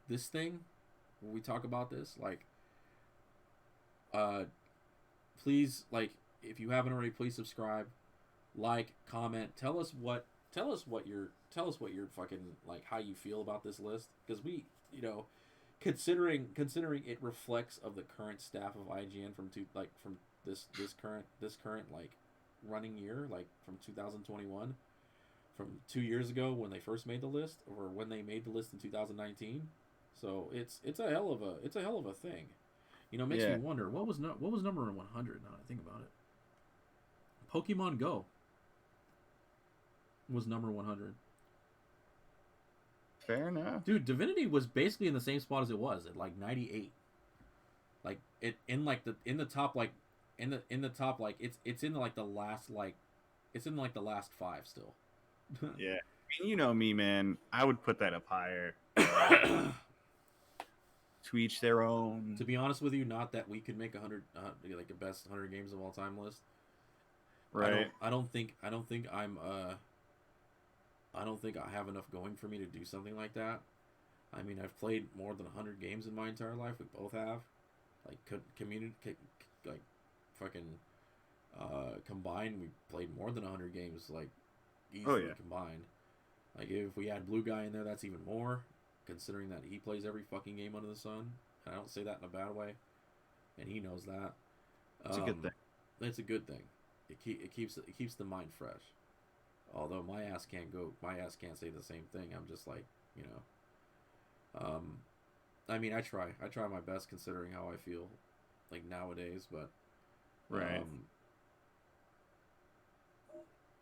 this thing when we talk about this, like please, like, if you haven't already, please subscribe, like, comment, tell us what you're fucking, like, how you feel about this list, because we, you know, considering it reflects of the current staff of IGN from this current like running year, like from 2021, from 2 years ago when they first made the list, or when they made the list in 2019. So it's a hell of a thing. You know, it makes me wonder what was number 100 now that I think about it. Pokemon Go was number 100. Fair enough. Dude, Divinity was basically in the same spot as it was at like 98. Like it's in the top the last 5 still. Yeah. I mean, you know me, man. I would put that up higher. To each their own. To be honest with you, not that we could make 100 like the best 100 games of all time list. Right. I don't think I have enough going for me to do something like that. I mean, I've played more than 100 games in my entire life. We both have. Like, combined, we played more than 100 games, like, easily combined. Like, if we add Blue Guy in there, that's even more, considering that he plays every fucking game under the sun. And I don't say that in a bad way, and he knows that. It's a good thing. It's a good thing. It keeps the mind fresh. Although my ass can't say the same thing. I'm just like, you know. I mean, I try my best considering how I feel, like, nowadays, but right.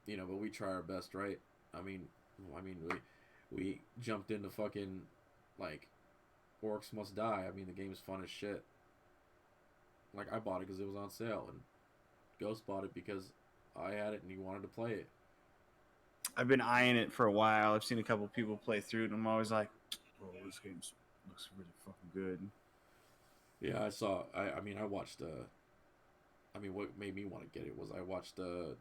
You know, but we try our best, right? I mean, we jumped into fucking, like, Orcs Must Die. I mean, the game's fun as shit. Like, I bought it because it was on sale, and Ghost bought it because I had it and he wanted to play it. I've been eyeing it for a while. I've seen a couple people play through it, and I'm always like, "Oh, this game looks really fucking good." Yeah, I watched. I mean, what made me want to get it was I watched a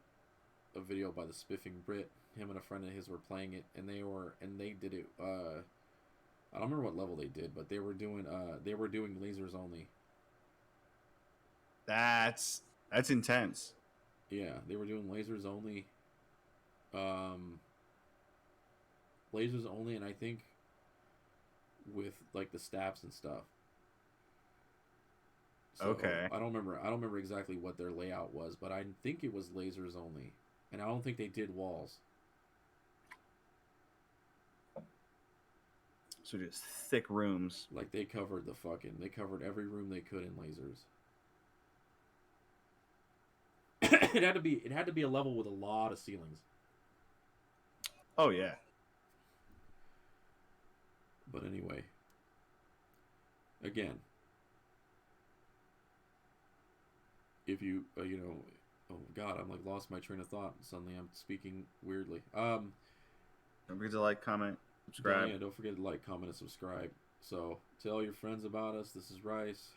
video by the Spiffing Brit. Him and a friend of his were playing it, and they did it. I don't remember what level they did, but they were doing lasers only. That's intense. Yeah, they were doing lasers only. Lasers only, and I think with, like, the stabs and stuff. So, okay. I don't remember exactly what their layout was, but I think it was lasers only, and I don't think they did walls. So just thick rooms. Like they covered every room they could in lasers. It had to be a level with a lot of ceilings. Oh yeah. But anyway, again, if you oh god, I'm like lost my train of thought. Suddenly I'm speaking weirdly. Don't forget to like, comment, subscribe. Yeah, don't forget to like, comment, and subscribe. So tell your friends about us. This is Rice.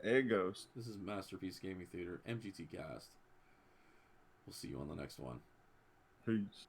There it goes. This is Masterpiece Gaming Theater, MGT Cast. We'll see you on the next one. Peace.